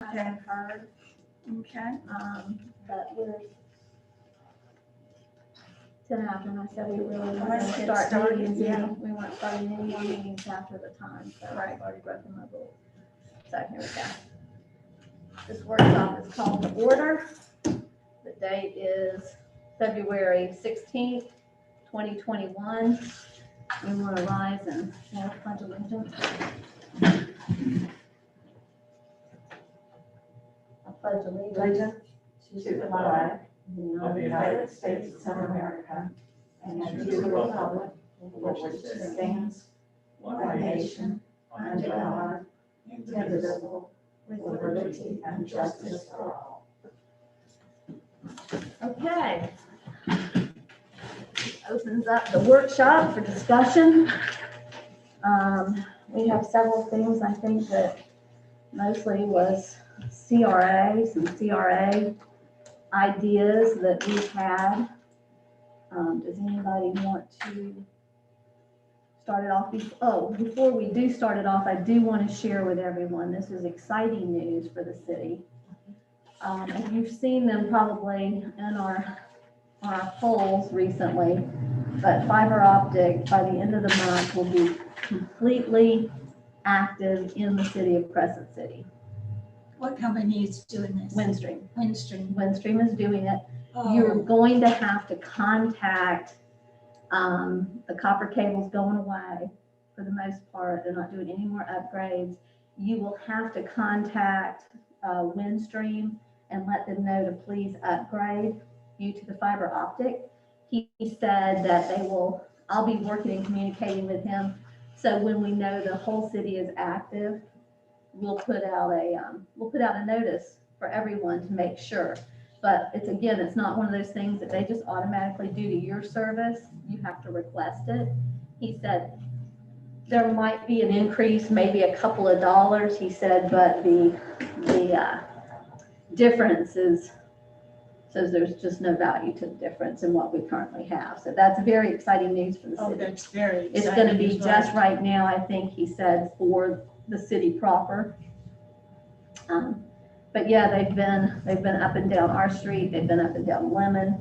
I have heard. Okay. But we're 10 after, and I said we really weren't Let's going to get start started, meetings. yeah. We weren't starting any more meetings after the time, so Right. I've already broken my rule. So here we go. This workshop is called to order. The date is February 16th, 2021. We want to rise and say the pledge of allegiance. I pledge allegiance To the flag of the United States of America and to the republic for which it stands, one nation, under God, indivisible, with liberty and justice for all. Okay. Opens up the workshop for discussion. We have several things, I think, that mostly was CRA, some CRA ideas that we've had. Does anybody want to start it off? Before we do start it off, I do want to share with everyone, this is exciting news for the city. And you've seen them probably in our polls recently, but fiber optic by the end of the month will be completely active in the city of Crescent City. What company is doing this? Windstream. Windstream. Is doing it. Oh, You're going to have to contact, the copper cable's going away for the most part. They're not doing any more upgrades. You will have to contact Windstream and let them know to please upgrade you to the fiber optic. He said that I'll be working and communicating with him. So when we know the whole city is active, we'll put out a notice for everyone to make sure. But it's not one of those things that they just automatically do to your service. You have to request it. He said there might be an increase, maybe a couple of dollars, he said, but the difference says there's just no value to the difference in what we currently have. So that's very exciting news for the Oh, city. that's very exciting. It's going to be as well. just right now, I think he said, for the city proper. But yeah, they've been up and down our street. They've been up and down Lemon.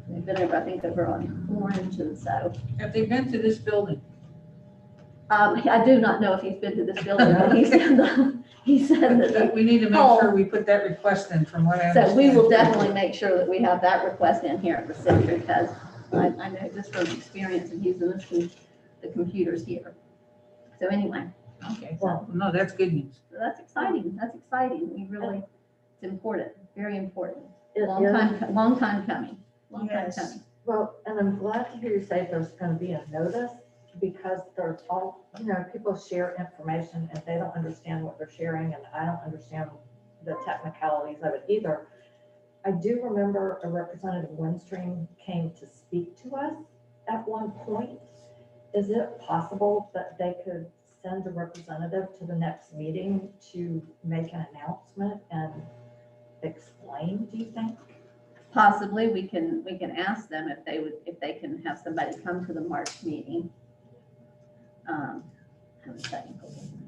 They've been over, I think, over on Orange, and so. Have they been to this building? I do not know if he's been to this building, but he said that. We need to make sure we put that request in from what I So understand. we will definitely make sure that we have that request in here at the city, because I know just from experience of using the computers here. So anyway, Okay, well, no, that's good news. so that's exciting. That's exciting. It's important, very important. It Long is. time coming. Long time Yes. coming. Well, and I'm glad to hear you say there's going to be a notice, because there's people share information and they don't understand what they're sharing, and I don't understand the technicalities of it either. I do remember a representative of Windstream came to speak to us at one point. Is it possible that they could send a representative to the next meeting to make an announcement and explain, do you think? Possibly, we can ask them if they can have somebody come to the March meeting.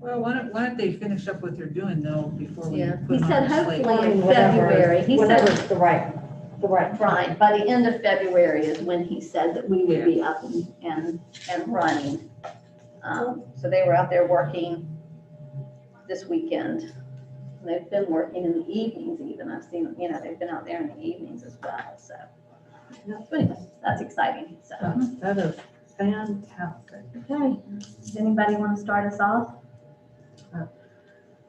Well, why don't they finish up what they're doing though before we Yeah, put he them said on the slate? hopefully in February. He said, Whenever's the right right, by the end of February is when he said that we would be up and running. So they were out there working this weekend. They've been working in the evenings even. I've seen, they've been out there in the evenings as well, so. But anyway, that's exciting, so. That is fantastic. Okay, does anybody want to start us off?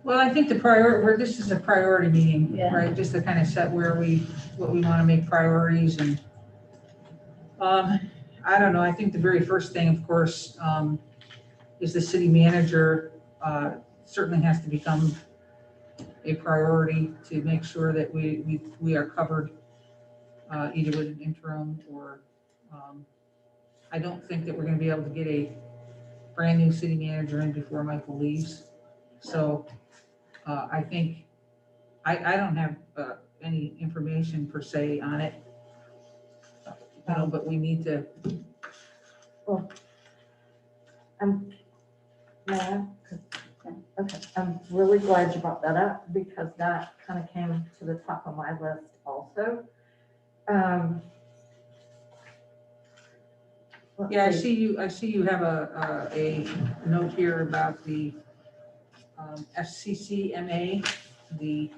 Well, I think this is a priority meeting, Yeah. right? Just to kind of set what we want to make priorities, and I don't know, I think the very first thing, of course, is the city manager certainly has to become a priority to make sure that we are covered either with an interim or I don't think that we're going to be able to get a brand new city manager in before Michael leaves. So I think I don't have any information per se on it, but we need to. Well, Okay, I'm really glad you brought that up because that kind of came to the top of my list also. Let's Yeah, I see you have a note here about the FCCMA, the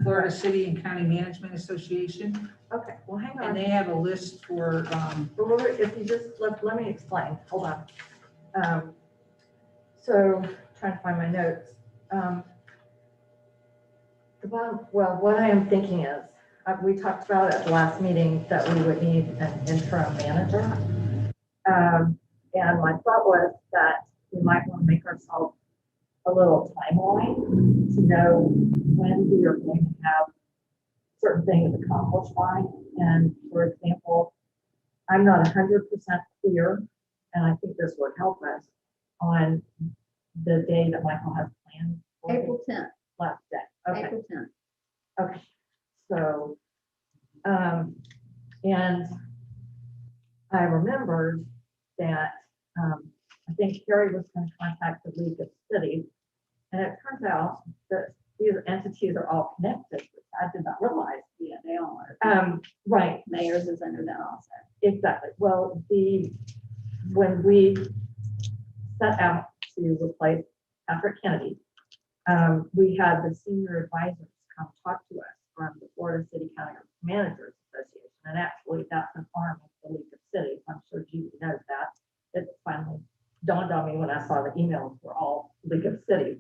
Florida City and County Management Association, Okay, well, hang and on. they have a list for, If you just, let me explain, hold on. So, trying to find my notes. The bottom, well, what I am thinking is, we talked about at the last meeting that we would need an interim manager. And my thought was that we might want to make ourselves a little timeline to know when we are going to have certain things accomplished by. And for example, I'm not 100% clear, and I think this would help us on the day that Michael has planned. for the April 10th, Last day. Okay. April 10th. Okay, so, and I remembered that, I think Carrie was going to contact the League of Cities, and it turns out that these entities are all connected, which I did not realize. Yeah, they all are. Right, Mayor's is under that also. exactly. Well, when we set out to replace Patrick Kennedy, we had the senior advisors come talk to us from the Florida City County Managers Association. And actually, that's an arm of the League of Cities. I'm sure Judy knows that. It finally dawned on me when I saw the emails were all League of Cities.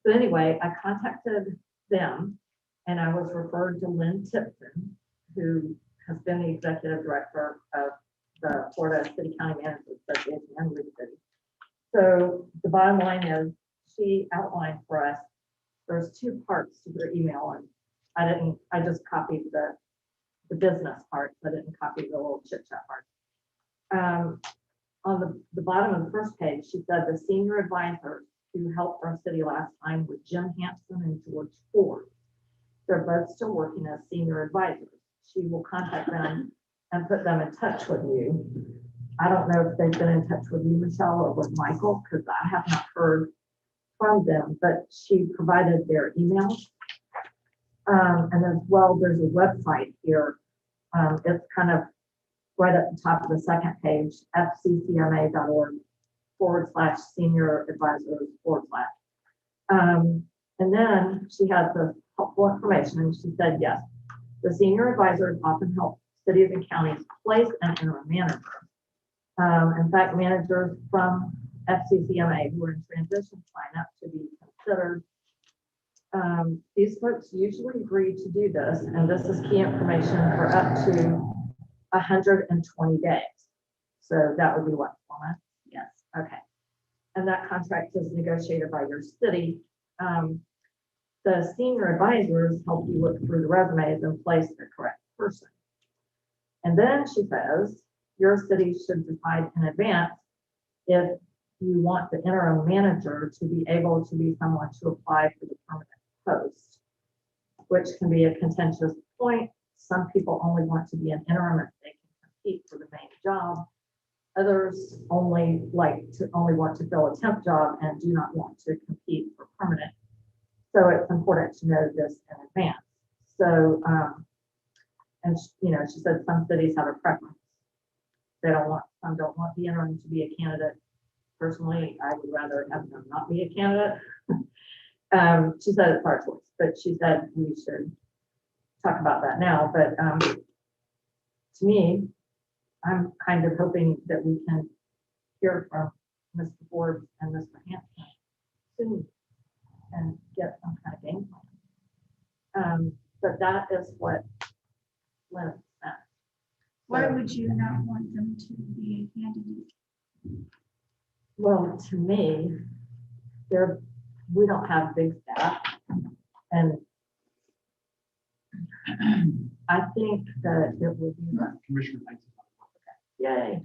So anyway, I contacted them and I was referred to Lynn Tipton, who has been the executive director of the Florida City County Managers Association and League of Cities. So the bottom line is, she outlined for us, there's two parts to their email, and I just copied the business part, I didn't copy the little chit chat part. On the bottom of the first page, she said the senior advisors who helped our city last time were Jim Hampson and George Ford. They're both still working as senior advisors. She will contact them and put them in touch with you. I don't know if they've been in touch with you, Michelle, or with Michael, because I have not heard from them, but she provided their emails. And as well, there's a website here. It's kind of right at the top of the second page, fccma.org/senior advisors/. And then she has the helpful information, and she said, yes, the senior advisors often help cities and counties place an interim manager. In fact, managers from FCCMA who are in transition sign up to be considered. These folks usually agree to do this, and this is key information for up to 120 days. So that would be what, 4 months? Yes. Okay. And that contract is negotiated by your city. The senior advisors help you look through the resumes and place the correct person. And then she says, your city should decide in advance if you want the interim manager to be able to be someone to apply for the permanent post, which can be a contentious point. Some people only want to be an interim if they can compete for the main job. Others only want to fill a temp job and do not want to compete for permanent. So it's important to know this in advance. So, and she said some cities have a preference. Some don't want the interim to be a candidate. Personally, I would rather have them not be a candidate. She said it's our choice, but she said we should talk about that now. But to me, I'm kind of hoping that we can hear from Mr. Forbes and Mr. Hampton soon and get some kind of game plan. But that is what Lynn said. Why would you not want them to be a candidate? Well, to me, we don't have big staff, and I think that it would be, Commissioner Banks. yay.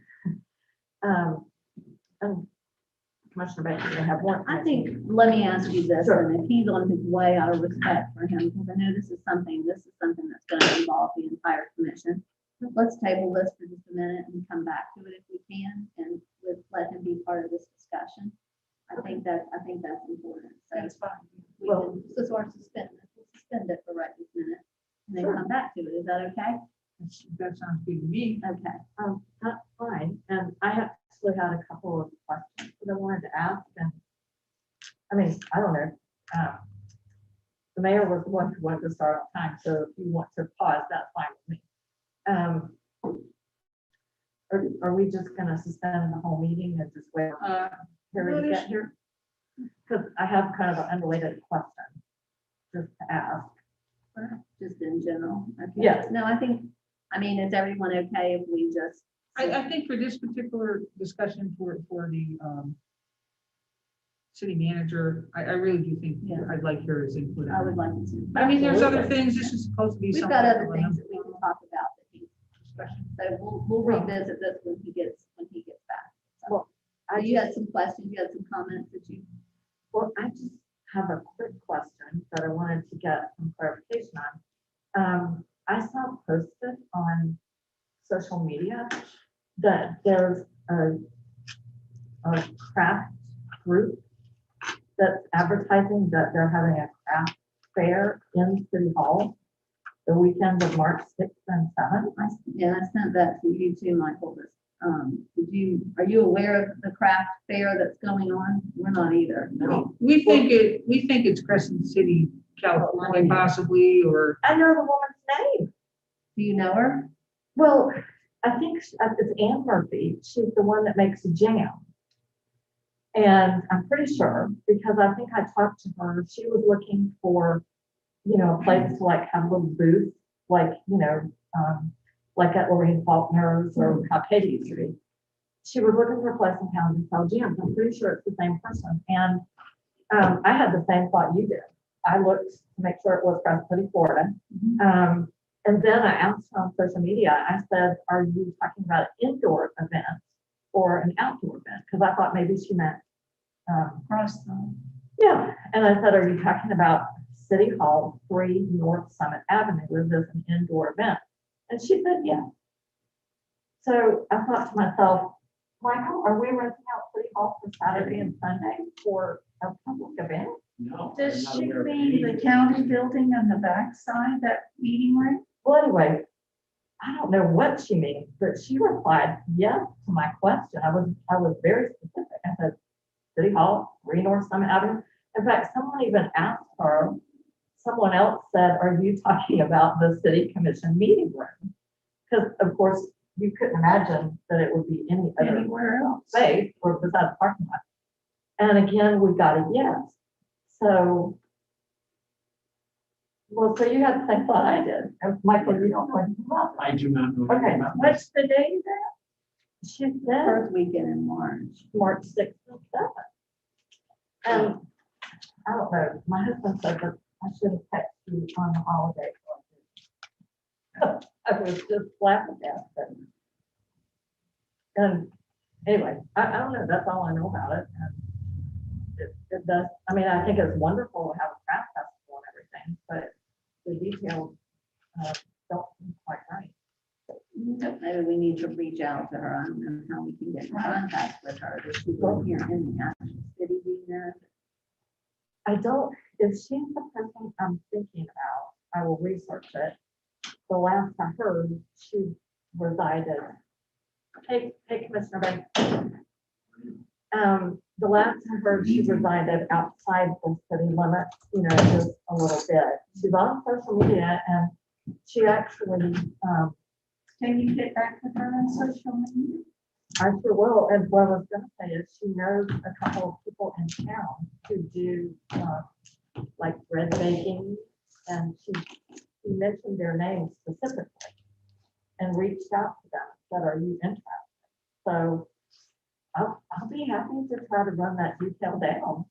And Commissioner Banks, you have one. I think, let me ask you this, Sure. and if he's on his way, out of respect for him, because I know this is something that's going to involve the entire commission. Let's table this for just a minute and come back to it if we can, and let him be part of this discussion. I think that's important. So That's fine. we Well- can, so far suspend it, we'll suspend it for right this minute. And then Sure. come back to it. Is that okay? That sounds good to me. Okay. That's fine, and I actually had a couple of questions that I wanted to ask, and, I mean, I don't know. The mayor was the one who wanted to start on time, so if you want to pause, that's fine with me. Are we just gonna suspend the whole meeting and just wait for Harry to get here? Because I have kind of an unrelated question, just to ask. Just in general. Okay. Yes. No, I mean, is everyone okay if we just? I think for this particular discussion for the city manager, I really do think Yeah. I'd like Harry's input. I would like to. I mean, there's other things, this is supposed to be. We've something got other for things them. that we can talk about that he, Discussion. so we'll revisit this when he gets back. So Well, I you had just, some questions, you had some comments that you, well, I just have a quick question that I wanted to get some clarification on. I saw posted on social media that there's a craft group that's advertising that they're having a craft fair in City Hall the weekend of March 6th and 7th. I sent that to you too, Michael. But, are you aware of the craft fair that's going on? We're not either. We think it's Crescent City, California, possibly, or I know the woman's name. Do you know her? Well, I think it's Ann Murphy. She's the one that makes jam. And I'm pretty sure, because I think I talked to her, she was looking for, a place to like have a little booth, like, like at Lorraine Faulkner's or how Katie used to be. She was looking for a place in town to sell jams. I'm pretty sure it's the same person. And I had the same thought you did. I looked to make sure it was Crescent City, Florida. And then I asked her on social media, I said, are you talking about an indoor event or an outdoor event? Because I thought maybe she meant, Cross the. yeah. And I said, are you talking about City Hall, 3 North Summit Avenue? Is this an indoor event? And she said, yeah. So I thought to myself, Michael, are we renting out City Hall for Saturday and Sunday for a public event? No. Does I'm not she aware of mean the any- county building on the backside, that meeting room? Well, anyway, I don't know what she means, but she replied yes to my question. I was very specific. I said, City Hall, 3 North Summit Avenue. In fact, someone even asked her, someone else said, are you talking about the city commission meeting room? Because of course, you couldn't imagine that it would be any other Anywhere else? space or besides the parking lot. And again, we got a yes. So, well, so you had the same thought I did. And Michael, you don't want to come up. I do not know. Okay, What's the date of that? She said First weekend in March. March 6th and 7th. And I don't know, my husband said that I should have texted you on the holiday. I was just laughing at it. And anyway, I don't know, that's all I know about it. And it does, I mean, I think it's wonderful to have a craft festival and everything, but the details don't seem quite right. Maybe we need to reach out to her. I don't know how we can get in contact with her. Does she live here in the actual city, do you know? I don't, if she's the person I'm thinking about, I will research it. The last I heard, she resided. Hey, Commissioner Banks. The last I heard, she resided outside the city limits, just a little bit. She's on social media and she actually, Can you get back with her on social media? I sure will. And what I was gonna say is she knows a couple of people in town who do, like bread baking. And she mentioned their names specifically and reached out to them, said, are you interested? So I'll be happy to try to run that detail down.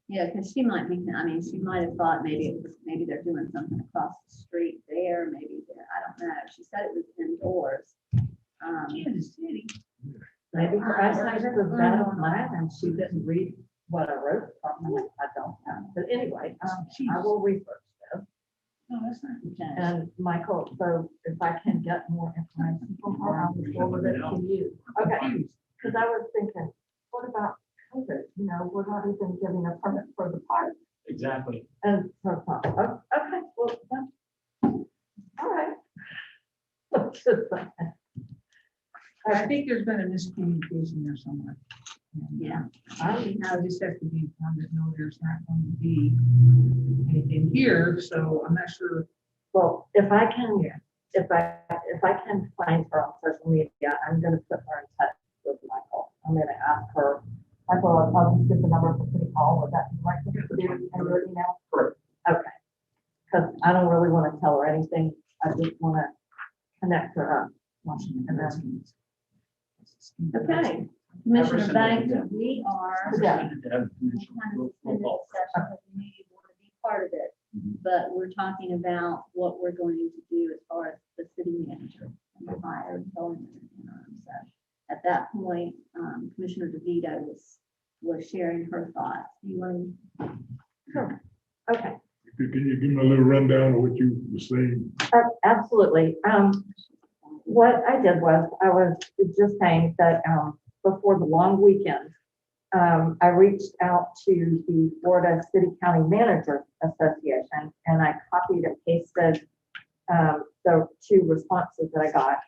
Yeah, because she might be, I mean, she might have thought maybe they're doing something across the street there, maybe there, I don't know. She said it was indoors. In the city. Maybe her eyesight was bad on mine and she didn't read what I wrote. Probably I don't know. But anyway, I will research this. No, that's not. Okay. And Michael, so if I can get more information from her, I will forward it to you. Okay. because I was thinking, what about COVID? You know, we're not even giving a permit for the park. Exactly. And so I thought, oh, okay, well, all right. I think there's been a miscommunication there somewhere. And, Yeah. I just have to be informed that no, there's not going to be anything here, so I'm not sure. Well, if I can find her on social media, I'm gonna put her in touch with Michael. I'm gonna ask her, Michael, I'll just give the number for City Hall, would that be right to do in your email? Correct. Okay. Because I don't really want to tell her anything, I just want to connect her up. And then, Okay, Commissioner Everson, Banks, yeah. we are Yeah. kind of extended session because we need you to be part of it. Mhm. But we're talking about what we're going to do as far as the city manager and the hire and going interim. So at that point, Commissioner DeVito was sharing her thoughts. You want to? okay, Can you give me a little rundown of what you were saying? absolutely. What I did was, I was just saying that, before the long weekend, I reached out to the Florida City County Managers Association, and I copied and pasted the 2 responses that I got.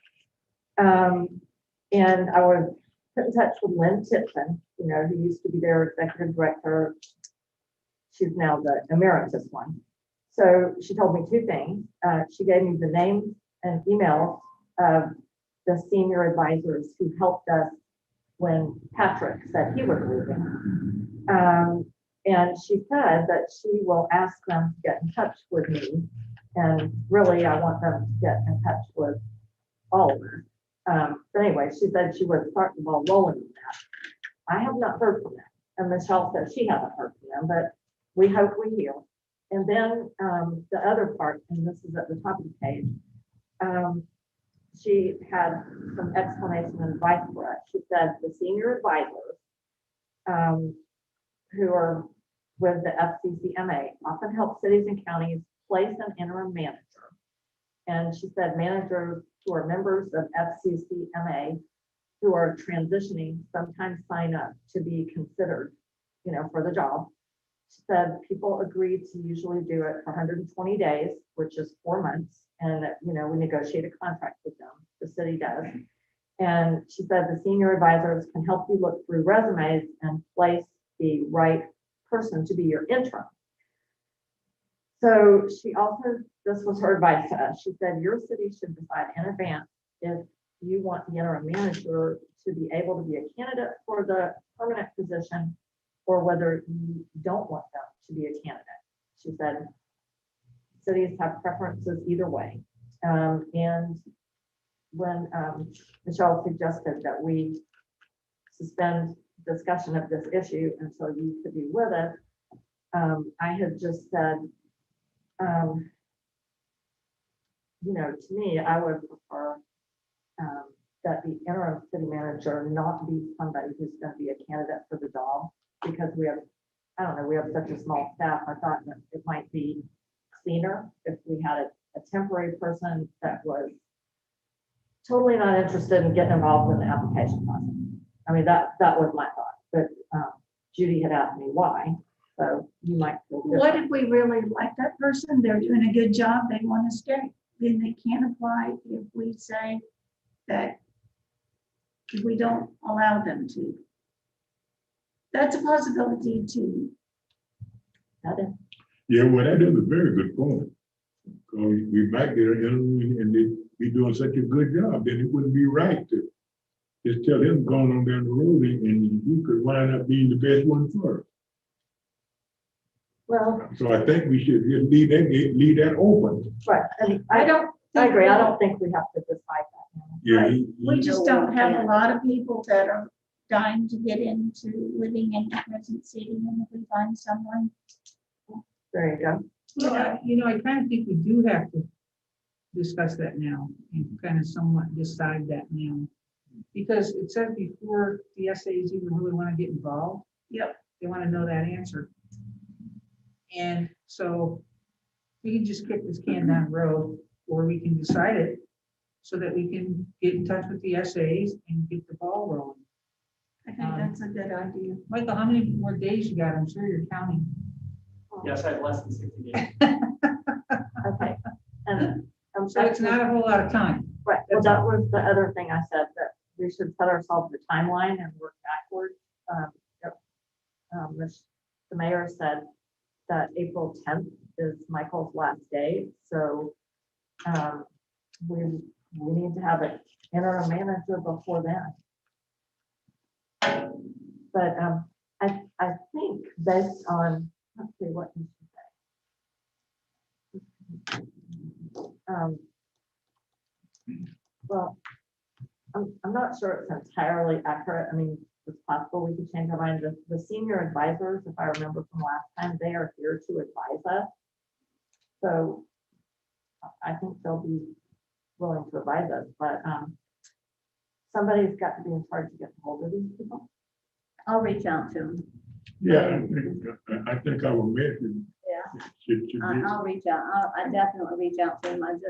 And I was put in touch with Lynn Tipton, you know, who used to be their executive director. She's now the emeritus one. So she told me 2 things. She gave me the names and emails of the senior advisors who helped us when Patrick said he was leaving. And she said that she will ask them to get in touch with me. And really, I want them to get in touch with all of us. But anyway, she said she would start the ball rolling with that. I have not heard from them. And Michelle said she hasn't heard from them, but we hope we hear. And then the other part, and this is at the top of the page, she had some explanation and advice for us. She said the senior advisors who are with the FCCMA often help cities and counties place an interim manager. And she said managers who are members of FCCMA who are transitioning sometimes sign up to be considered, you know, for the job. She said people agree to usually do it for 120 days, which is 4 months. And, you know, we negotiate a contract with them, the city does. And she said the senior advisors can help you look through resumes and place the right person to be your interim. So she also, this was her advice to us. She said your city should decide in advance if you want the interim manager to be able to be a candidate for the permanent position or whether you don't want them to be a candidate. She said cities have preferences either way. And when Michelle suggested that we suspend discussion of this issue until you could be with us, I had just said, you know, to me, I would prefer that the interim city manager not be somebody who's going to be a candidate for the job, because we have, I don't know, we have such a small staff. I thought that it might be cleaner if we had a temporary person that was totally not interested in getting involved in the application process. I mean, that was my thought, but Judy had asked me why, so you might feel What different. if we really like that person? They're doing a good job, they want to stay. Then they can't apply if we say that we don't allow them to. That's a possibility too. That is- Yeah, well, that is a very good point. We might get an interview and they be doing such a good job, then it wouldn't be right to just tell him going on down the road and he could wind up being the best one for us. Well, So I think we should just leave that open. right, and I I don't. I agree. think I we- don't think we have to decide that now. Yeah. Right. he- We he- just don't have a lot of people that are dying to get into living in Crescent City, and if we find someone. There you go. I kind of think we do have to discuss that now and kind of somewhat decide that now. Because it said before the essays even really want to get involved. Yep. They want to know that answer. And so we can just kick this can down the road, or we can decide it so that we can get in touch with the essays and get the ball rolling. I think that's a good idea. Michael, how many more days you got? I'm sure you're counting. Yes, I have less than 60 days. Okay. And So it's not a whole lot of time. right, well, that was the other thing I said, that we should set ourselves a timeline and work backwards. Yep. The mayor said that April 10th is Michael's last day, so we need to have an interim manager before then. But I think based on, let's see, what did she say? Well, I'm not sure it's entirely accurate. I mean, it's possible we could change our mind. The senior advisors, if I remember from last time, they are here to advise us. So I think they'll be willing to advise us, but somebody's got to be in charge to get hold of these people. I'll reach out to them. Yeah, I think our message Yeah. should be. I'll reach out. I definitely reach out to them. I've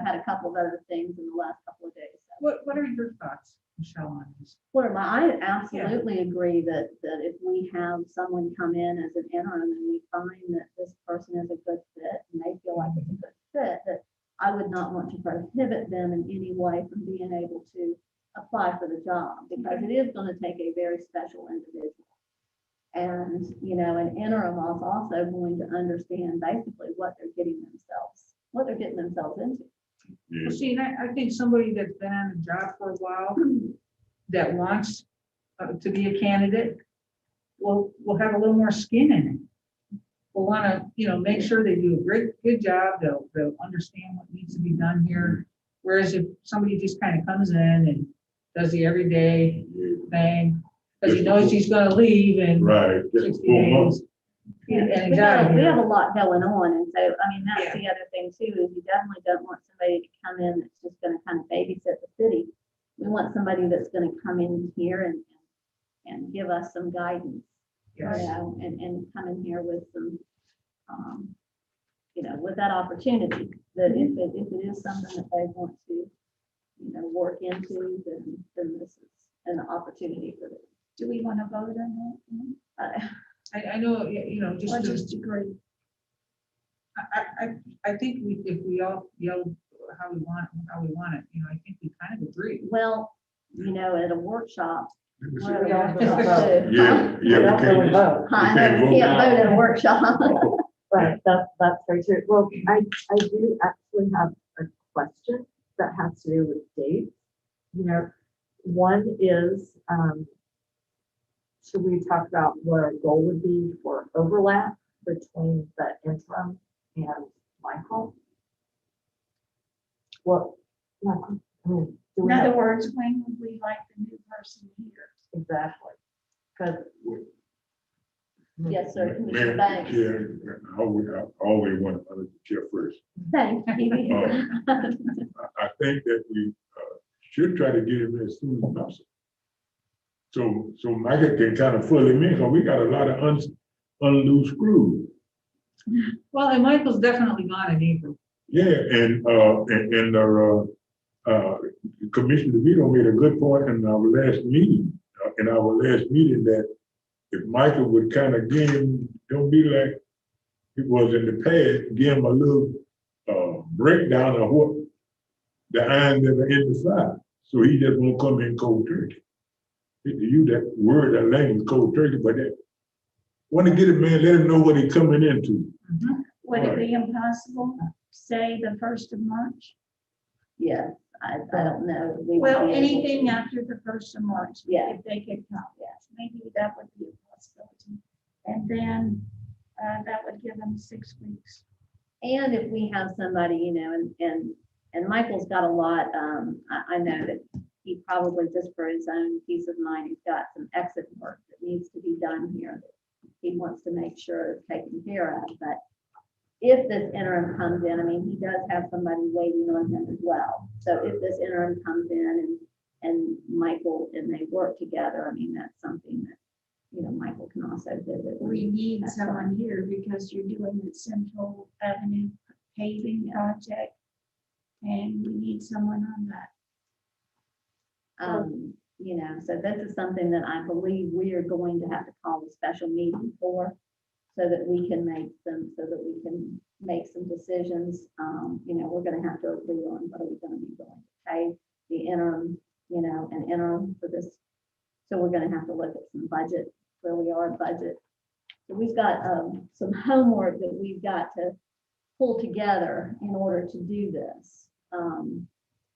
had a couple of other things in the last couple of days. So. What are your thoughts, Michelle, on this? I absolutely agree that if we have someone come in as an interim and we find that this person is a good fit and they feel like it's a good fit, that I would not want to prohibit them in any way from being able to apply for the job, because it is going to take a very special individual. And, an interim is also going to understand basically what they're getting themselves into. Yeah. Well, see, and I think somebody that's been on the job for a while, that wants to be a candidate, will have a little more skin in it. Will want to, make sure they do a good job. They'll understand what needs to be done here. Whereas if somebody just kind of comes in and does the everyday thing, because he knows he's going to leave in Right. 60 4 days. months. And We have exactly. a lot going on, and so, that's Yeah. the other thing too, is you definitely don't want somebody to come in that's just gonna kind of babysit the city. We want somebody that's gonna come in here and give us some guidance, Yes. and come in here with some, with that opportunity, that if it is something that they want to, work into, then this is an opportunity for them. Do we want to vote on that? I know, Or just just agree? I think if we all yell how we want it, I think we kind of agree. Well, at a workshop. Let me see. we're We gonna don't have to- vote. Yeah, We yeah, don't we really can't. vote. I know, we can't vote at a workshop. Right, that's very true. Well, I do actually have a question that has to do with dates. One is, should we talk about what our goal would be for overlap between the interim and Michael? Well, Michael, do In we other have, words, when would we like the new person here? exactly, because. Yes, sir, Madam Commissioner Banks. Chair, I always want to chair first. Thank you. I think that we should try to get him as soon as possible. So Michael can kind of fill him in, because we got a lot of unloose screws. Well, and Michael's definitely gone in April. Yeah, and Commissioner DeVito made a good point in our last meeting, that if Michael would kind of give him, don't be like it was in the past, give him a little breakdown of what the irons that are in the fire. So he just won't come in cold turkey. To use that word, that language, cold turkey, but that, want to get it, man, let him know what he's coming into. Would it be impossible, say the 1st of March? Yes, I don't know. We would Well, be able anything to. after the 1st of March. Yeah. If they could come, yes, maybe that would be a possibility. And then that would give them 6 weeks. And if we have somebody, and Michael's got a lot, I know that he probably, just for his own peace of mind, he's got some exit work that needs to be done here that he wants to make sure is taken care of. But if this interim comes in, he does have somebody waiting on him as well. So if this interim comes in and Michael and they work together, that's something that, Michael can also visit. We need That's someone here because you're doing the Central Avenue paving project. And we need someone on that. You know, so this is something that I believe we are going to have to call a special meeting for, so that we can make some decisions. You know, we're gonna have to agree on what are we gonna be going to pay the interim, you know, an interim for this. So we're gonna have to look at some budget, where we are budget. So we've got some homework that we've got to pull together in order to do this.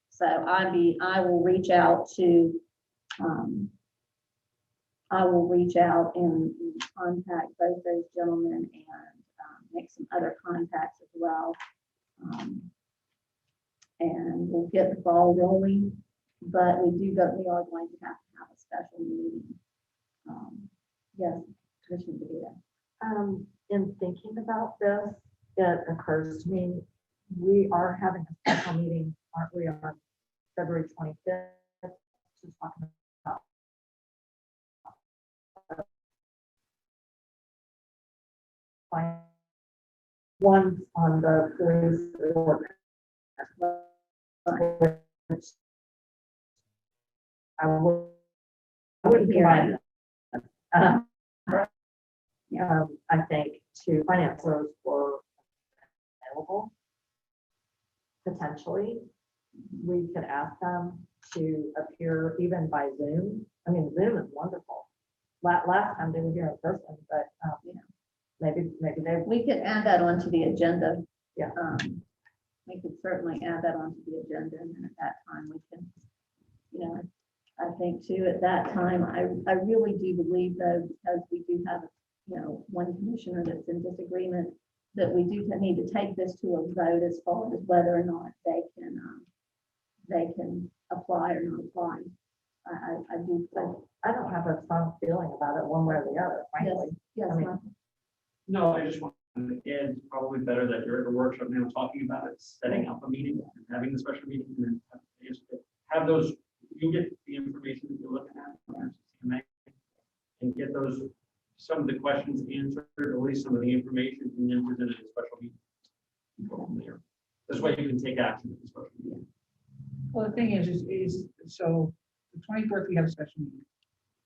So I will reach out to, and contact both those gentlemen and make some other contacts as well. And we'll get the ball rolling, but we are going to have a special meeting. Yes, Commissioner DeVito. In thinking about this, it occurs to me, we are having a special meeting, aren't we, on February 25th, just talking about one's on the police order. I wouldn't be right. I think two finance those were available. Potentially, we could ask them to appear even by Zoom. I mean, Zoom is wonderful. Last time they were here in person, but you know, maybe they. We could add that onto the agenda. Yeah. We could certainly add that onto the agenda, and then at that time we can, you know, I think too, at that time, I really do believe though, because we do have, you know, one commissioner that's in disagreement, that we do need to take this to a vote as far as whether or not they can apply or not apply. I do. I don't have a strong feeling about it one way or the other, frankly. Yes, I mean, Michael. No, I just want to add, it's probably better that you're at a workshop now talking about it, setting up a meeting and having the special meeting, and then have those, you get the information that you're looking at, and get those, some of the questions answered, or at least some of the information, and then present it at a special meeting. Go from there. This way you can take action at the special meeting. Well, the thing is so the 24th, we have a special meeting.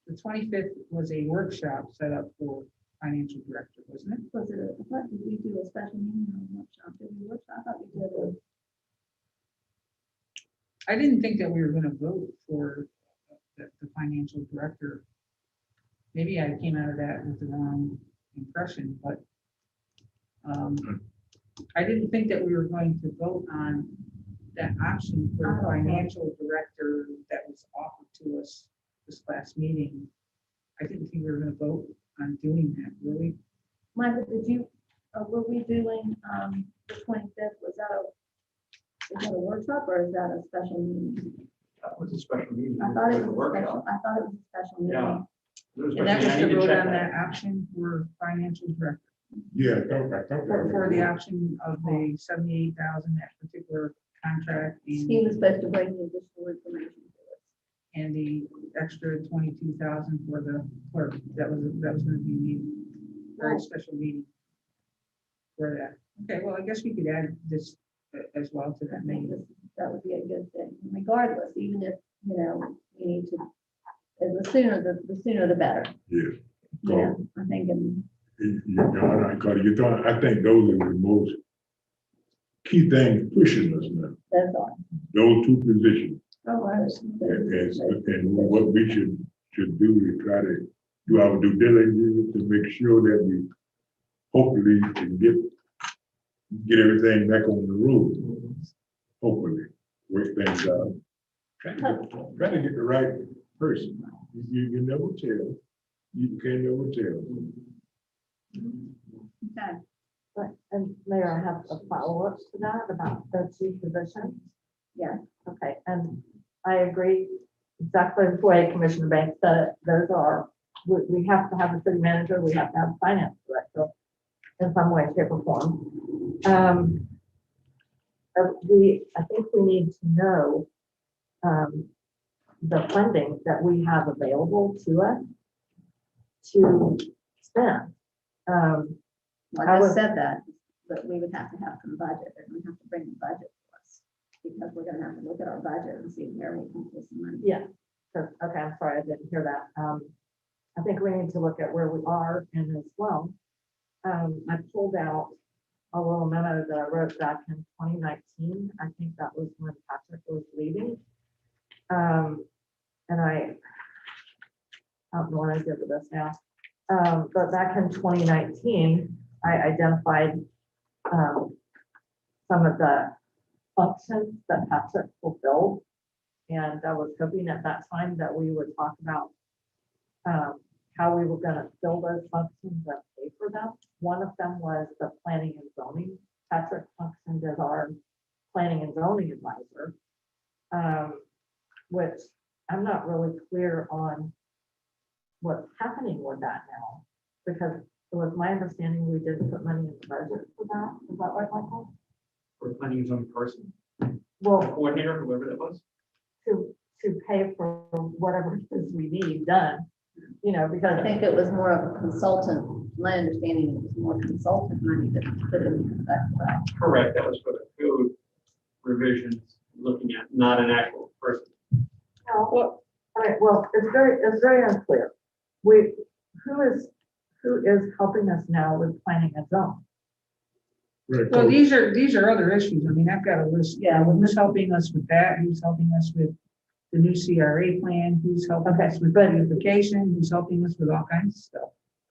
The 25th was a workshop set up for financial director, wasn't it? Was it, did we do a special meeting or a workshop? Did we workshop? I thought we did. I didn't think that we were gonna vote for the financial director. Maybe I came out of that with the wrong impression, but I didn't think that we were going to vote on that option for the financial director that was offered to us this last meeting. I didn't think we were gonna vote on doing that, really. Michael, were we doing, the 25th, is that a workshop or is that a special meeting? That was a special meeting. I thought it was a workshop. special meeting. Yeah. And that was to vote on that option for financial director, Yeah, I thought. for the option of the 78,000, that particular contract, He was supposed to bring the additional information to us. and the extra 22,000 for the clerk. That was gonna be a very special meeting for that. Okay, well, I guess we could add this as well to I that think meeting. that would be a good thing, regardless, even if, you know, we need to, the sooner the better. Yeah. You know, I think, I think those are the most key things pushing us now, those are. those two positions. Oh, And what we should do is try to do our due diligence to make sure that we hopefully can get everything back on the road. Hopefully, work things out. Try to get the right person. You never tell. You can never tell. Okay. But, and Mayor, I have a follow-up to that about the two positions. Yeah. Okay, and I agree exactly the way Commissioner Banks said it. Those are, we have to have a city manager, we have to have a finance director in some way, shape, or form. I think we need to know the funding that we have available to us to spend. Well, I just said that, but we would have to have some budget, and we have to bring the budget to us, because we're gonna have to look at our budget and see where we can pull some money. Yeah, because, okay, I'm sorry, I didn't hear that. I think we need to look at where we are and as well. I pulled out a little memo that I wrote back in 2019. I think that was when Patrick was leaving. And I don't know what I did with this now. But back in 2019, I identified some of the functions that Patrick fulfilled. And I was hoping at that time that we would talk about how we were gonna fill those functions and pay for them. One of them was the planning and zoning. Patrick functioned as our planning and zoning advisor, which I'm not really clear on what's happening with that now, because it was my understanding we did put money in the budget for that. Is that right, Michael? For planning his own person, Well, coordinator, whoever that was. to pay for whatever it is we need done, you know, because I think it was more of a consultant, my understanding, it was more consultant money that put in that. Correct, that was for the code revisions, looking at, not an actual person. Well, all right, well, it's very unclear. Who is helping us now with planning and zoning? Right, Well, so- these are other issues. I mean, I've got a list. Yeah, who's helping us with that? Who's helping us with the new CRA plan? Who's helping us with beautification? Who's helping us with all kinds of stuff?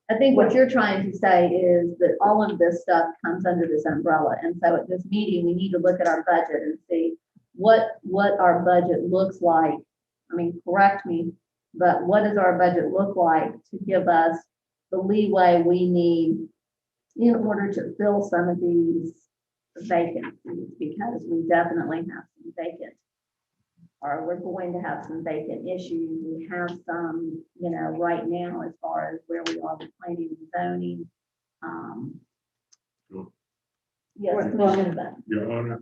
I think what you're trying to say is that all of this stuff comes under this umbrella. And so at this meeting, we need to look at our budget and see what our budget looks like. I mean, correct me, but what does our budget look like to give us the leeway we need in order to fill some of these vacancies? Because we definitely have some vacant, or we're going to have some vacant issues. We have some, you know, right now as far as where we are with planning and zoning. Sure. Yes, Commissioner Bennett. Your Honor,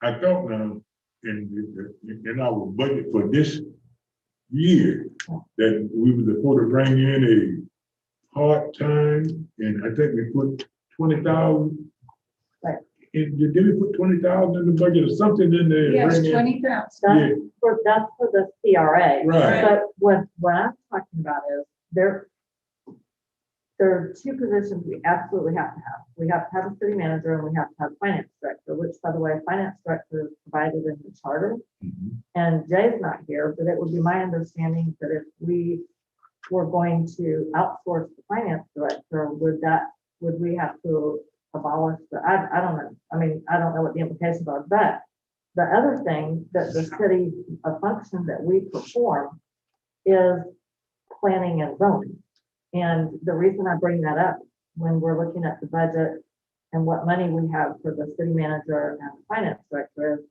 I thought now in our budget for this year, that we were supposed to bring in a part-time, and I think we put 20,000. Right. And did we put 20,000 in the budget or something in there? Yes, Bring in- 20,000. Yeah, That's for the CRA. right, But what I'm talking about is there are two positions we absolutely have to have. We have to have a city manager and we have to have a finance director, which, by the way, finance director is provided in the charter. Mhm. And Jay's not here, but it would be my understanding that if we were going to outsource the finance director, would we have to abolish I don't know. I mean, I don't know what the implications are, but the other thing that the city, a function that we perform is planning and zoning. And the reason I bring that up when we're looking at the budget and what money we have for the city manager and the finance director is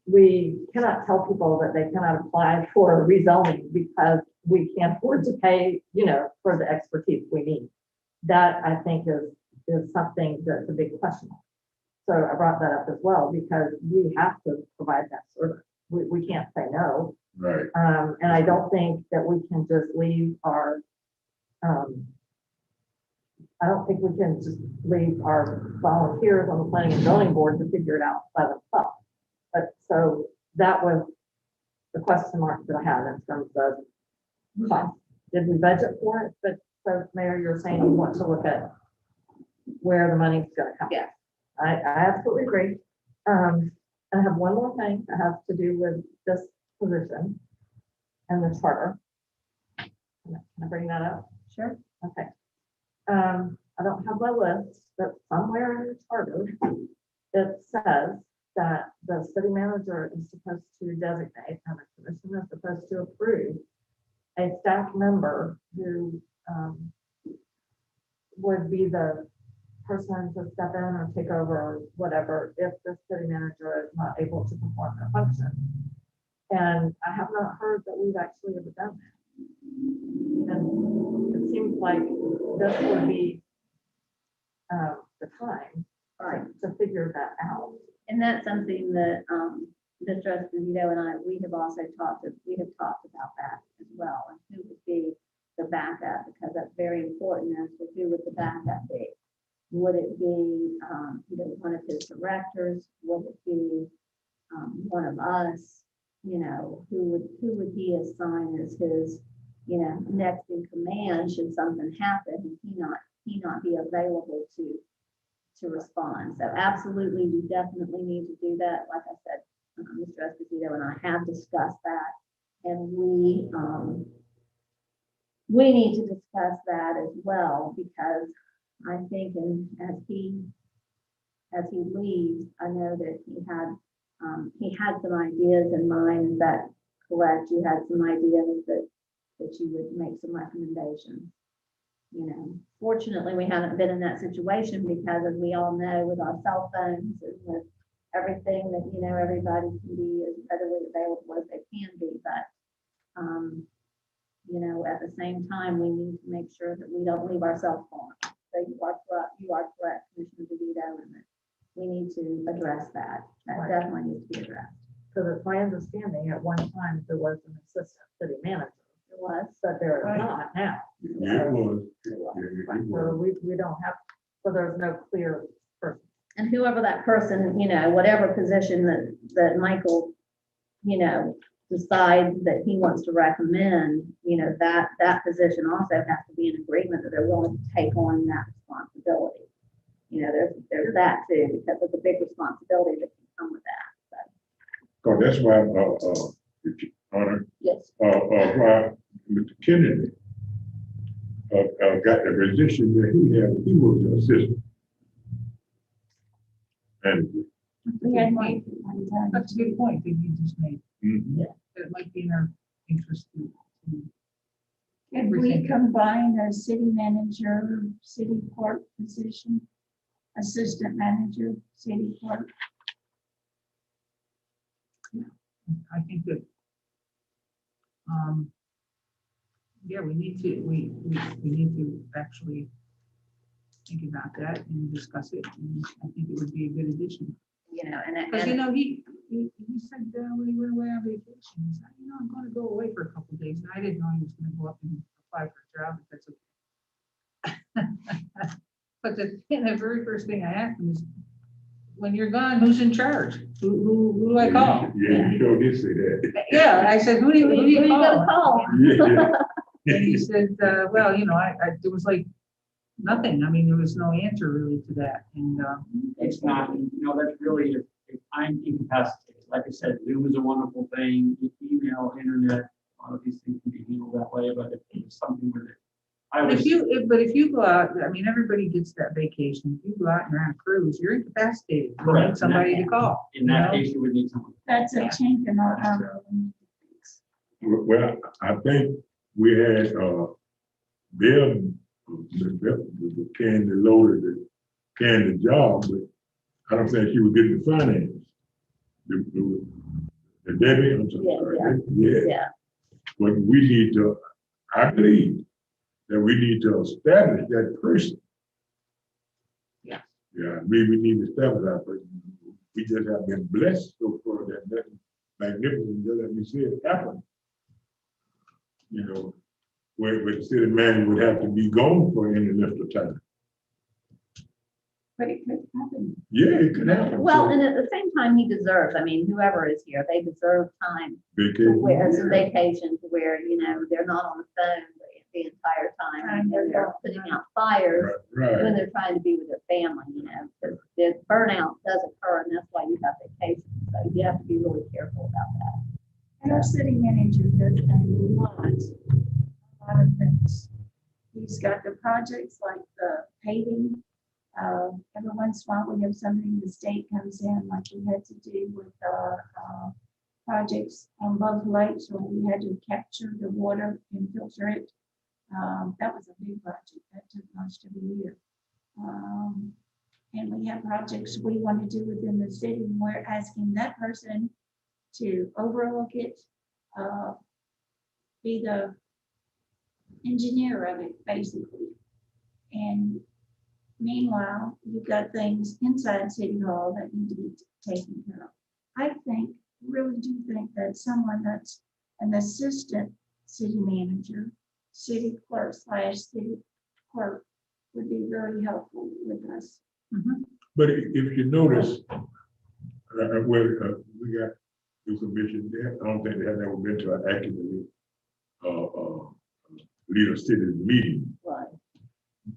we cannot tell people that they cannot apply for rezoning because we can't afford to pay, you know, for the expertise we need. That I think is something that's a big question. So I brought that up as well because we have to provide that service. We can't say no. right. And I don't think that we can just leave our, I don't think we can just leave our volunteers on the planning and zoning board to figure it out by themselves. But so that was the question mark that I had in terms of cost. Did we budget for it? But so Mayor, you're saying you want to look at where the money's gonna come. Yeah. I absolutely agree. I have one more thing that has to do with this position and the charter. Can I bring that up? Sure. Okay. I don't have my list, but somewhere in the charter, it says that the city manager is supposed to designate and the commission is supposed to approve a staff member who would be the person to step in or take over or whatever if the city manager is not able to perform their function. And I have not heard that we've actually ever done that. And it seems like this would be the time Right. to figure that out. And that's something that, Mr. Esposito and I, we have talked about that as well, and who would be the backup, because that's very important as to who would the backup be. Would it be, one of his directors? Would it be, one of us? you know, who would he assign as his, you know, next in command should something happen and he not be available to respond. So absolutely, we definitely need to do that. Like I said, Mr. Esposito and I have discussed that, and we need to discuss that as well, because I think, and as he leaves, I know that he had some ideas in mind. Is that correct? You had some ideas that you would make some recommendations. You know, fortunately, we haven't been in that situation because, as we all know, with our cell phones and with everything that, you know, everybody can be as readily available as they can be. But, you know, at the same time, we need to make sure that we don't leave ourselves on. So you are correct, Commissioner DeVito, and that we need to address that. That Right. definitely needs to be addressed. Because it's my understanding at one time there was an assistant city manager, It was. but there is Right. not now. Yeah, it was. Yeah, it So was. we don't have, so there's no clear person. And whoever that person, you know, whatever position that Michael, you know, decides that he wants to recommend, you know, that position also has to be in agreement that they're willing to take on that responsibility. You know, there's that too, because of the big responsibility that can come with that. Cause that's why, Honor, Yes. why Mr. Kennedy got the position that he was the assistant. And We had one time. That's a good point that you just made. mhm. That it might be in our interest to Could we combine a city manager, city clerk position, assistant manager, city clerk? I think that, yeah, we need to actually think about that and discuss it. And I think it would be a good addition. You know, Because, you know, he said when he went away on vacation, he said, you know, I'm gonna go away for a couple of days. And I didn't know he was gonna go up and apply for a job, but that's okay. But the very first thing I asked him is, when you're gone, who's in charge? Who do I call? Yeah, you sure did say that. Yeah, I said, who do you gonna call? call? Yeah, And he said, well, you know, there was like nothing. I mean, there was no answer really to that. And It's not, you know, that's really, if I'm incapacitated, like I said, Zoom is a wonderful thing, email, internet, a lot of these things can be handled that way, but if it's something where I but was. if you go out, I mean, everybody gets that vacation. If you go out and you're on a cruise, you're incapacitated. You Correct. need somebody to call. In that you know? case, you would need someone. That's a chink in our armor. we need to fix. well, I think we had, them, the candy loaded, the candy job, but I don't think she was getting the finance. The Debbie, I'm sorry. Yeah, Yeah. but we need to, I believe that we need to establish that person. Yeah. Yeah, we need to establish that person. We just have been blessed so far that nothing magnificent, just like you said, happened. You know, where the city manager would have to be gone for any length of time. But it could happen. Yeah, it could happen. Well, and at the same time, he deserves, I mean, whoever is here, they deserve time Vacation. where some vacation to where, you know, they're not on the phone the entire time and they're putting out fires Right, when they're trying to be with their family, you know, because the burnout does occur and that's why you have vacation. So you have to be really careful about that. And our city manager does a lot of things. He's got the projects like the paving. Every once in a while, we have something, the state comes in, like we had to do with our projects on both lakes, where we had to capture the water and filter it. That was a big project, that took most of the year. And we have projects we want to do within the city, and we're asking that person to overlook it, be the engineer of it, basically. And meanwhile, you've got things inside City Hall that need to be taken care of. I think, really do think that someone that's an assistant city manager, city clerk / city clerk would be very helpful with us. Mhm. but if you notice, we got new commission there. I don't think they have ever been to an actively, lead a city meeting. Right.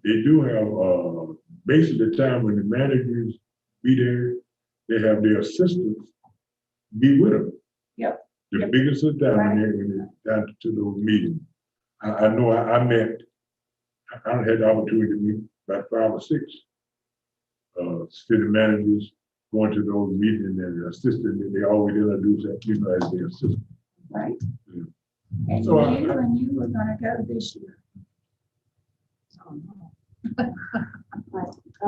They do have, basically the time when the managers be there, they have their assistants be with them. Yep. The Yep. biggest of time when they're down to those meetings. I know I met, I had the opportunity to meet about 5 or 6 city managers going to those meetings and assistant, they always introduce that, you know, as their assistant. Right. Yeah. And So you were gonna go this year.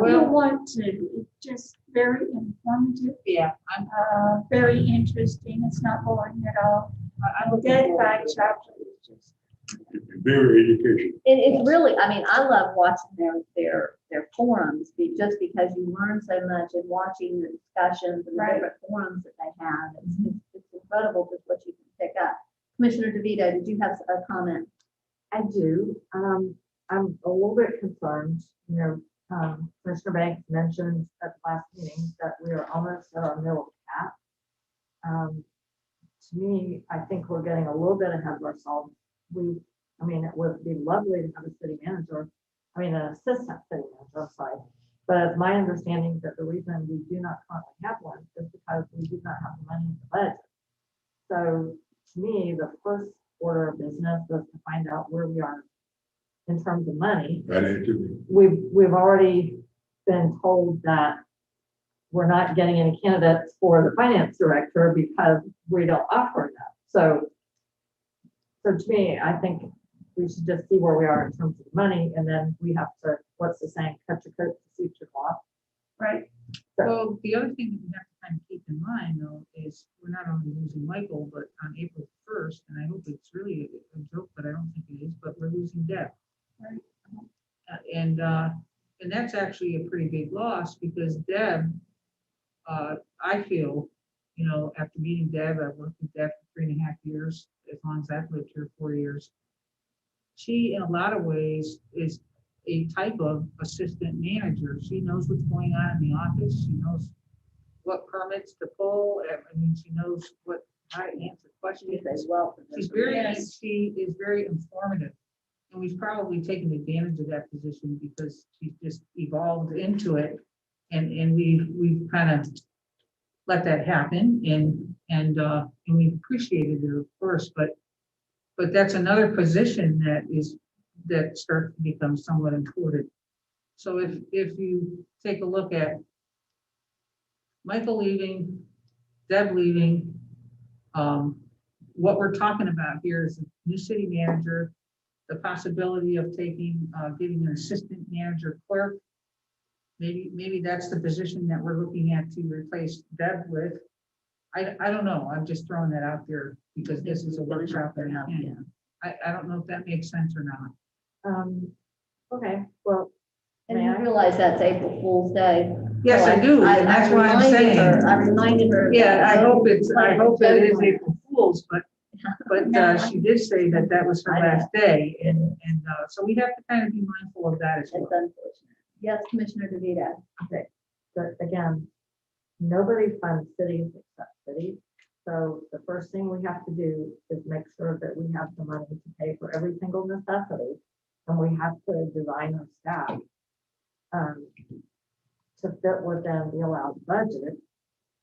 We want to, it's just very informative, Yeah, very interesting, it's not boring at all. I'm looking Dead forward by to it. chapter is just, Very educational. It's really, I mean, I love watching their forums, just because you learn so much and watching the discussions and the Right. different forums that they have. It's incredible just what you can pick up. Commissioner DeVito, did you have a comment? I do. I'm a little bit concerned, you know, Commissioner Banks mentioned at the last meeting that we are almost at our middle cap. To me, I think we're getting a little bit ahead of ourselves. I mean, it would be lovely to have a city manager, an assistant city manager, I'm sorry. But it's my understanding that the reason we do not currently have one is because we do not have the money in the budget. So to me, the first order of business is to find out where we are in terms of money. That answered me. We've already been told that we're not getting any candidates for the finance director because we don't offer enough. So to me, I think we should just see where we are in terms of money, and then we have to, what's the saying, cut your coat to suit your cloth. right, So the other thing that we have to kind of keep in mind though, is we're not only losing Michael, but on April 1st, and I hope it's really a joke, but I don't think it is, but we're losing Deb. right. And that's actually a pretty big loss because Deb, I feel, you know, after meeting Deb, I've worked with Deb for 3.5 years, as long as I've lived here, 4 years. She, in a lot of ways, is a type of assistant manager. She knows what's going on in the office. She knows what permits to pull. I mean, she knows how to answer questions. She's a wealth of She's information. very, Yes. she is very informative. And we've probably taken advantage of that position because she's just evolved into it. And we've kind of let that happen and we appreciated it, of course, but that's another position that starts to become somewhat important. So if you take a look at Michael leaving, Deb leaving, what we're talking about here is a new city manager, the possibility of getting an assistant manager clerk. Maybe that's the position that we're looking at to replace Deb with. I don't know. I'm just throwing that out there because this is a workshop. Yeah. I don't know if that makes sense or not. Okay, well, And May you I? realize that's April Fool's Day. Yes, So I do, and that's why I'm saying. I reminded her. Yeah, I hope it is Joke. April Fool's, but she did say that was her I know. last day, and so we have to kind of be mindful of that as It's well. unfortunate. Yes, Commissioner DeVito. okay, but again, nobody funds cities except cities. So the first thing we have to do is make sure that we have the money to pay for every single necessity. And we have to design our staff to fit within the allowed budget.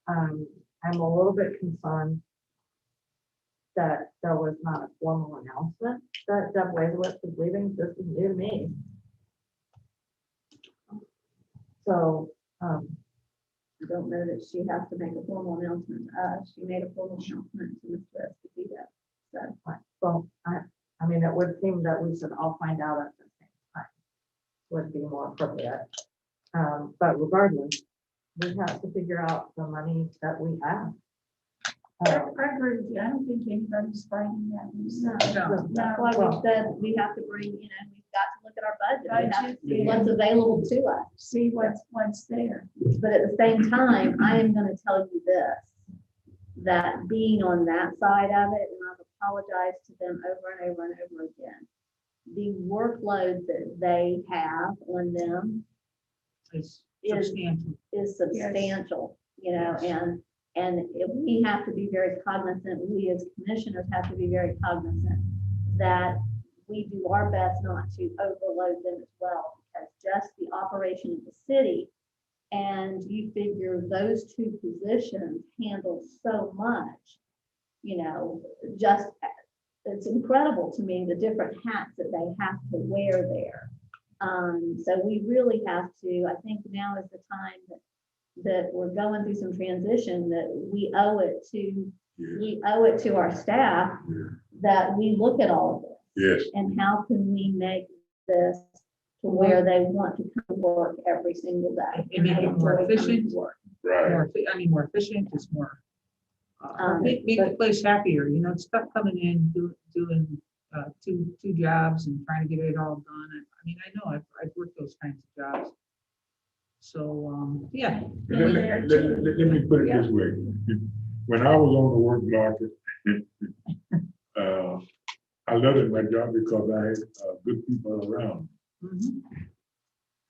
I'm a little bit concerned that there was not a formal announcement that Deb Wazowitz is leaving. This is new to me. So, I don't know that she has to make a formal announcement. She made a formal announcement to Mr. Esposito. So, well, I mean, it would seem that we should all find out at the same time. Would be more appropriate. But regardless, we have to figure out the money that we have. I agree with you. I don't think anybody's fighting that. No. that's why we said we have to bring, we've got to look at our budget. We have to see Budget. what's available to us. See what's there. But at the same time, I am gonna tell you this, that being on that side of it, and I've apologized to them over and over and over again, the workload that they have on them It's Is- substantial. is substantial, We have to be very cognizant, we as commissioners have to be very cognizant that we do our best not to overload them as well, because just the operation of the city, and you figure those two positions handle so much, just, it's incredible to me, the different hats that they have to wear there. So we really have to, I think now is the time that we're going through some transition, that we owe it to our staff, that we look at all of this. Yes. And how can we make this to where they want to come to work every single day? And make it more Enjoy coming to efficient. work. Right. More efficient, just more, make the place happier, it's stuff coming in, doing two jobs and trying to get it all done. I mean, I know I've worked those kinds of jobs. So, yeah. Let me put it this way. When I was on the work market, I loved my job because I had good people around, Mhm.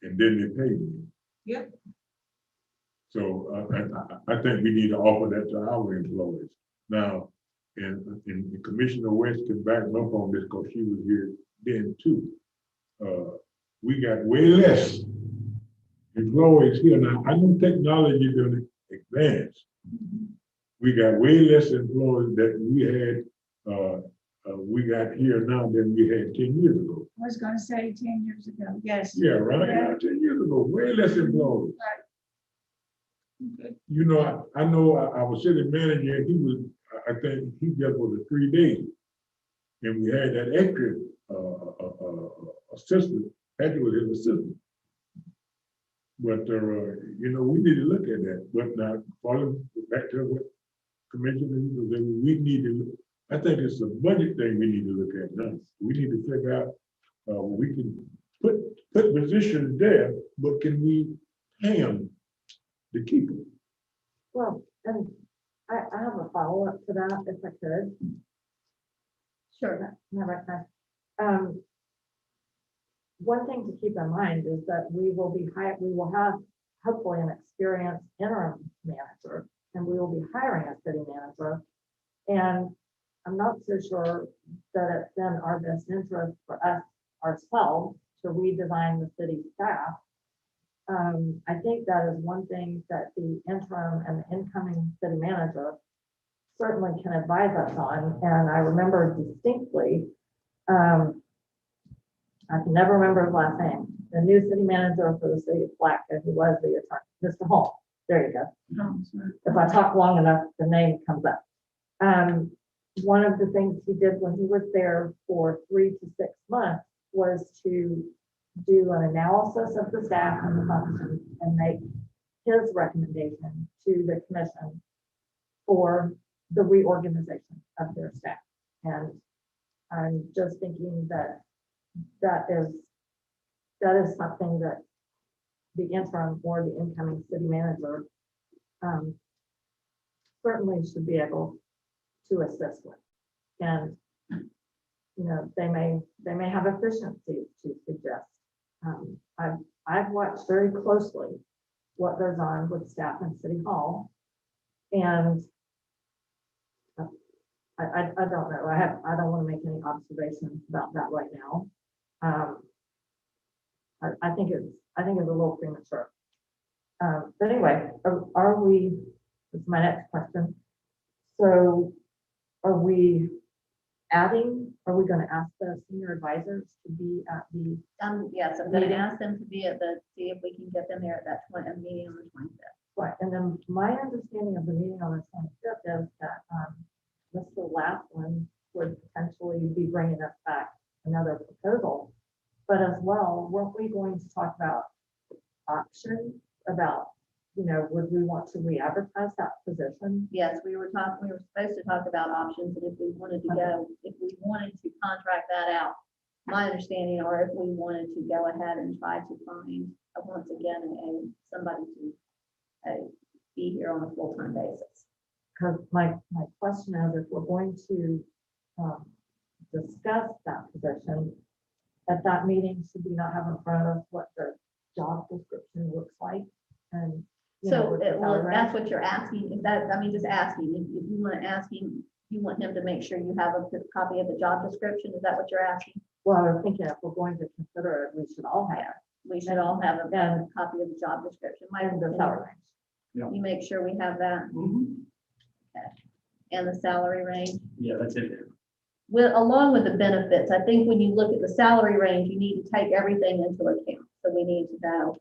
and then they paid me. Yep. So I think we need to offer that to our employees. Now, and Commissioner West can back me up on this because she was here then too. We got way less employees here now. I know technology is going to advance. We got way less employees that we got here now than we had 10 years ago. I was gonna say 10 years ago, yes. Yeah, right. Yeah. 10 years ago, way less employees. Okay. I know our city manager, I think he just was a 3 days. And we had that extra assistant, that was his assistant. But, we need to look at that. But now, following back to what Commissioner, we need to, I think it's a budget thing we need to look at now. We need to figure out, we can put positions there, but can we pay them to keep them? Well, and I have a follow-up to that, if I could. Sure. One thing to keep in mind is that we will have hopefully an experienced interim manager, and we will be hiring a city manager. And I'm not so sure that it's in our best interest for us ourselves to redesign the city staff. I think that is one thing that the interim and the incoming city manager certainly can advise us on. And I remember distinctly, I can never remember his last name, the new city manager for the city of Blackfoot, who was the attorney, Mr. Hall. There you go. If I talk long enough, the name comes up. One of the things he did when he was there for 3 to 6 months was to do an analysis of the staff and the functions and make his recommendation to the commission for the reorganization of their staff. And I'm just thinking that is something that the interim or the incoming city manager certainly should be able to assist with. And they may have efficiencies to suggest. I've watched very closely what goes on with staff in City Hall, and I don't know. I don't want to make any observations about that right now. I think it's a little premature. But anyway, are we? This is my next question. So, are we going to ask the senior advisors to be at the? Yes, I'm going to ask them to be at see if we can get them there at that meeting on the 25th. Right, and then my understanding of the meeting on the 25th is that Mr. Laughlin would potentially be bringing us back another proposal. But as well, weren't we going to talk about options about, would we want to re-advertise that position? Yes, we were supposed to talk about options, and if we wanted to contract that out, my understanding, or if we wanted to go ahead and try to find, once again, somebody to be here on a full-time basis. Because my question is, if we're going to discuss that position at that meeting, should we not have in front of us what the job description looks like? And you know, So with the well, if salary that's range. what you're asking, is that, I mean, just asking, if you want to ask him, you want him to make sure you have a copy of the job description, is that what you're asking? Well, I was thinking if we're going to consider it, we should all have We should all have a Yeah. copy of the job description. it and the Michael, salary can range. you make sure we have that Mhm. and the salary range? Yeah, that's it there. With, along with the benefits, I think when you look at the salary range, you need to take everything into account. So we need to know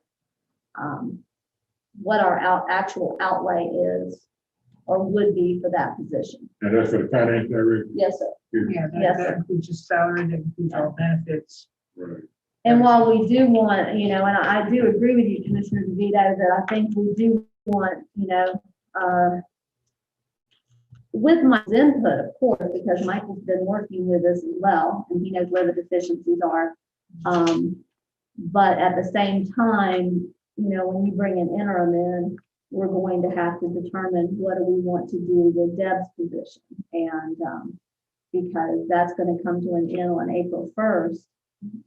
what our actual outlay is or would be for that position. And that's for the finance director. Yes, sir. Yeah, Yes, that sir. includes your salary, that includes all benefits. Right. And while we do want, you know, and I do agree with you, Commissioner DeVito, that I think we do want, you know, with my input, of course, because Michael's been working with us as well, and he knows where the deficiencies are. But at the same time, you know, when you bring an interim in, we're going to have to determine what do we want to do with Deb's position. And because that's going to come to an end on April 1st,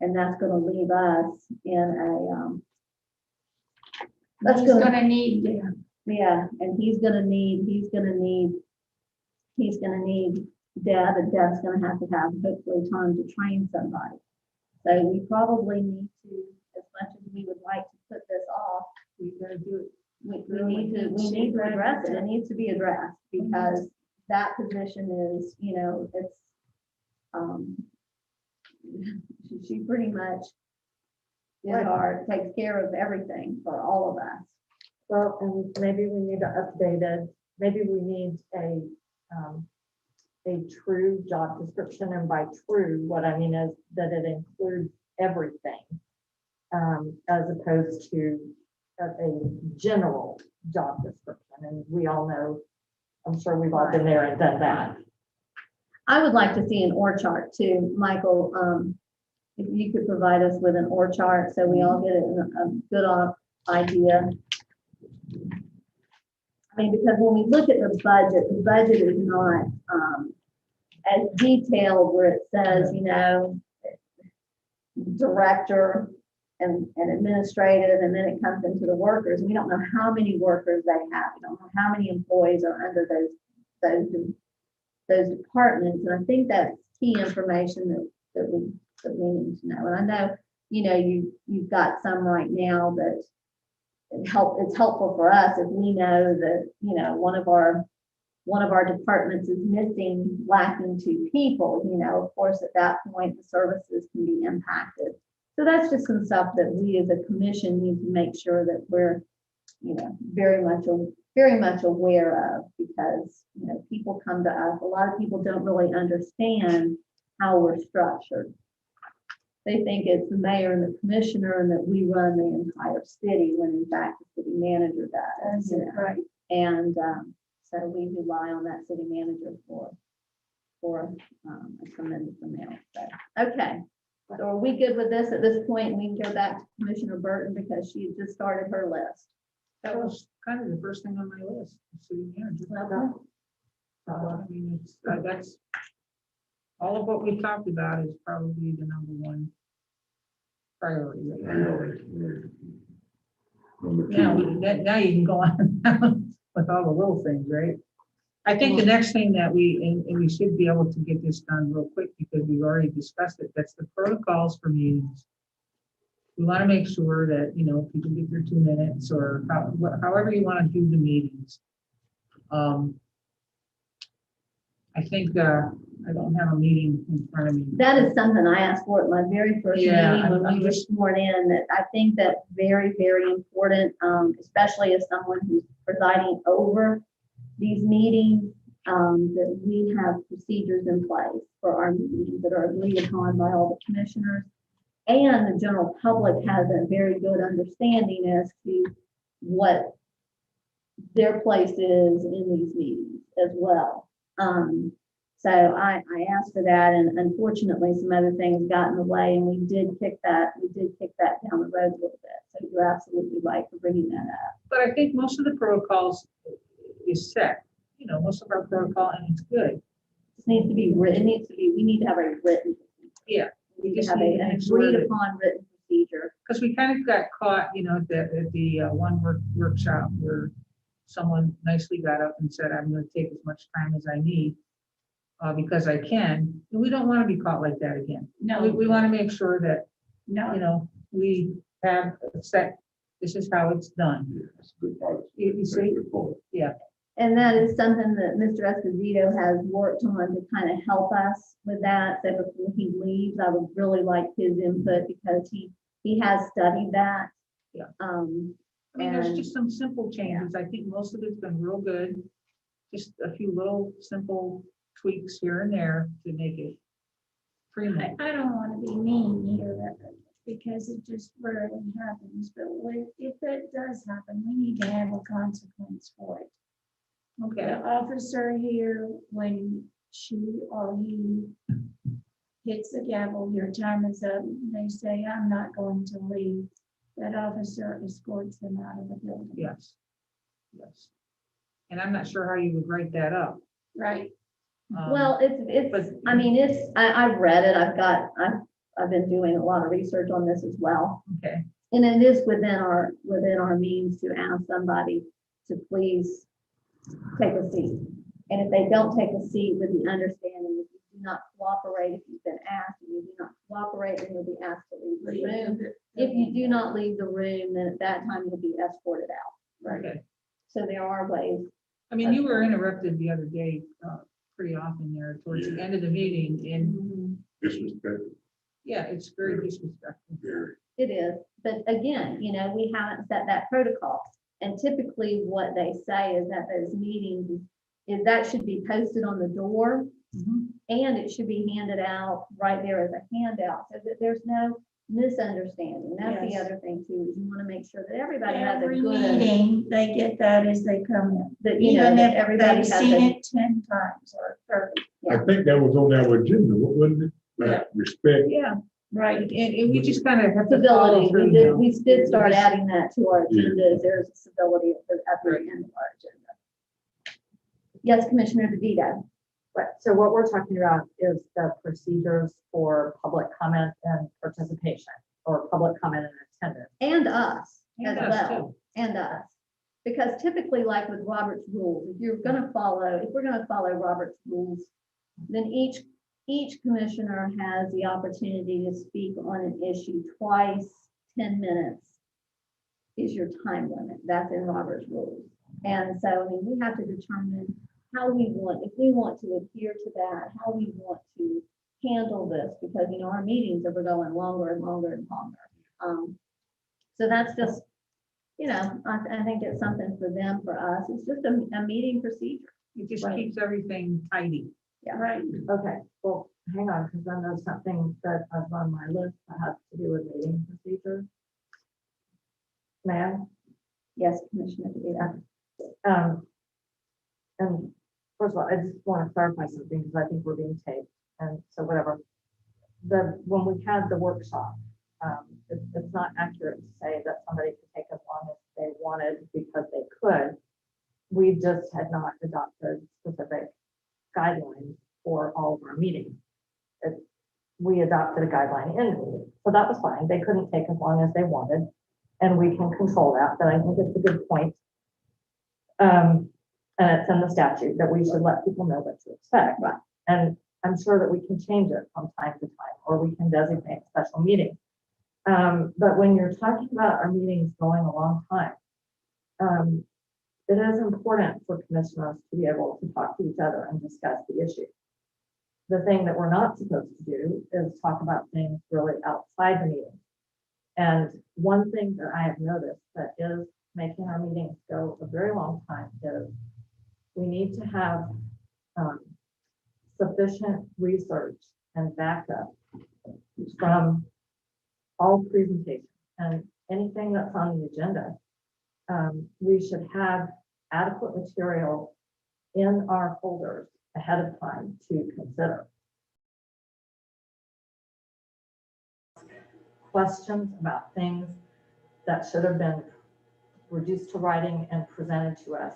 and that's going to leave us in a, He's gonna need, yeah, and he's gonna need Deb, and Deb's gonna have hopefully time to train somebody. So we probably need to, as much as we would like to put this off, We gotta do it. we need to address it. It needs to be addressed because that position is, you know, it's, she pretty much takes care of everything for all of us. Well, and maybe we need to update it, maybe we need a true job description, and by true, what I mean is that it includes everything, as opposed to a general job description, and we all know, I'm sure we've all been there and done that. I would like to see an org chart too, Michael. If you could provide us with an org chart so we all get a good idea. I mean, because when we look at the budget is not as detailed where it says, you know, director and administrative, and then it comes into the workers. We don't know how many workers they have. We don't know how many employees are under those departments. And I think that's key information that we need to know. And I know, you know, you've got some right now that it's helpful for us if we know that, you know, one of our departments is lacking 2 people, you know, of course, at that point, the services can be impacted. So that's just some stuff that we as a commission need to make sure that we're, you know, very much aware of, because, you know, people come to us, a lot of people don't really understand how we're structured. They think it's the mayor and the commissioner and that we run the entire city, when in fact the city manager does. You know? right. And so we rely on that city manager for a tremendous amount. So, okay. So are we good with this at this point? We can go back to Commissioner Burton because she just started her list. That was kind of the first thing on my list, the city manager. Okay. I mean, that's, all of what we talked about is probably the #1 priority. Now you can go on with all the little things, right? I think the next thing that and we should be able to get this done real quick because we've already discussed it, that's the protocols for meetings. We want to make sure that, you know, people get their 2 minutes or however you want to do the meetings. I think I don't have a meeting in front of me. That is something I asked for at my very first Yeah, meeting when I'm we were just- sworn in, that I think that's very, very important, especially as someone who's presiding over these meetings, that we have procedures in place for our meetings that are agreed upon by all the commissioners. And the general public has a very good understanding as to what their place is in these meetings as well. So I asked for that, and unfortunately, some other things got in the way, and we did kick that down the road a little bit. So you're absolutely right for bringing that up. But I think most of the protocols is set, you know, most of our protocol, and it's good. It needs to be written, we need to have a written. Yeah, We need to just have need to an make sure agreed that- upon written procedure. Because we kind of got caught, you know, at the one workshop where someone nicely got up and said, I'm gonna take as much time as I need, because I can, and we don't want to be caught like that again. No, We want to make sure that, you no, know, we have set, this is how it's done. Yeah, that's a good policy. You That's a see, good point. And that is something that Mr. Esposito has worked on to kind of help us with that. So before he leaves, I would really like his input because he has studied that. Yeah. Um, I mean, there's and- just some simple changes. I think most of it's been real good. Just a few little simple tweaks here and there to make it premium. I don't want to be mean here because it just rarely happens, but if it does happen, we need to have a consequence for it. Okay, The officer here, when she or he hits the gavel, your time is up, they say, I'm not going to leave. That officer escorts them out of the building. yes, yes. And I'm not sure how you would write that up. Right, Well, it's, but- I mean, I've read it. I've been doing a lot of research on this as well. Okay, And it is within our means to ask somebody to please take a seat. And if they don't take a seat with the understanding, if you do not cooperate, if you've been asked and you do not cooperate, then you'll be asked to leave the room. If you do not leave the room, then at that time you'll be escorted out. okay. So there are ways. I mean, you were interrupted the other day, pretty often there towards the end of the meeting, and Disrespectful, yeah, it's very disrespectful. very. It is, but again, we haven't set that protocol. And typically what they say is that those meetings is that should be posted on the door Mhm. and it should be handed out right there as a handout so that there's no misunderstanding. That's the Yes. other thing too, is you want to make sure that everybody has a every good, meeting, they get that as they come in. that, Even that if everybody they've has seen a, it 10 times or 30. I think that was on our agenda, wasn't it? Yeah. Like respect. Yeah, Right. and we just kind of have to follow civility. through now. We did start adding that to our Yeah. agenda. There's a civility at the end of our agenda. Yes, Commissioner DeVito. Right, so what we're talking about is the procedures for public comment and participation, or public comment and attendance. And us as And us, well, too. and us. Because typically, like with Robert's rules, if we're gonna follow Robert's rules, then each commissioner has the opportunity to speak on an issue twice, 10 minutes is your time limit. That's in Robert's rules. And so, I mean, we have to determine how we want, if we want to adhere to that, how we want to handle this, because, our meetings are going longer and longer and longer. So that's just, I think it's something for them, for us. It's just a meeting procedure. It just Right. keeps everything tidy. Yeah. Right. Okay, well, hang on, because then there's something that I've on my list that has to do with meeting procedures. Ma'am? Yes, Commissioner DeVito. And first of all, I just want to clarify something because I think we're being taped, and so whatever. When we had the workshop, it's not accurate to say that somebody could take as long as they wanted because they could. We just had not adopted specific guidelines for all of our meetings. We adopted a guideline in the meeting, so that was fine. They couldn't take as long as they wanted, and we can control that, but I think it's a good point. And it's in the statute that we should let people know what to expect. Right. And I'm sure that we can change it from time to time, or we can designate special meetings. But when you're talking about our meetings going a long time, it is important for commissioners to be able to talk to each other and discuss the issue. The thing that we're not supposed to do is talk about things really outside the meeting. And one thing that I have noticed that is making our meetings go a very long time is we need to have sufficient research and backup from all presentations and anything that's on the agenda. We should have adequate material in our folders ahead of time to consider. Questions about things that should have been reduced to writing and presented to us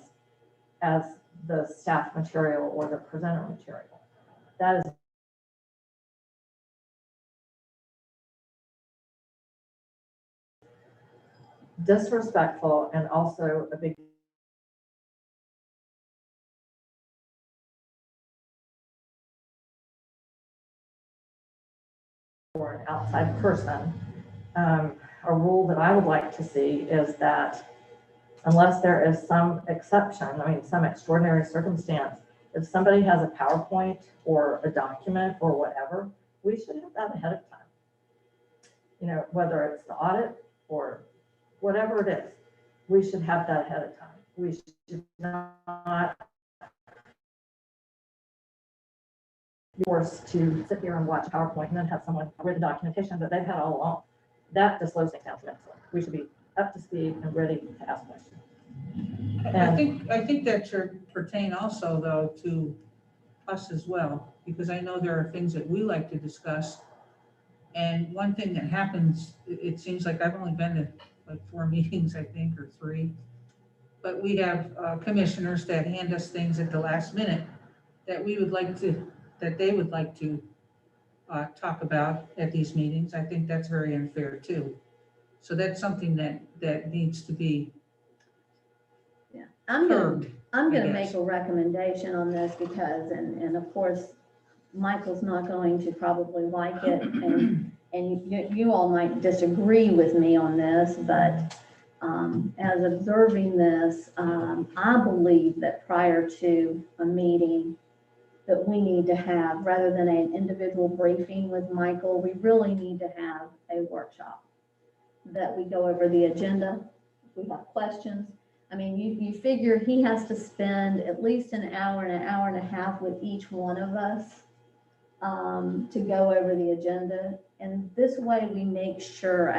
as the staff material or the presenter material. That is disrespectful and also a big for an outside person. A rule that I would like to see is that unless there is some exception, I mean, some extraordinary circumstance, if somebody has a PowerPoint or a document or whatever, we should have that ahead of time. You know, whether it's the audit or whatever it is, we should have that ahead of time. We should not be forced to sit here and watch PowerPoint and then have someone read the documentation that they've had all along. That just slows things down tremendously. We should be up to speed and ready to ask questions. I think that should pertain also though to us as well, because I know there are things that we like to discuss. And one thing that happens, it seems like I've only been to like 4 meetings, I think, or 3. But we have commissioners that hand us things at the last minute that we would like to, that they would like to talk about at these meetings. I think that's very unfair too. So that's something that needs to be I'm curbed. gonna I make guess. a recommendation on this because, and of course, Michael's not going to probably like it, and you all might disagree with me on this, but as observing this, I believe that prior to a meeting that we need to have, rather than an individual briefing with Michael, we really need to have a workshop that we go over the agenda, if we have questions. I mean, you figure he has to spend at least an hour and a half with each one of us to go over the agenda. And this way we make sure,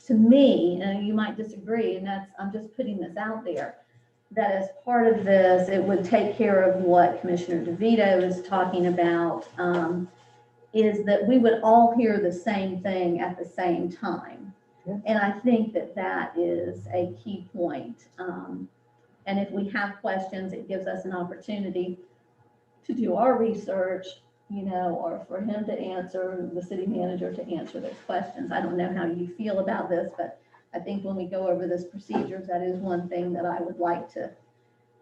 to me, and you might disagree, and I'm just putting this out there, that as part of this, it would take care of what Commissioner DeVito is talking about, is that we would all hear the same thing at the same time. Yeah. And I think that that is a key point. And if we have questions, it gives us an opportunity to do our research, you know, or for him to answer, the city manager to answer those questions. I don't know how you feel about this, but I think when we go over this procedures, that is one thing that I would like to,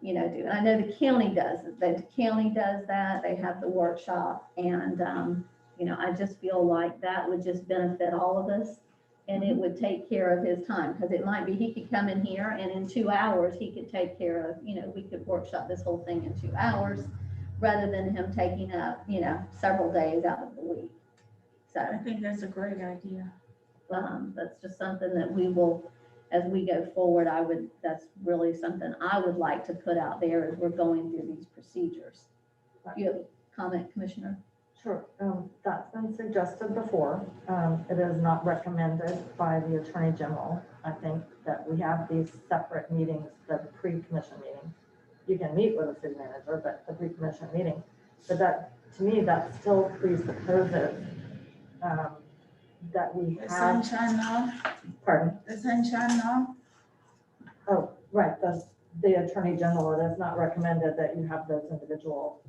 you know, do. And I know the county does, the county does that. They have the workshop, and, you know, I just feel like that would just benefit all of us. And it would take care of his time, because it might be, he could come in here and in 2 hours, he could take care of, you know, we could workshop this whole thing in 2 hours, rather than him taking up, you know, several days out of the week. I So, think that's a great idea. that's just something that we will, as we go forward, that's really something I would like to put out there as we're going through these procedures. Do you have a comment, Commissioner? Sure, that's been suggested before. It is not recommended by the Attorney General. I think that we have these separate meetings, the pre-commission meeting. You can meet with the city manager, but the pre-commission meeting, but that, to me, that still presupposes that we The have, sunshine law, pardon? the sunshine law. Oh, right, the Attorney General, it is not recommended that you have those individual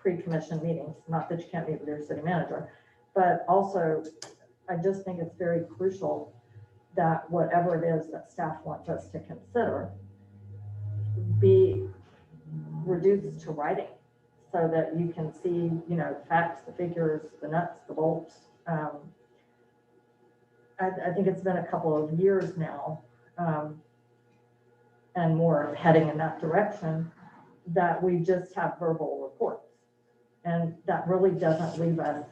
pre-commission meetings, not that you can't meet with your city manager, but also, I just think it's very crucial that whatever it is that staff wants us to consider be reduced to writing, so that you can see, you know, the facts, the figures, the nuts, the bolts. I think it's been a couple of years now, and more heading in that direction, that we just have verbal reports. And that really doesn't leave us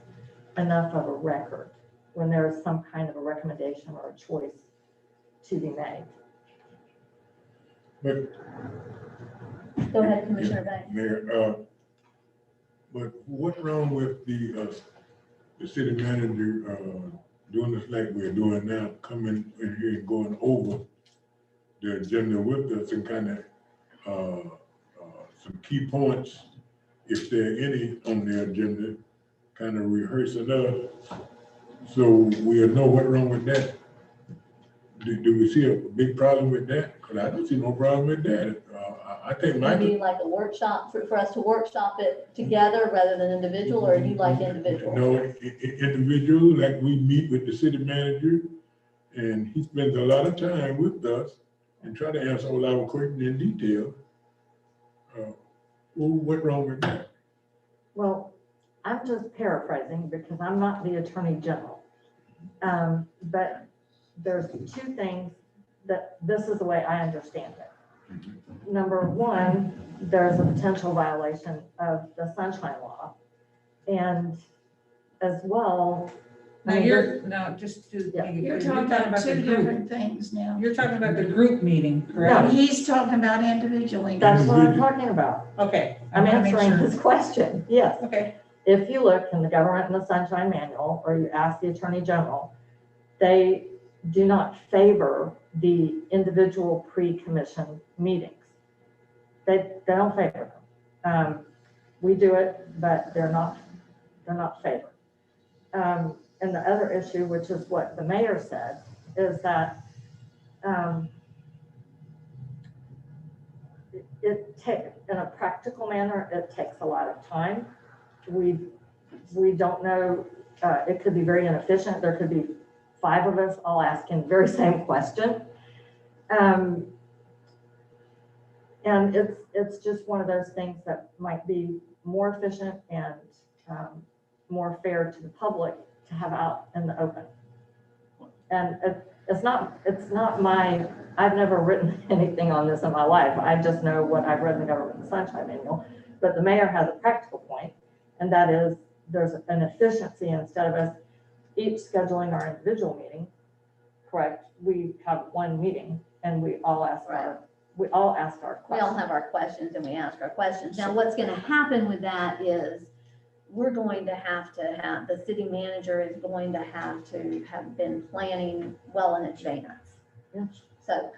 enough of a record when there's some kind of a recommendation or a choice to be made. But, Go ahead, Commissioner Banks. Mayor, but what's wrong with the city manager, doing this like we're doing now, coming in here and going over the agenda with us and kind of, some key points, if there are any on the agenda, kind of rehearsing us, so we'll know what's wrong with that. Do we see a big problem with that? Because I don't see no problem with that. I think Maybe like a workshop, for us to workshop it together rather than individual, or you like individual? No, individual, like we meet with the city manager And he spends a lot of time with us and try to answer all our questions in detail. Well, what wrong with that? Well, I'm just paraphrasing because I'm not the Attorney General. But there's two things that this is the way I understand it. Number one, there's a potential violation of the Sunshine Law. And as well. Now just to Yeah. make it You're clear, talking about the two group. different things now. You're talking about the group meeting, No, correct? he's talking about individually. That's what I'm talking about. Okay. I I'm wanna make answering sure. his question, yes. Okay, If you look in the Government and the Sunshine Manual, or you ask the Attorney General, they do not favor the individual pre-commission meetings. They don't favor them. We do it, but they're not favored. And the other issue, which is what the mayor said, is that it takes, in a practical manner, it takes a lot of time. We don't know, it could be very inefficient. There could be 5 of us all asking the very same question. And it's just one of those things that might be more efficient and more fair to the public to have out in the open. And it's not my, I've never written anything on this in my life. I just know what I've read in the Government and Sunshine Manual. But the mayor has a practical point, and that is there's an efficiency. Instead of us each scheduling our individual meeting, correct, we have one meeting and we all ask our questions. We all have our questions and we ask our questions. Now, what's gonna happen with that is we're going to have, the city manager is going to have been planning well in advance. Yeah. So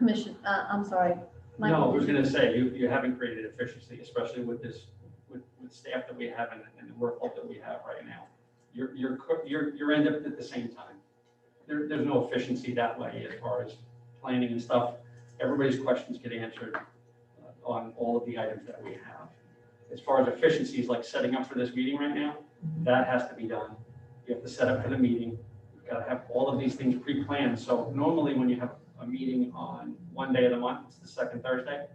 I'm sorry. Michael, No, I was gonna say, you haven't created efficiency, especially with this, with staff that we have and the workload that we have right now. You're end up at the same time. There's no efficiency that way as far as planning and stuff. Everybody's questions get answered on all of the items that we have. As far as efficiencies, like setting up for this meeting right now, that has to be done. You have to set up for the meeting. You've got to have all of these things pre-planned. So normally when you have a meeting on one day of the month, it's the second Thursday,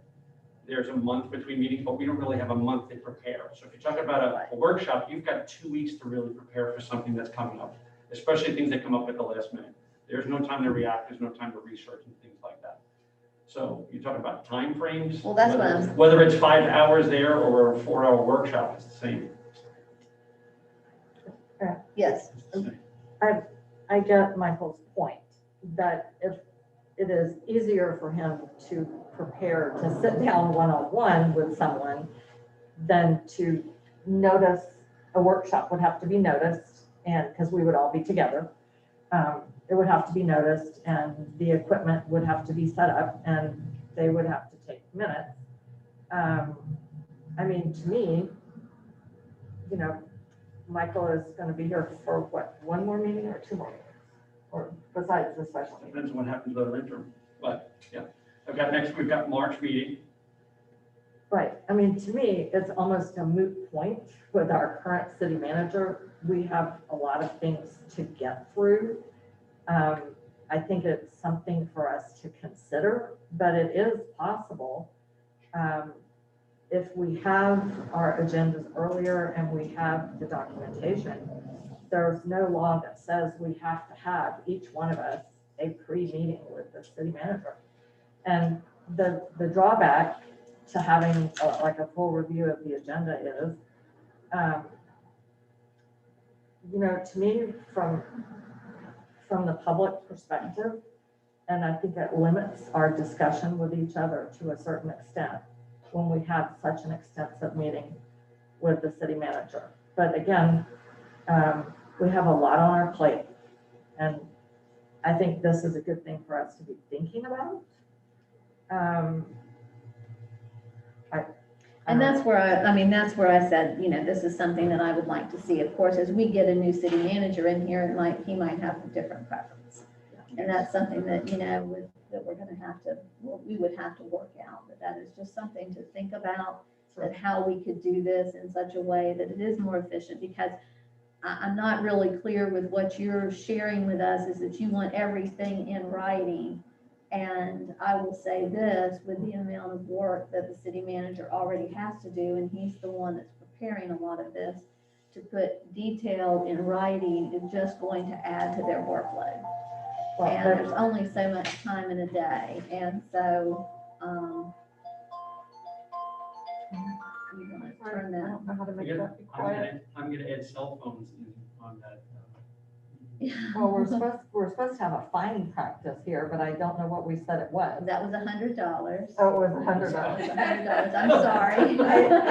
there's a month between meetings, but we don't really have a month to prepare. So if you're talking about a workshop, you've got 2 weeks to really prepare for something that's coming up, especially things that come up at the last minute. There's no time to react, there's no time to research and things like that. So you're talking about timeframes. Well, that's what I'm. Whether it's 5 hours there or a 4-hour workshop, it's the same. Yes. I get Michael's point that if it is easier for him to prepare to sit down one-on-one with someone than to notice, a workshop would have to be noticed, and because we would all be together, it would have to be noticed and the equipment would have to be set up and they would have to take minutes. I mean, to me, you know, Michael is going to be here for what, 1 more meeting or 2 more meetings? Or besides the special meeting? Depends on what happens with our interim, but yeah. We've got March meeting. Right. I mean, to me, it's almost a moot point with our current city manager. We have a lot of things to get through. I think it's something for us to consider, but it is possible. If we have our agendas earlier and we have the documentation, there's no law that says we have to have each one of us a pre-meeting with the city manager. And the drawback to having like a full review of the agenda is, you know, to me, from the public perspective, and I think it limits our discussion with each other to a certain extent when we have such an extensive meeting with the city manager. But again, we have a lot on our plate, and I think this is a good thing for us to be thinking about. And that's where that's where I said, you know, this is something that I would like to see. Of course, as we get a new city manager in here, he might have a different preference. And that's something that, you know, that we're going to have to, we would have to work out. But that is just something to think about, that how we could do this in such a way that it is more efficient. Because I'm not really clear with what you're sharing with us, is that you want everything in writing. And I will say this, with the amount of work that the city manager already has to do, and he's the one that's preparing a lot of this, to put detail in writing is just going to add to their workload. Well, And there's only so much time in a day, and so, you want to turn I that. don't know how to make Again, that be quiet. I'm gonna add cell phones in on that. Well, we're supposed to have a fining practice here, but I don't know what we said it was. That was $100. Oh, it was That was $100. $100, I'm sorry.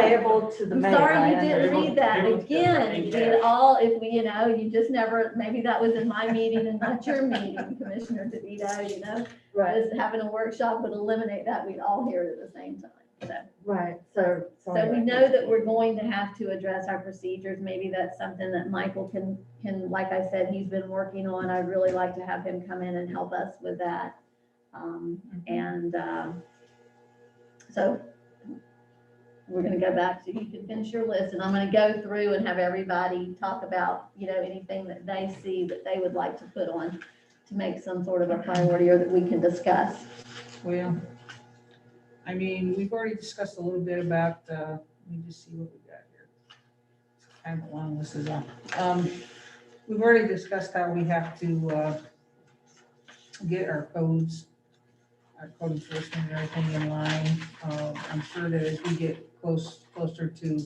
Payable to the I'm mayor. sorry I you didn't understand. read that Payable to the again. mayor. You did all, if we, you just never, maybe that was in my meeting and not your meeting, Commissioner DeVito, Right, was having a workshop would eliminate that, we'd all hear it at the same time, so. right, so. So we anyway. know that we're going to have to address our procedures. Maybe that's something that Michael can, like I said, he's been working on. I'd really like to have him come in and help us with that. So we're gonna go back to, you can finish your list, and I'm gonna go through and have everybody talk about, anything that they see that they would like to put on to make some sort of a priority or that we can discuss. Well, I mean, we've already discussed a little bit about, let me just see what we got here. It's kind of a long list as well. We've already discussed how we have to get our codes, our code enforcement and everything in line. I'm sure that as we get closer to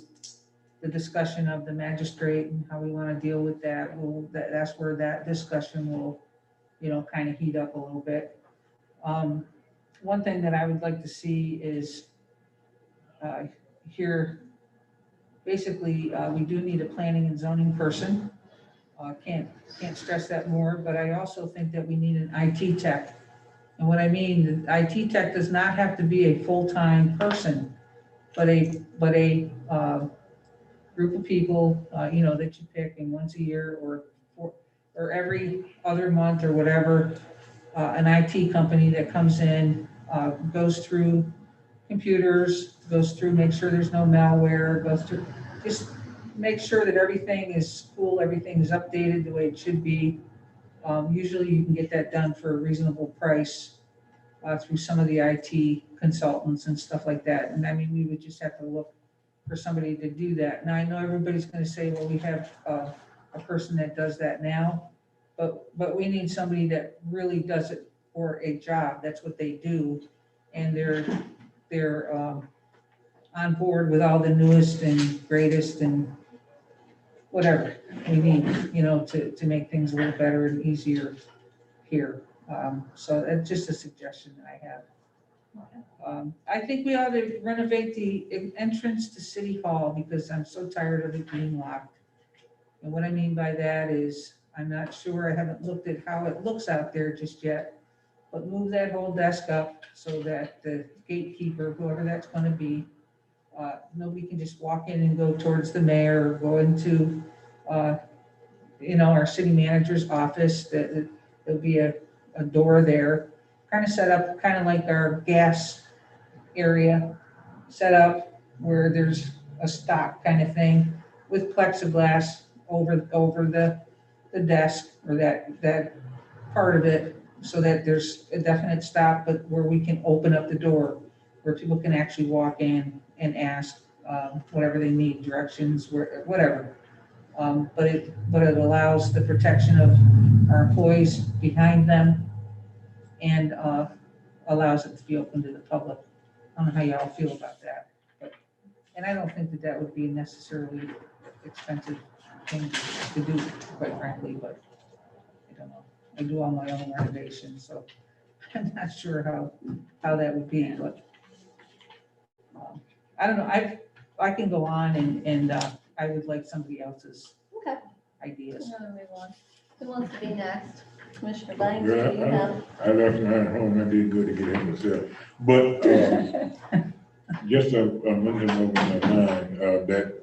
the discussion of the magistrate and how we want to deal with that, that's where that discussion will, kind of heat up a little bit. One thing that I would like to see is here, basically, we do need a planning and zoning person. Can't stress that more, but I also think that we need an IT tech. And what I mean, the IT tech does not have to be a full-time person, but a group of people, that you pick, and once a year or every other month or whatever, an IT company that comes in, goes through computers, goes through, make sure there's no malware, goes through, just make sure that everything is cool, everything is updated the way it should be. Usually you can get that done for a reasonable price through some of the IT consultants and stuff like that. And I mean, we would just have to look for somebody to do that. Now, I know everybody's going to say, well, we have a person that does that now, but we need somebody that really does it for a job. That's what they do. And they're on board with all the newest and greatest and whatever we need, to make things a little better and easier here. So that's just a suggestion that I have. I think we ought to renovate the entrance to City Hall because I'm so tired of it being locked. And what I mean by that is, I'm not sure, I haven't looked at how it looks out there just yet, but move that whole desk up so that the gatekeeper, whoever that's gonna be, nobody can just walk in and go towards the mayor or go into, our city manager's office. There'll be a door there, kind of set up, kind of like our gas area, set up where there's a stock kind of thing with plexiglass over the desk or that part of it, so that there's a definite stop, but where we can open up the door, where people can actually walk in and ask whatever they need, directions, whatever. But it allows the protection of our employees behind them and allows it to be open to the public. I don't know how y'all feel about that. And I don't think that would be a necessarily expensive thing to do, quite frankly, but I don't know. I do all my own renovations, so I'm not sure how that would be, but I don't know. I can go on and I would like somebody else's Okay. ideas. Who wants to be next? Commissioner Banks, do Well, you have? I left mine at home, I did good to get in myself. But just a minute over my mind, that,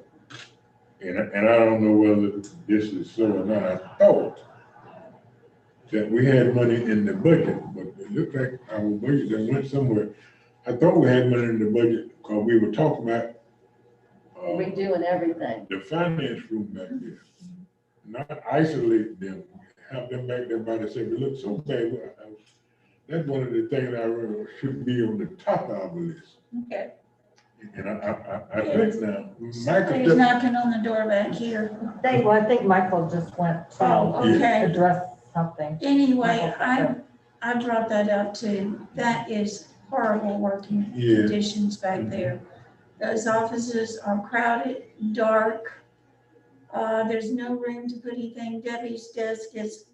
and I don't know whether this is so or not, I thought that we had money in the budget, but it looked like our budget that went somewhere. I thought we had money in the budget because we were talking about Redoing everything. the finance room back there. not isolate them, have them back there by themselves. It looks so bad. That's one of the things I really should be on the top of our list. Okay. And I think now, Somebody's Michael, knocking on the door back here. Well, I think Michael just went Oh, to okay. address something. Anyway, I brought that up too. That is horrible working Yeah. conditions back there. Those offices are crowded, dark. There's no room to put anything. Debbie's desk is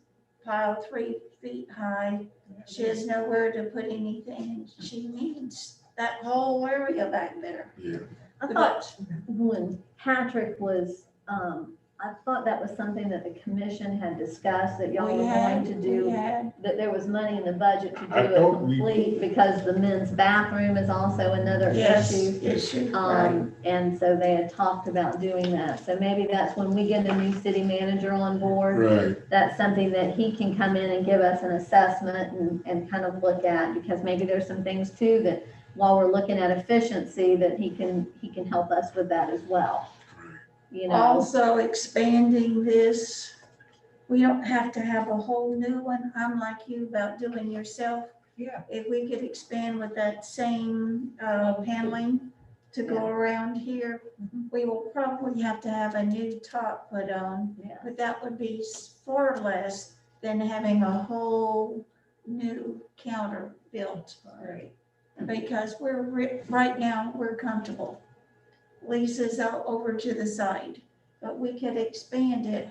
piled 3 feet high. She has nowhere to put anything. She needs that whole area back there. yeah, I thought when Patrick was, I thought that was something that the commission had discussed, that y'all were going to do, that there was money in the budget to do I it thought we- complete, because the men's bathroom is also another issue. Right. And so they had talked about doing that. So maybe that's when we get a new city manager on board. right. That's something that he can come in and give us an assessment and kind of look at, because maybe there's some things too that while we're looking at efficiency, that he can help us with that as well. You know, Also expanding this, we don't have to have a whole new one. I'm like you about doing yourself. Yeah. If we could expand with that same paneling to go around here, we will probably have to have a new top put on, yeah, but that would be far less than having a whole new counter built. Right. Because right now, we're comfortable. Lisa's out over to the side, but we could expand it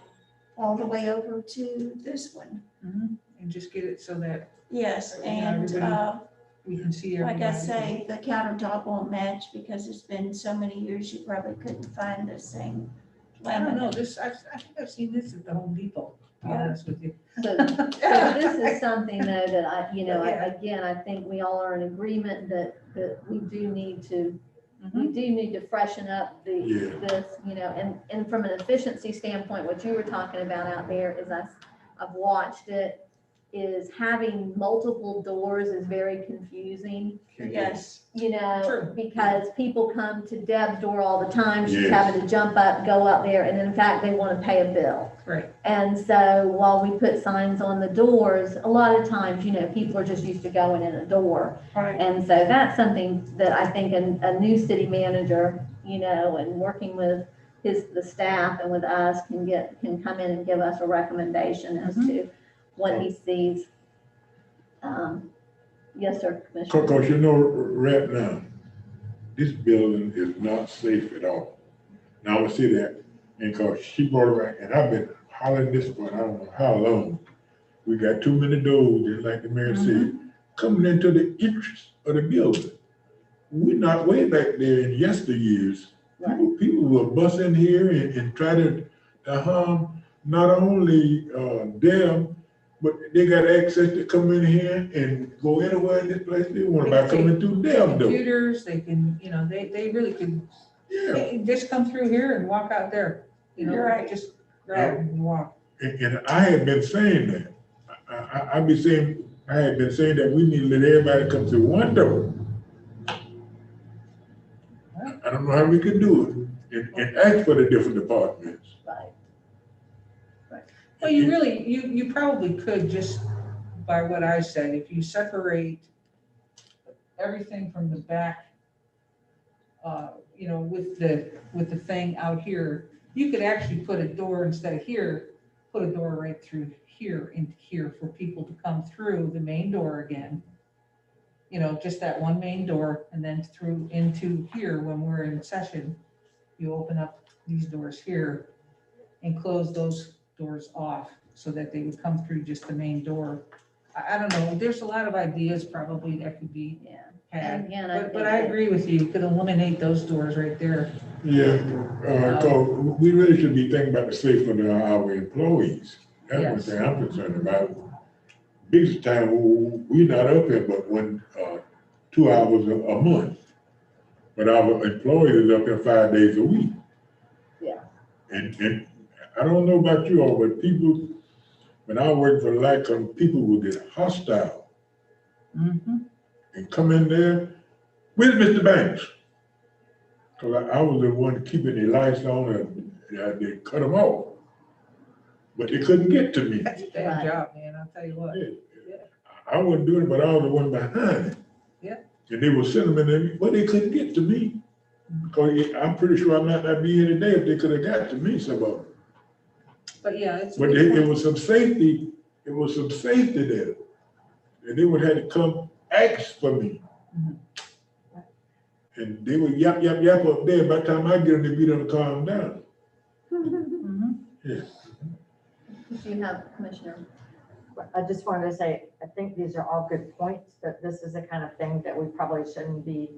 all the way over to this one. Mhm. And just get it so that Yes, Yeah, and everybody- we can see like everybody. I say, the countertop won't match because it's been so many years, you probably couldn't find the same I don't know, laminate. I think I've seen this at the Home Depot, to be honest with you. so this is something though that Yeah. again, I think we all are in agreement that we do need to freshen up Yeah. this, and from an efficiency standpoint, what you were talking about out there is I've watched it, is having multiple doors is very confusing, Yes, True. because people come to Deb's door all the time. She's Yes. having to jump up, go up there, and in fact, they want to pay a bill. Right. And so while we put signs on the doors, a lot of times, people are just used to going in a door. right. And so that's something that I think a new city manager, and working with the staff and with us can come in and give us a recommendation as to what he sees. Yes, sir, Commissioner. Because right now, this building is not safe at all. Now, I would say that, and because she brought it back, and I've been hollering this for I don't know how long. We got too many doors, just like the mayor said, coming into the entrance of the building. We're not way back there in yesteryears. People will bust in here and try to harm not only them, but they got access to come in here and go anywhere in this place they want by coming through them door. Computers, they can, they really can, Yeah, they just come through here and walk out there, You're right. just grab and walk. and I had been saying that. I had been saying that we need to let everybody come through one door. I don't know how we can do it and ask for the different departments. Right. Well, you probably could just, by what I said, if you separate everything from the back, with the thing out here, you could actually put a door instead of here, put a door right through here into here for people to come through the main door again. Just that one main door, and then through into here when we're in session, you open up these doors here and close those doors off so that they would come through just the main door. I don't know, there's a lot of ideas probably that could be Yeah. had, And again, but I agree with you, could eliminate those doors right there. Yeah, because we really should be thinking about the safety of our employees. That's one Yes. thing I'm concerned about. Biggest time, we're not up here but 2 hours a month. But our employees is up here 5 days a week. Yeah. And I don't know about you all, but people, when I worked for Lycom, people would get hostile and come in there, where's Mr. Banks? Because I was the one keeping the lights on and they cut them off. but they couldn't get to me. That's a bad Right. job, man, I'll tell you what. I wasn't doing it, but I was the one behind it. Yeah. And they were sending them in, but they couldn't get to me. Because I'm pretty sure I might not be here today if they could have got to me, some of them. But yeah, it's. a But good it point. was some safety, there. And they would have to come ask for me. Mhm. And they would yap up there. By the time I get them, they be done to calm down. Mhm. Do you have, Commissioner? I just wanted to say, I think these are all good points, but this is the kind of thing that we probably shouldn't be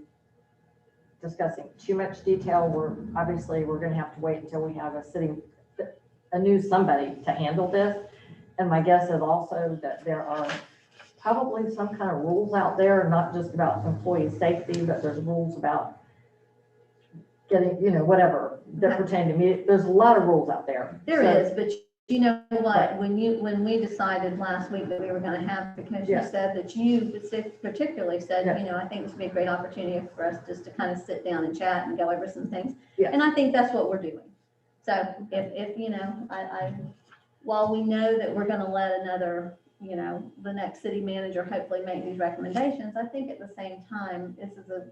discussing too much detail. We're gonna have to wait until we have a new somebody to handle this. And my guess is also that there are probably some kind of rules out there, not just about employee safety, but there's rules about getting, whatever that pertain to me. There's a lot of rules out there. There So- is, but you know what, when we decided last week that we were gonna have, because you Yeah. said that you particularly said, Yeah. I think this would be a great opportunity for us just to kind of sit down and chat and go over some things. Yeah. And I think that's what we're doing. So if, while we know that we're gonna let another, the next city manager hopefully make these recommendations, I think at the same time,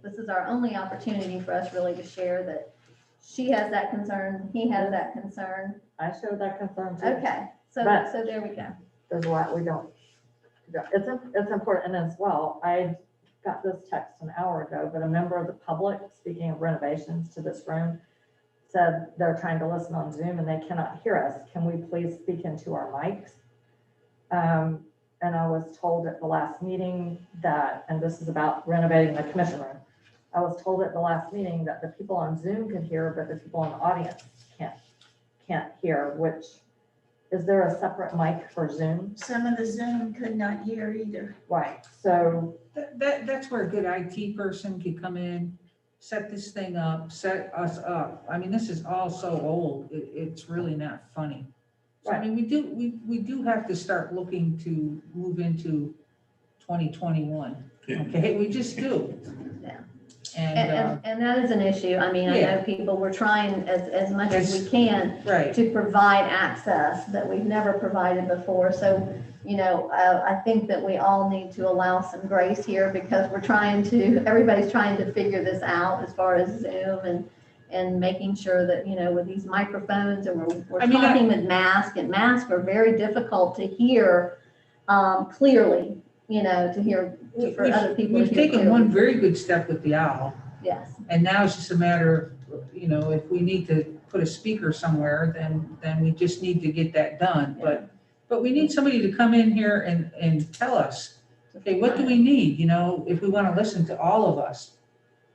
this is our only opportunity for us really to share that she has that concern, he has that concern. I share that concern too. Okay, so But- there we go. There's a lot we don't. It's important as well. I got this text an hour ago, but a member of the public, speaking of renovations to this room, said they're trying to listen on Zoom and they cannot hear us. Can we please speak into our mics? And I was told at the last meeting that, and this is about renovating the commission room. I was told at the last meeting that the people on Zoom could hear, but the people in the audience can't hear, which, is there a separate mic for Zoom? Some of the Zoom could not hear either. Right, so, That's where a good IT person could come in, set this thing up, set us up. I mean, this is all so old, it's really not funny. So, I mean, we do have to start looking to move into 2021, okay? We just do. Yeah. And, And that is an issue. I mean, I Yeah. know people, we're trying as much as we can right, to provide access that we've never provided before. So, I think that we all need to allow some grace here because everybody's trying to figure this out as far as Zoom and making sure that, with these microphones and we're I mean, talking with masks, and masks are very difficult to hear clearly, to hear, for other people to we've hear taken one clearly. very good step with the owl. Yes. And now it's just a matter of, if we need to put a speaker somewhere, then we just need to get that done. But we need somebody to come in here and tell us, okay, what do we need, if we want to listen to all of us,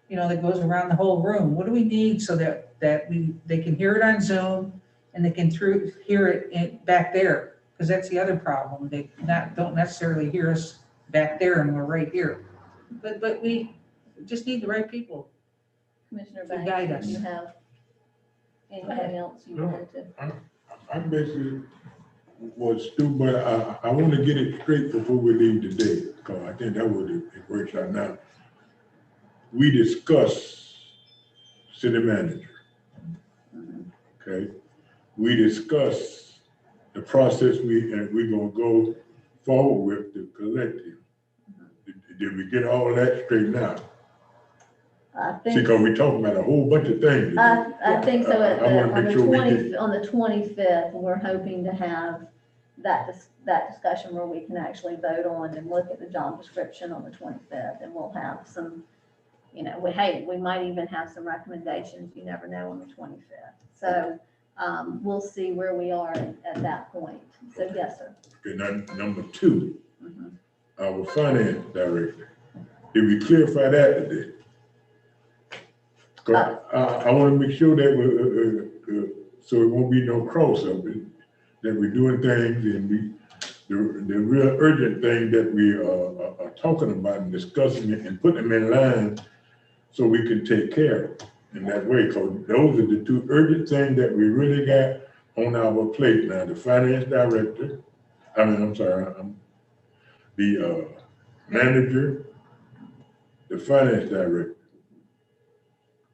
that goes around the whole room, what do we need so that they can hear it on Zoom and they can hear it back there? Because that's the other problem. They don't necessarily hear us back there and we're right here. But we just need the right people. Commissioner To guide Banks, us. do you have anything else you No. wanted to? I basically was through, but I want to get it straight before we leave today, because I think that would it works out now. We discuss city manager, okay? We discuss the process we're gonna go forward with to collect him. Did we get all that straightened out? I See, think, because we talking about a whole bunch of things. I think so. I wanna On make the sure we 20, get- on the 25th, we're hoping to have that discussion where we can actually vote on and look at the job description on the 25th, and we'll have some, we might even have some recommendations, you never know, on the 25th. So, we'll see where we are at that point. So, yes, sir. Okay, now, number two, Mhm. our finance director, did we clarify that today? 'Cause I want to make sure that so it won't be no cross up, that we're doing things and the real urgent thing that we are talking about and discussing it and putting them in line so we can take care of it in that way, because those are the two urgent things that we really got on our plate now, the finance director, the manager, the finance director.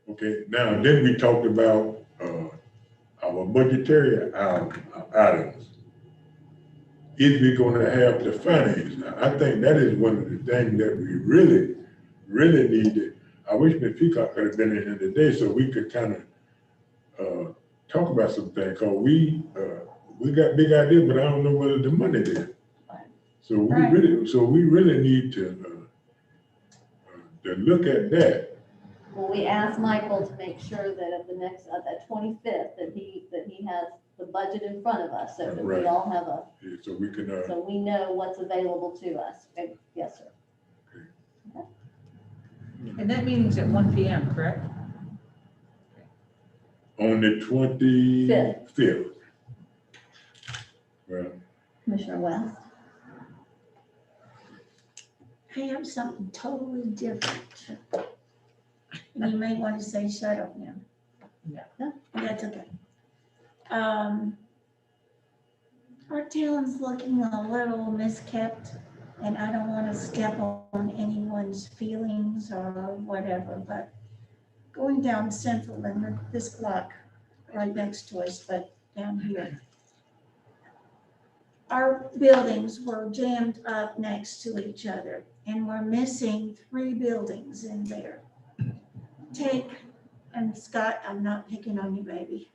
Okay, now then we talked about our budgetary items. is we gonna have the finance? I think that is one of the things that we really, really needed. I wish Ms. Peacock could have been in here today so we could kind of, talk about some things, cause we got big ideas, but I don't know whether the money there. So Right. we really need to look at that. Well, we asked Michael to make sure that at the next, that 25th, that he has the budget in front of us, so that we Right. all have Yeah, so we can, so we know what's available to us. Okay, yes, sir. And that meeting's at 1 PM, correct? on the 25th. Well, Commissioner West? I have something totally different. And you may want to say, shut up now. Yeah. That's okay. Our town's looking a little miskept, and I don't want to step on anyone's feelings or whatever, but going down Central and this block right next to us, but down here. Our buildings were jammed up next to each other, and we're missing 3 buildings in there. And Scott, I'm not picking on you, baby.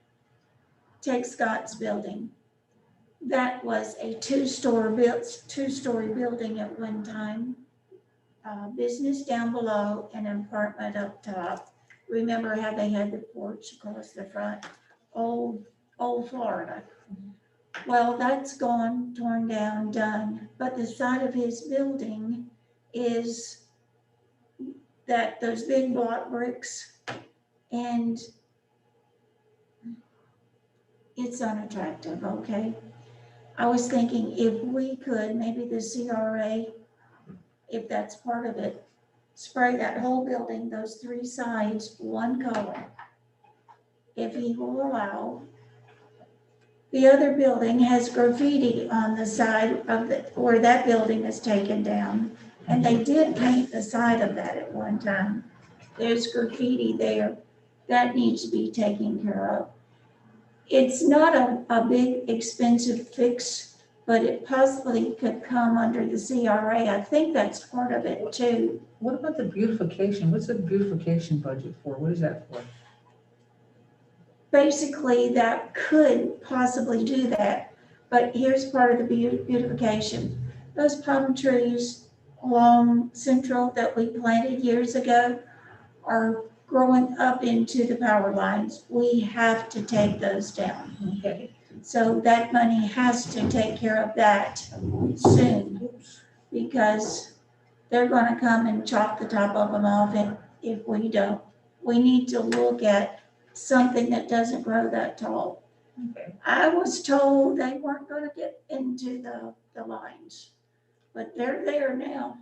Take Scott's building. That was a two-story building at one time. Business down below and an apartment up top. Remember how they had the porch across the front? Old Florida. Well, that's gone, torn down, done. But the side of his building is those big block bricks, and it's unattractive, okay? I was thinking if we could, maybe the CRA, if that's part of it, spray that whole building, those 3 sides, one color. If he will allow. The other building has graffiti on the side of where that building is taken down. And they did paint the side of that at one time. There's graffiti there. That needs to be taken care of. It's not a big expensive fix, but it possibly could come under the CRA. I think that's part of it too. What about the beautification? What's the beautification budget for? What is that for? Basically, that could possibly do that, but here's part of the beautification. Those palm trees along Central that we planted years ago are growing up into the power lines. We have to take those down. Okay. So that money has to take care of that soon, because they're gonna come and chop the top of them off if we don't. We need to look at something that doesn't grow that tall. Okay. I was told they weren't gonna get into the lines, but they're there now.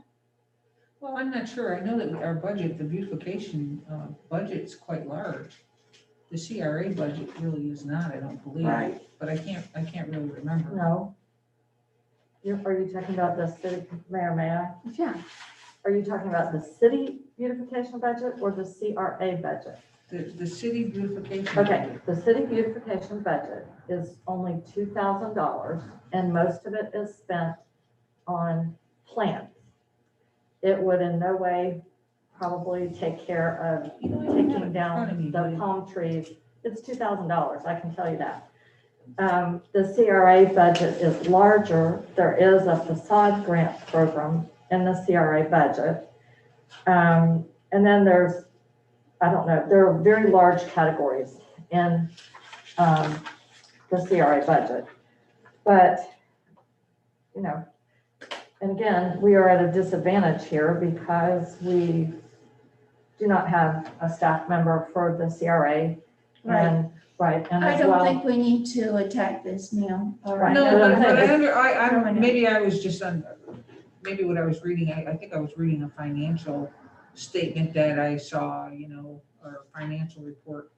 Well, I'm not sure. I know that our budget, the beautification budget's quite large. The CRA budget really is not, I don't believe. Right. But I can't really remember. No. Are you talking about the city, Mayor, may I? Yeah. Are you talking about the city beautification budget or the CRA budget? The city beautification. Okay, budget. the city beautification budget is only $2,000, and most of it is spent on plants. It would in no way probably take care of You know, I don't have it taking in front of down me, the but- palm trees. It's $2,000, I can tell you that. The CRA budget is larger. There is a facade grant program in the CRA budget. And then there's, I don't know, there are very large categories in the CRA budget. But, you know, and again, we are at a disadvantage here because we do not have a staff member for the CRA. And, and I as don't well. think we need to attack this now. All right. No, No, but no, I'm maybe I was just maybe what I was reading, I think I was reading a financial statement that I saw, or a financial report.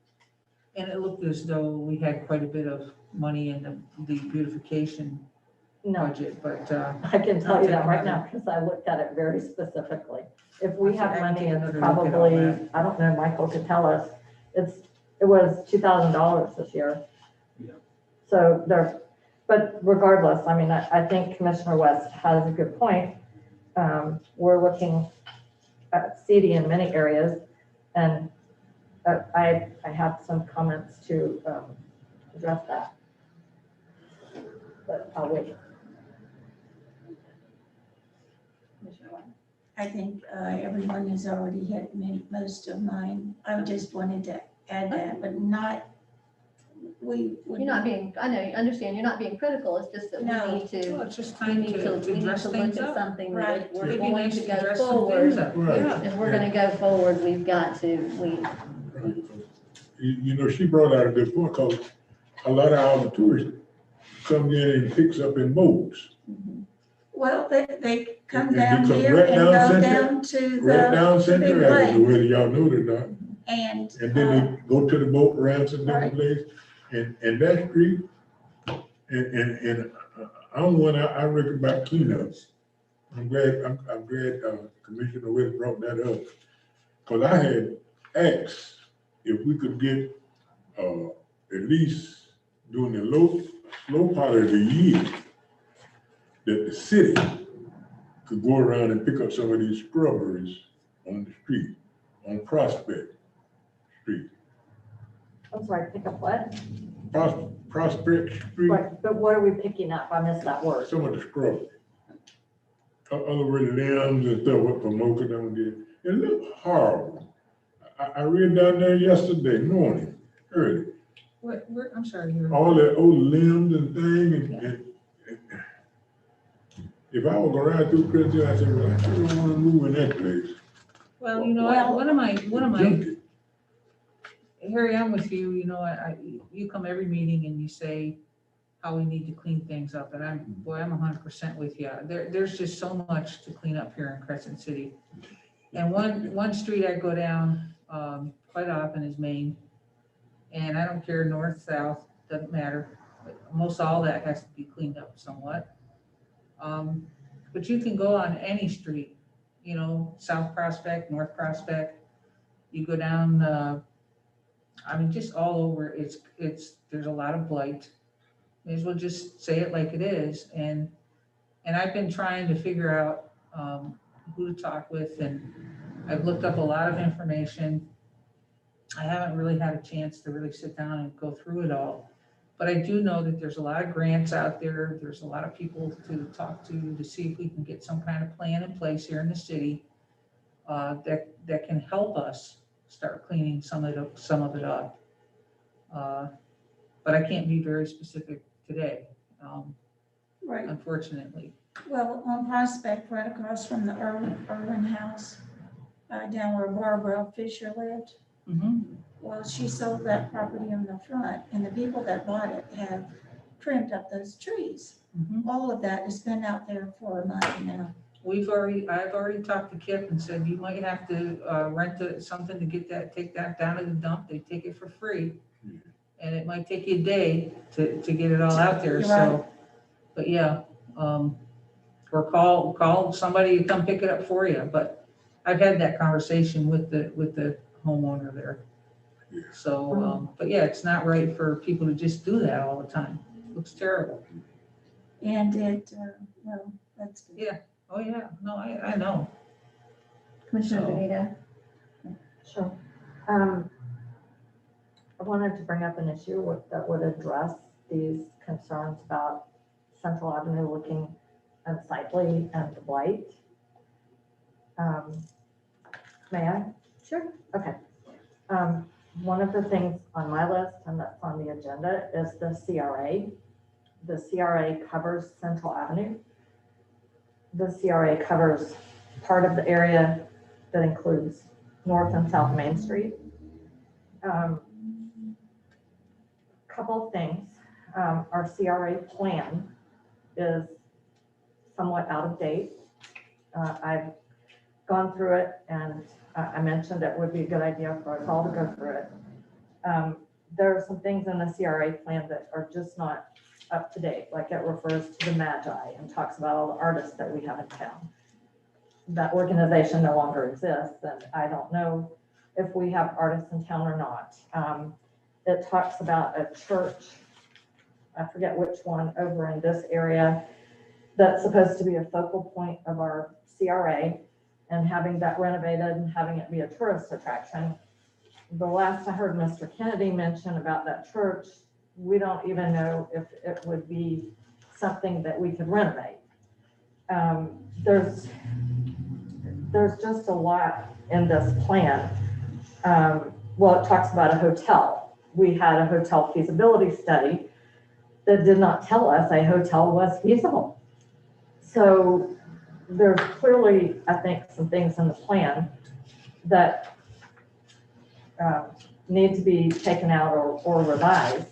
And it looked as though we had quite a bit of money in the beautification No, budget, but, I can tell you that right now because I looked at it very specifically. If we have I can money, take it's another look at all probably, that. I don't know, Michael could tell us, it was $2,000 this year. Yeah. So there, But regardless, I mean, I think Commissioner West has a good point. We're looking at CD in many areas, and I have some comments to address that. But I'll wait. Commissioner White? I think everyone has already hit most of mine. I just wanted to add that, but not, we would. You're not being, I know, you understand, you're not being critical, it's just that No. we need to, Well, it's just we time need to to, we need dress to look things at up. something Right. that we're It'd be going nice to to go dress some things forward. up. Right. Yeah. If we're gonna go forward, we've got to, You know, she brought out a good point, because a lot of our tourists come in and picks up in boats. Well, they come And down they come here right and down go Central- down to Right down the big Central Avenue, lake. whether y'all know it or not. And, And then they go to the boat ramps and Right. different places. And that street, and I'm one, I reckon about cleanups. I'm glad Commissioner West brought that up. Cause I had asked if we could get, at least during the slow part of the year, that the city could go around and pick up some of these strawberries on the street, on Prospect Street. I'm sorry, pick up what? Prospect Street, But what are we picking up? I missed that word. some of the strawberries. Other limbs and stuff, what Pomoka down there, it looked horrible. I read down there yesterday morning, early, I'm sorry. you're- all that old limbs and things, and if I was gonna ride through Crescent, I said, well, I sure don't wanna move in that place. Well, you know, Well- one of my, Junky. Harry, I'm with you, you know, you come every meeting and you say how we need to clean things up, and I'm 100% with you. There's just so much to clean up here in Crescent City. And one street I go down, quite often is Main, and I don't care north, south, doesn't matter. But most all that has to be cleaned up somewhat. But you can go on any street, you know, South Prospect, North Prospect, you go down, I mean, just all over, there's a lot of blight. May as well just say it like it is, and I've been trying to figure out, who to talk with, and I've looked up a lot of information. I haven't really had a chance to really sit down and go through it all, but I do know that there's a lot of grants out there, there's a lot of people to talk to see if we can get some kind of plan in place here in the city, that can help us start cleaning some of it up. But I can't be very specific today, right, unfortunately. well, on Prospect, right across from the Irwin House, down where Barbara Fisher lived. Mhm. Well, she sold that property on the front, and the people that bought it have trimmed up those trees. Mhm. All of that has been out there for a month now. I've already talked to Kip and said, you might have to rent something to take that down to the dump. They take it for free. And it might take you a day to get it all out there, You're so. right. But yeah, or call somebody to come pick it up for you. But I've had that conversation with the homeowner there. Yeah. So, but yeah, it's not right for people to just do that all the time. Looks terrible. And well, that's good. Yeah. Oh, yeah, no, I know. Commissioner So- Benito? Sure. I wanted to bring up an issue that would address these concerns about Central Avenue looking unsightly and blight. May I? Sure. Okay. One of the things on my list, and that's on the agenda, is the CRA. The CRA covers Central Avenue. The CRA covers part of the area that includes North and South Main Street. Couple of things. Our CRA plan is somewhat out of date. I've gone through it, and I mentioned it would be a good idea for us all to go through it. There are some things in the CRA plan that are just not up to date, like it refers to the Magi and talks about all the artists that we have in town. That organization no longer exists, and I don't know if we have artists in town or not. It talks about a church I forget which one, over in this area, that's supposed to be a focal point of our CRA, and having that renovated and having it be a tourist attraction. The last I heard Mr. Kennedy mention about that church, we don't even know if it would be something that we could renovate. There's just a lot in this plan. Well, it talks about a hotel. We had a hotel feasibility study that did not tell us a hotel was feasible. So there's clearly, I think, some things in the plan that need to be taken out or revised,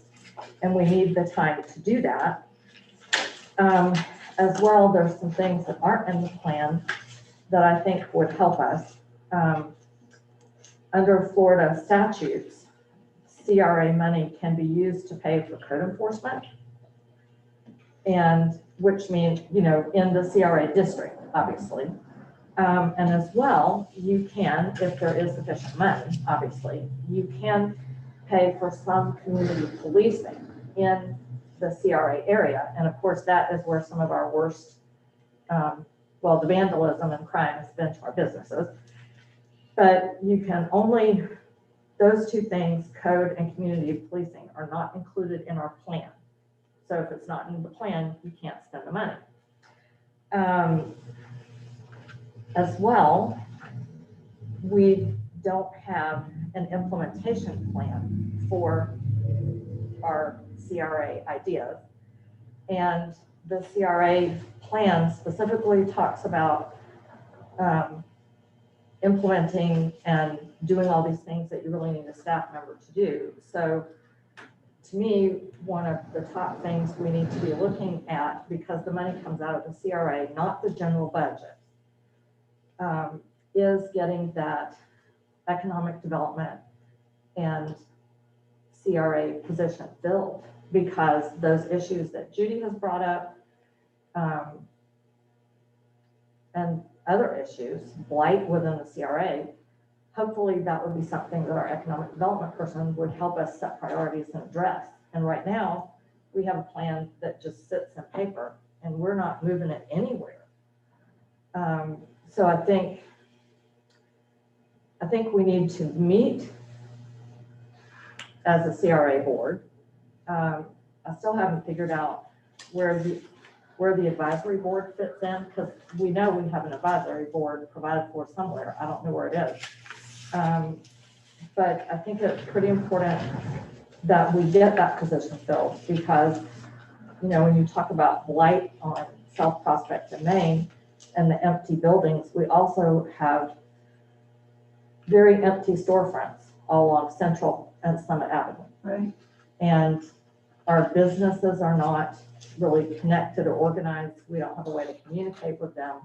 and we need the time to do that. As well, there's some things that aren't in the plan that I think would help us. Under Florida statutes, CRA money can be used to pay for code enforcement, and which means, you know, in the CRA district, obviously. And as well, you can, if there is sufficient money, obviously, you can pay for some community policing in the CRA area. And of course, that is where some of our worst, well, the vandalism and crime has been to our businesses. But you can only, those two things, code and community policing, are not included in our plan. So if it's not in the plan, you can't spend the money. As well, we don't have an implementation plan for our CRA ideas. And the CRA plan specifically talks about implementing and doing all these things that you really need a staff member to do. So to me, one of the top things we need to be looking at, because the money comes out of the CRA, not the general budget, is getting that economic development and CRA position filled, because those issues that Judy has brought up, and other issues, blight within the CRA, hopefully that would be something that our economic development person would help us set priorities and address. And right now, we have a plan that just sits in paper and we're not moving it anywhere. So I think we need to meet as a CRA board. I still haven't figured out where the advisory board fits in, because we know we have an advisory board provided for somewhere. I don't know where it is. But I think it's pretty important that we get that position filled, because, you know, when you talk about blight on South Prospect and Main and the empty buildings, we also have very empty storefronts all along Central and Summit Avenue. Right. And our businesses are not really connected or organized. We don't have a way to communicate with them.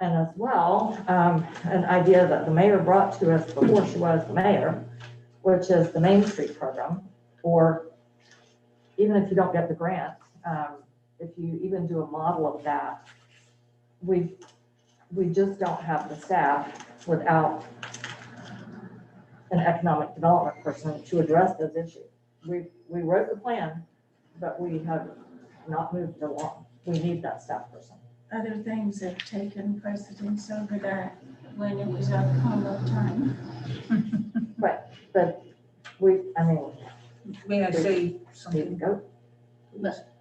And as well, an idea that the mayor brought to us before she was the mayor, which is the Main Street program, or even if you don't get the grant, if you even do a model of that, we just don't have the staff without an economic development person to address those issues. We wrote the plan, but we have not moved it along. We need that staff person. Other things have taken precedence over that when it was our combo time. Right, but May I say need to something? go.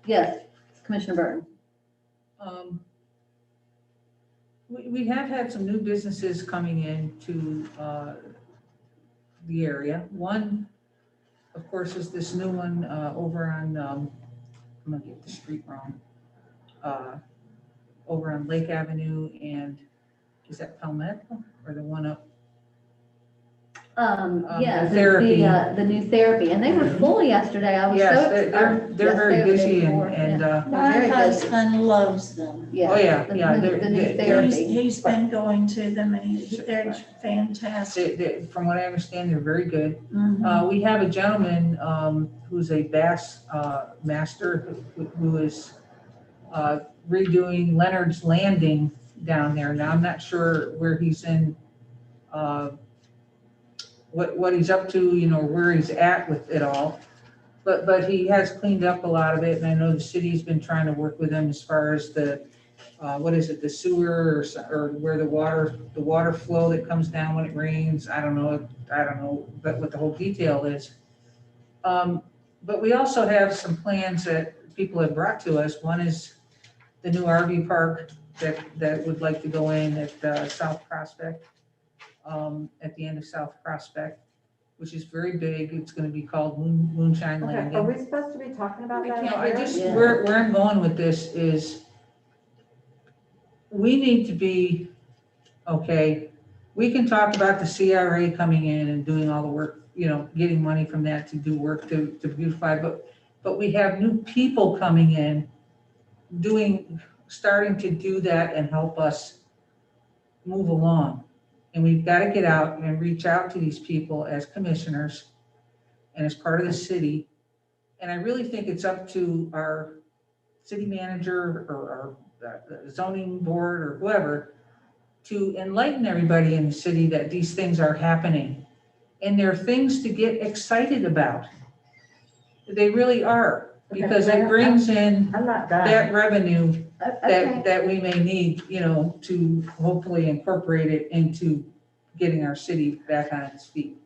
Yes, Commissioner Burton. We have had some new businesses coming into the area. One, of course, is this new one over on, I'm gonna get the street wrong, over on Lake Avenue, and is that Palmetto or the one up? Yeah, the therapy. the new therapy, and they were full yesterday. I was so. Yes, they're very busy and, My Very good. husband loves them. Yeah. oh yeah, the- yeah. The new they're- therapy. He's been going to them and they're fantastic. From what I understand, they're very good. Mhm. We have a gentleman who's a bass master who is redoing Leonard's Landing down there. Now, I'm not sure where he's in, what he's up to, you know, where he's at with it all. But he has cleaned up a lot of it, and I know the city's been trying to work with him as far as the, what is it, the sewer or where the water flow that comes down when it rains. I don't know, but what the whole detail is. But we also have some plans that people have brought to us. One is the new RV park that would like to go in at South Prospect, at the end of South Prospect, which is very big. It's gonna be called Moonshine Okay, are Landing. we supposed to be talking about We that? can't No, I here? just, Yeah. where I'm going with this is we need to be, okay, we can talk about the CRA coming in and doing all the work, getting money from that to do work to beautify, but we have new people coming in starting to do that and help us move along. And we've got to get out and reach out to these people as commissioners and as part of the city. And I really think it's up to our city manager or our zoning board or whoever to enlighten everybody in the city that these things are happening. And they're things to get excited about. They really are, because it brings in I'm not done. that revenue Okay, that we may need, to hopefully incorporate it into getting our city back on its feet.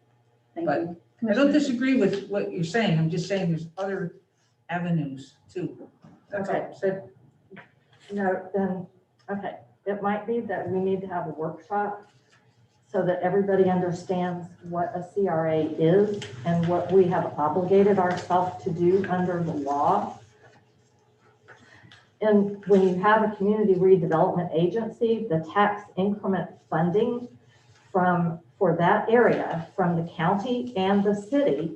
thank but you. I don't disagree with what you're saying. I'm just saying there's other avenues too. That's all. Okay, so, no, then, okay, it might be that we need to have a workshop so that everybody understands what a CRA is and what we have obligated ourselves to do under the law. And when you have a community redevelopment agency, the tax increment funding for that area from the county and the city,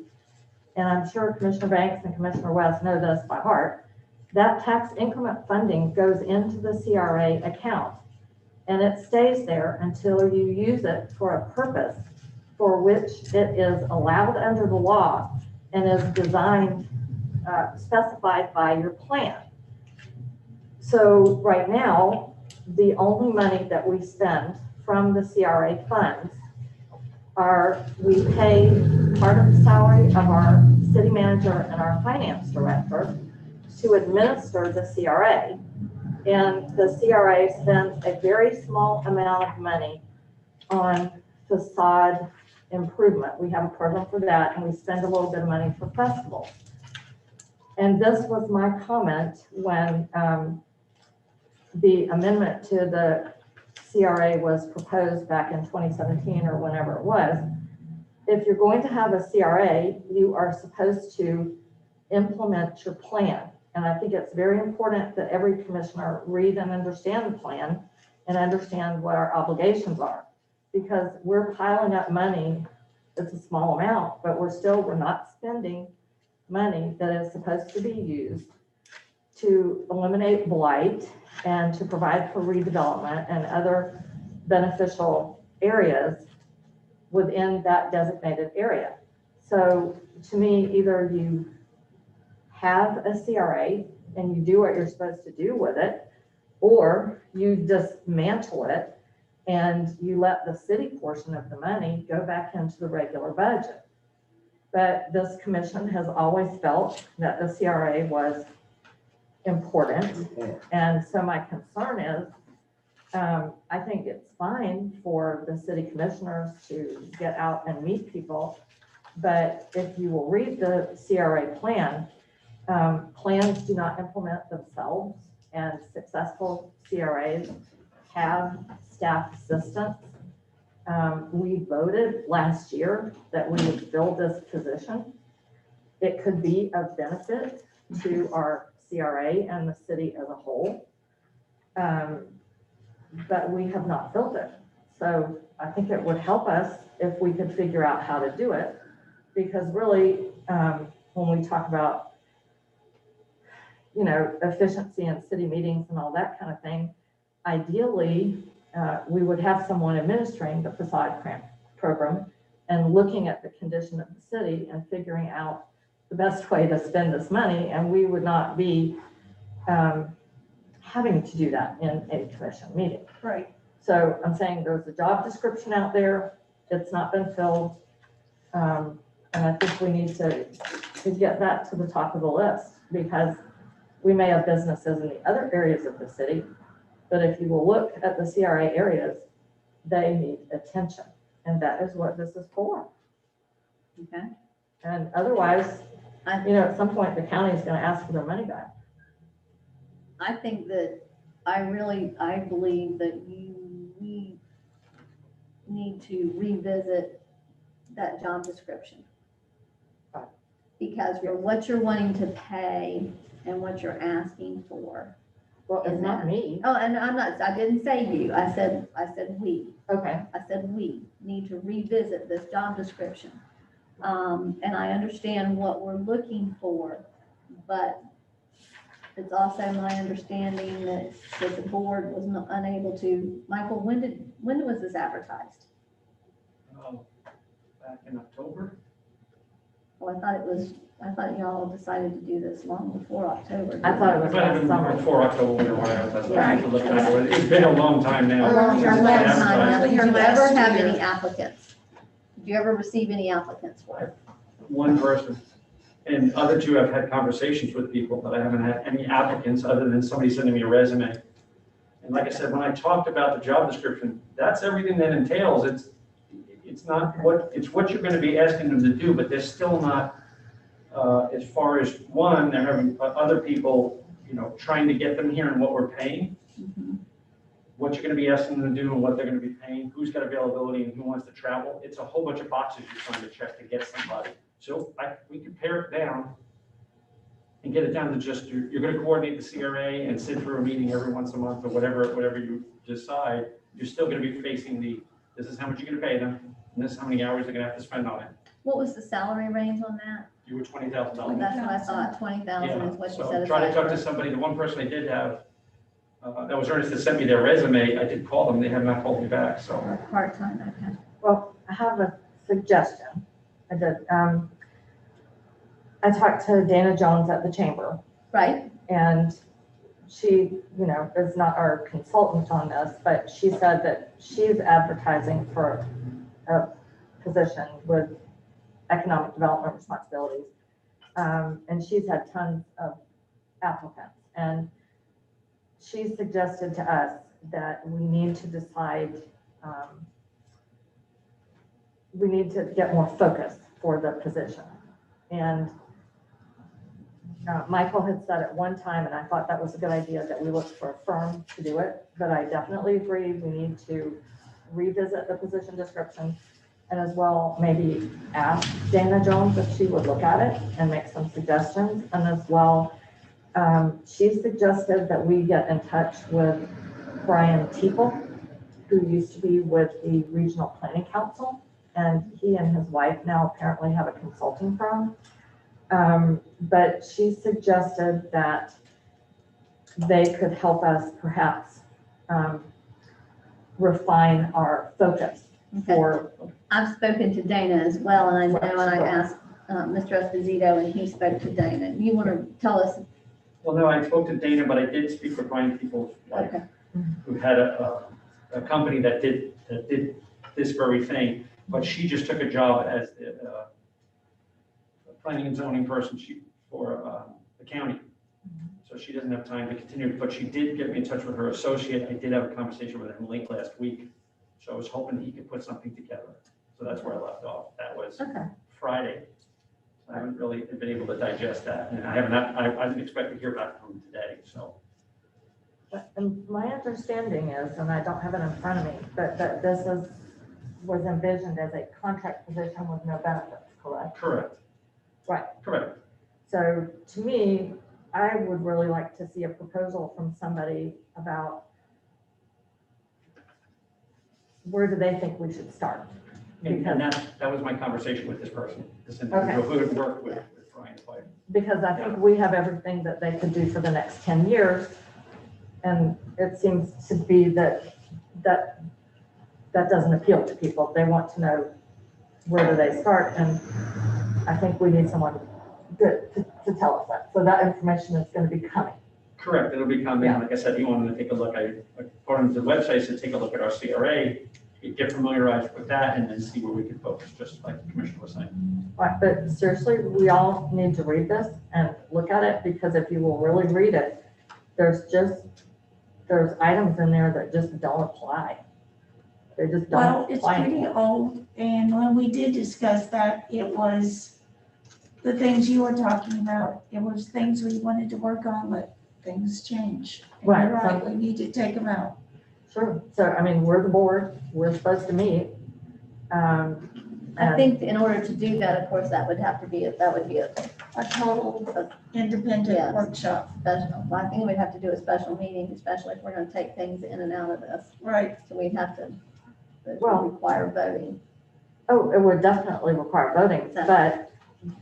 and I'm sure Commissioner Banks and Commissioner West know this by heart, that tax increment funding goes into the CRA account. And it stays there until you use it for a purpose for which it is allowed under the law and is designed, specified by your plan. So right now, the only money that we spend from the CRA funds we pay part of the salary of our city manager and our finance director to administer the CRA. And the CRA spends a very small amount of money on facade improvement. We have a program for that, and we spend a little bit of money for festivals. And this was my comment when the amendment to the CRA was proposed back in 2017 or whenever it was. If you're going to have a CRA, you are supposed to implement your plan. And I think it's very important that every commissioner read and understand the plan and understand what our obligations are. Because we're piling up money, it's a small amount, but we're not spending money that is supposed to be used to eliminate blight and to provide for redevelopment and other beneficial areas within that designated area. So to me, either you have a CRA and you do what you're supposed to do with it, or you dismantle it and you let the city portion of the money go back into the regular budget. But this commission has always felt that the CRA was important. And so my concern is, I think it's fine for the city commissioners to get out and meet people. But if you will read the CRA plan, plans do not implement themselves, and successful CRAs have staff assistants. We voted last year that we would fill this position. It could be of benefit to our CRA and the city as a whole. But we have not filled it. So I think it would help us if we could figure out how to do it. Because really, when we talk about, efficiency in city meetings and all that kind of thing, ideally, we would have someone administering the facade program and looking at the condition of the city and figuring out the best way to spend this money. And we would not be having to do that in a commission meeting. Right. So I'm saying there's a job description out there. It's not been filled. And And I think we need to get that to the top of the list, because we may have businesses in the other areas of the city, but if you will look at the CRA areas, they need attention, and that is what this is for. Okay. And otherwise, at some point, the county is gonna ask for their money back. I think that I believe that we need to revisit that job description. Because for what you're wanting to pay and what you're asking for. Well, it's not me. Oh, and I didn't say you, I said we. Okay. I said we need to revisit this job description. And I understand what we're looking for, but it's also my understanding that the board was unable to. Michael, when was this advertised? Back in October. Oh, I thought y'all decided to do this long before October. I thought it was It might have last been summer. before October or whatever, that's what I have to look at. It's been a long time now. A long since it's been time now. advertised. Did you ever have any applicants? Did you ever receive any applicants for it? One person. And other two, I've had conversations with people, but I haven't had any applicants other than somebody sending me a resume. And like I said, when I talked about the job description, that's everything that entails. It's what you're gonna be asking them to do, but they're still not, as far as one, they're having other people, trying to get them here and what we're paying. What you're gonna be asking them to do and what they're gonna be paying, who's got availability and who wants to travel. It's a whole bunch of boxes you're trying to check to get somebody. So we can pare it down and get it down to just, you're gonna coordinate the CRA and sit through a meeting every once a month or whatever you decide. You're still gonna be facing this is how much you're gonna pay them, and this is how many hours they're gonna have to spend on it. What was the salary range on that? You were $20,000. That's what I thought, 20,000 is what you So said. try to talk to somebody, the one person I did have, that was earnest to send me their resume, I did call them, they have not called me back, so. Or part-time, okay. Well, I have a suggestion. I did, I talked to Dana Jones at the chamber, Right, and she, is not our consultant on this, but she said that she's advertising for a position with economic development responsibilities. And she's had tons of applicants. And she suggested to us that we need to decide, we need to get more focus for the position. And Michael had said at one time, and I thought that was a good idea, that we look for a firm to do it, but I definitely agree we need to revisit the position description, and as well, maybe ask Dana Jones if she would look at it and make some suggestions. And as well, she suggested that we get in touch with Brian Teeple, who used to be with the Regional Planning Council, and he and his wife now apparently have a consulting firm. But she suggested that they could help us perhaps refine our focus for. I've spoken to Dana as well, and I know, and I asked Mr. Esposito, and he spoke to Dana. You want to tell us? Well, no, I spoke to Dana, but I did speak with Brian Peoples, Okay. who had a company that did this very thing, but she just took a job as a planning and zoning person for the county. So she doesn't have time to continue, but she did get me in touch with her associate. I did have a conversation with him late last week. So I was hoping he could put something together. So that's where I left off. That was Okay. Friday. I haven't really been able to digest that, and I didn't expect to hear back from him today, so. And my understanding is, and I don't have it in front of me, but that this was envisioned as a contract position with no benefits, correct? Correct. Right. Correct. So to me, I would really like to see a proposal from somebody about where do they think we should start? And that was my conversation with this person, this individual who had worked with Brian White. Because I think we have everything that they could do for the next 10 years. And it seems to be that doesn't appeal to people. They want to know where do they start. And I think we need someone good to tell us that. So that information is going to be coming. Correct, it'll be coming. Yeah. Like I said, he wanted to take a look. According to the website, said take a look at our CRA get familiarized with that and then see where we can focus, just like the commissioner was saying. Right, but seriously, we all need to read this and look at it, because if you will really read it, there's items in there that just don't apply. They just Well, don't it's apply. pretty old, and when we did discuss that, it was the things you were talking about. It was things we wanted to work on, but things change. And Right, you're right, so- we need to take them out. Sure, so I mean, we're the board, we're supposed to meet. I And- think in order to do that, of course, that would be a A total independent Yes. workshop, special, well, I think we'd have to do a special meeting, especially if we're gonna take things in and out of this. right? So we'd have to, it Well- would require voting. Oh, it would definitely require voting, Exactly. but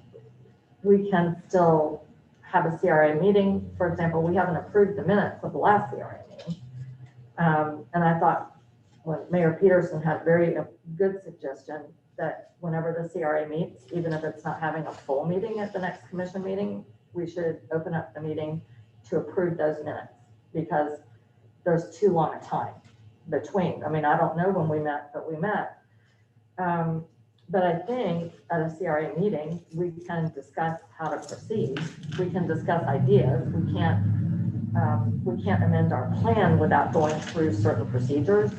we can still have a CRA meeting. For example, we haven't approved the minutes of the last CRA meeting. And I thought, when Mayor Peterson had very good suggestion that whenever the CRA meets, even if it's not having a full meeting at the next commission meeting, we should open up the meeting to approve those minutes, because there's too long a time between. I mean, I don't know when we met, but we met. But I think at a CRA meeting, we can discuss how to proceed. We can discuss ideas. We can't amend our plan without going through certain procedures.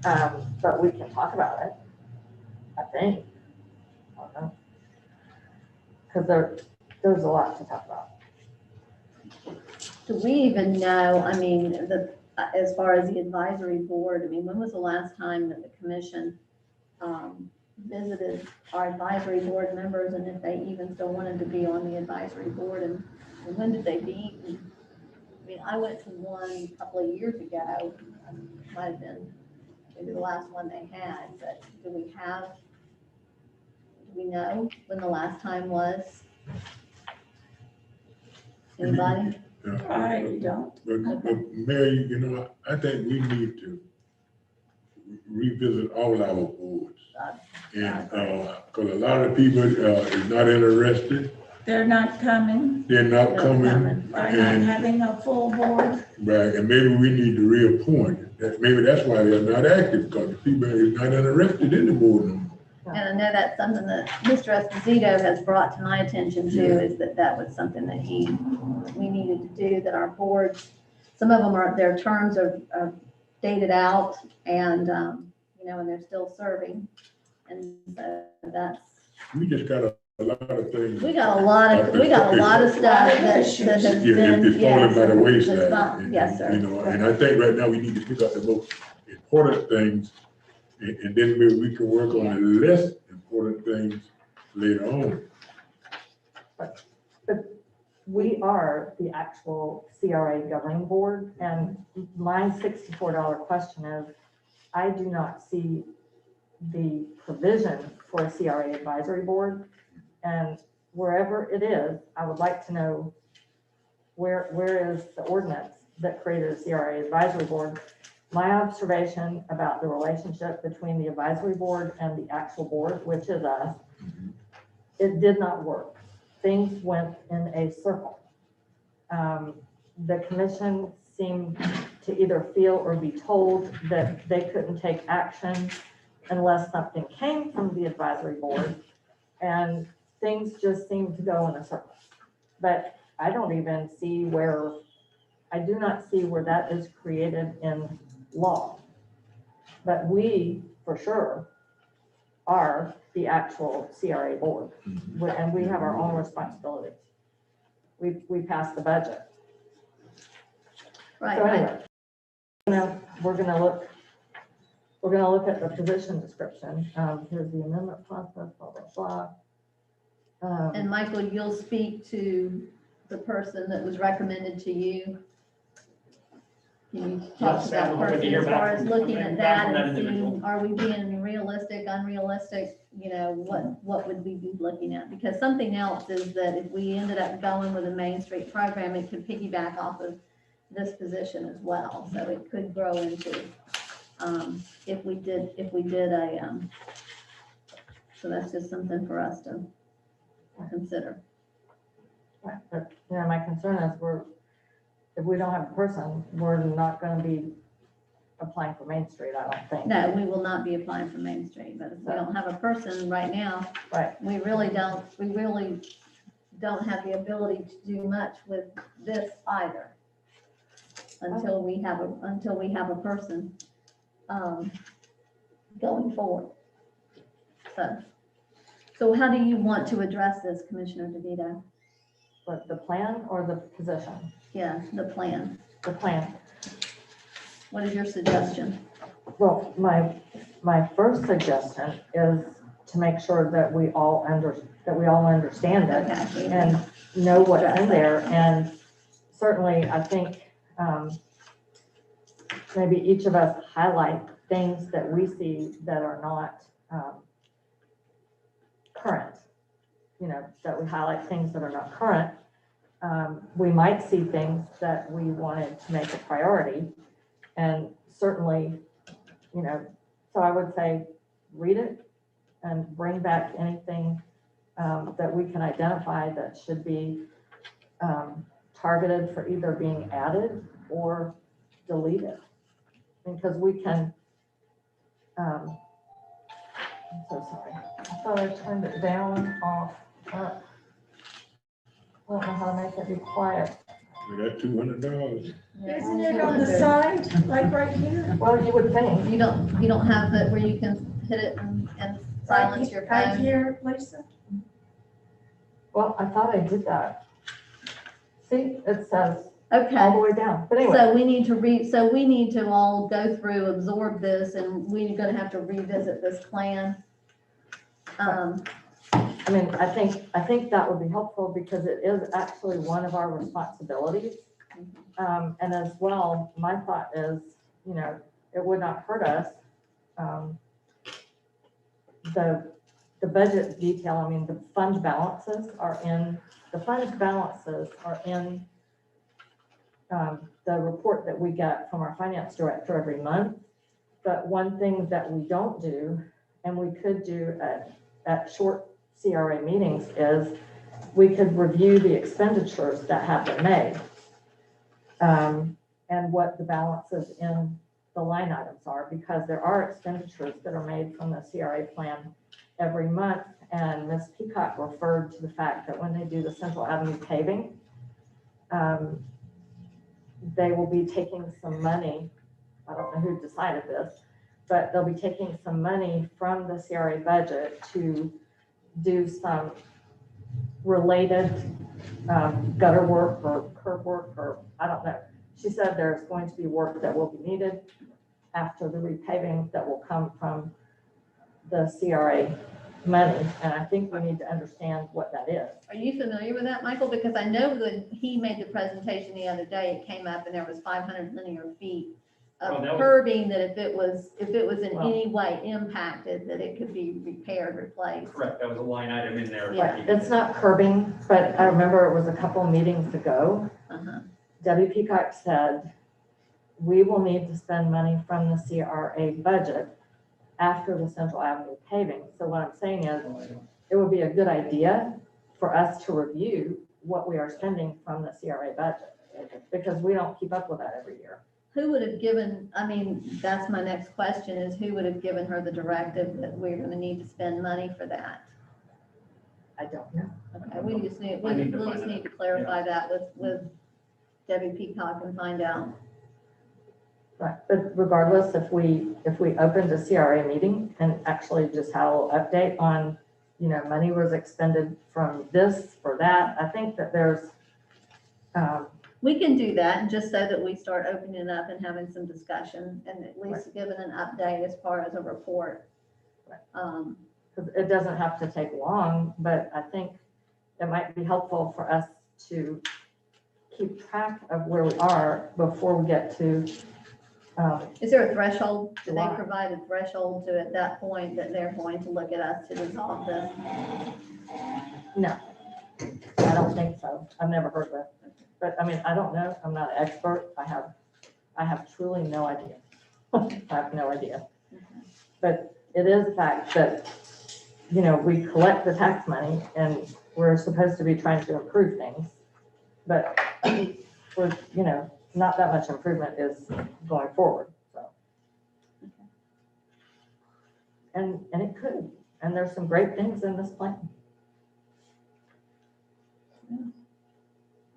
But we can talk about it, I think. I don't know. Because there's a lot to talk about. Do we even know, I mean, as far as the advisory board, I mean, when was the last time that the commission visited our advisory board members, and if they even still wanted to be on the advisory board, and when did they meet? And, I mean, I went to one a couple of years ago, might have been maybe the last one they had, but do we know when the last time was? Anybody? I don't. But Mary, you know, I think we need to revisit all our boards. And, cause a lot of people, is not interested, They're not coming, they're not Not coming. coming. they're not And, having a full board. right, and maybe we need to reappoint. Maybe that's why they're not active, because the people is not interested in the board no more. And I know that's something that Mr. Esposito has brought to my attention too, is that was something that we needed to do, that our boards, some of them their terms are dated out and, and they're still serving. And so that's, We just got a lot of things. we got a lot of stuff that has Yeah, been, it's falling by the wayside. Yes, sir. You know, and I think right now we need to pick up the most important things, and then maybe we can work on the less important things later on. We are the actual CRA governing board, and my $64 question is, I do not see the provision for a CRA advisory board, and wherever it is, I would like to know where is the ordinance that created a CRA advisory board. My observation about the relationship between the advisory board and the actual board, which is us, it did not work. Things went in a circle. The commission seemed to either feel or be told that they couldn't take action unless something came from the advisory board, and things just seemed to go in a circle. But I don't even see I do not see where that is created in law. But we, for sure, are the actual CRA board, and we have our own responsibilities. We passed the budget. Right, So right. anyway, we're gonna look at the position description. Here's the amendment process, blah, blah, blah. And Michael, you'll speak to the person that was recommended to you. Can you talk Yes, to that I'm hoping to person hear as back far as from- looking at back that from that and individual. seeing, are we being realistic, unrealistic? What would we be looking at? Because something else is that if we ended up going with a Main Street program, it could piggyback off of this position as well. So it could grow into, if we did so that's just something for us to consider. Right, but, my concern is if we don't have a person, we're not gonna be applying for Main Street, I don't think. No, we will not be applying for Main Street, but if we don't have a person right now, Right. we really don't have the ability to do much with this either. Until we have a person, going forward. So how do you want to address this, Commissioner DeVito? But the plan or the position? Yeah, the plan. The plan. What is your suggestion? Well, my first suggestion is to make sure that we all understand it Okay. and know what's in there. And certainly, I think, maybe each of us highlight things that we see that are not, current. You know, that we highlight things that are not current. We might see things that we wanted to make a priority. And certainly, you know, so I would say, read it and bring back anything that we can identify that should be targeted for either being added or deleted. Because we can, I'm so sorry. I thought I turned it down, off, up. I don't know how to make it be quiet. We got $200. Isn't it on the side, like right here? Well, you would think. You don't have it where you can hit it and silence your Right phone? here, Lisa? Well, I thought I did that. See, it says all Okay, the way down, but anyway. so we need to all go through, absorb this, and we're gonna have to revisit this plan. I mean, I think that would be helpful because it is actually one of our responsibilities. And as well, my thought is, you know, it would not hurt us. The budget detail, I mean, the fund balances are in the report that we get from our finance director every month. But one thing that we don't do, and we could do at short CRA meetings, is we could review the expenditures that have been made. And what the balances in the line items are, because there are expenditures that are made from the CRA plan every month. And Ms. Peacock referred to the fact that when they do the Central Avenue paving, they will be taking some money. I don't know who decided this, but they'll be taking some money from the CRA budget to do some related gutter work or curb work, or I don't know. She said there's going to be work that will be needed after the repaving that will come from the CRA money. And I think we need to understand what that is. Are you familiar with that, Michael? Because I know that he made the presentation the other day, it came up and there was 500 linear feet of curbing that if it was in any way impacted, that it could be repaired, replaced. Correct, that was a line item in there. Yeah, it's not curbing, but I remember it was a couple meetings ago. Uh-huh. Debbie Peacock said, we will need to spend money from the CRA budget after the Central Avenue paving. So what I'm saying is, it would be a good idea for us to review what we are spending from the CRA budget, because we don't keep up with that every year. Who would have given, I mean, that's my next question, is who would have given her the directive that we're gonna need to spend money for that? I don't know. Okay, we just need to clarify that with Debbie Peacock and find out. Right, but regardless, if we opened a CRA meeting and actually just had a little update on, you know, money was expended from this for that, I think that there's, We can do that, and just so that we start opening it up and having some discussion, and at least giving an update as far as a report. because it doesn't have to take long, but I think it might be helpful for us to keep track of where we are before we get to, Is there a threshold? Do they July. provide a threshold to at that point that they're going to look at us to resolve this? no, I don't think so. I've never heard that. But I mean, I don't know. I'm not an expert. I have truly no idea. I have no idea. But it is a fact that, you know, we collect the tax money and we're supposed to be trying to improve things. But we're, you know, not that much improvement is going forward. So And it could, and there's some great things in this plan.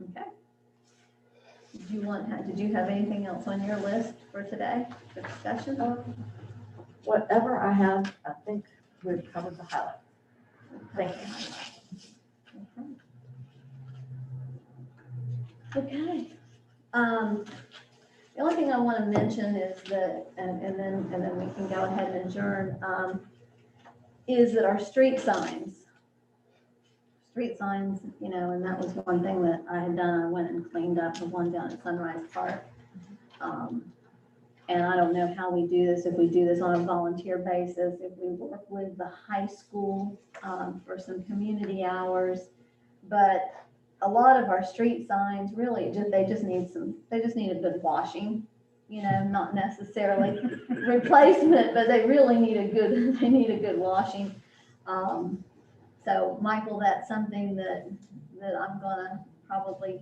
Okay. Did you have anything else on your list for today, for discussion? Whatever I have, I think we've covered the highlights. Thank you. Okay. The only thing I want to mention is that, and then we can go ahead and adjourn, is that our street signs, and that was one thing that I had done. I went and cleaned up the one down at Sunrise Park. And I don't know how we do this, if we do this on a volunteer basis, if we work with the high school for some community hours. But a lot of our street signs really they just need a good washing, not necessarily replacement, but they really need a good washing. So Michael, that's something that I'm gonna probably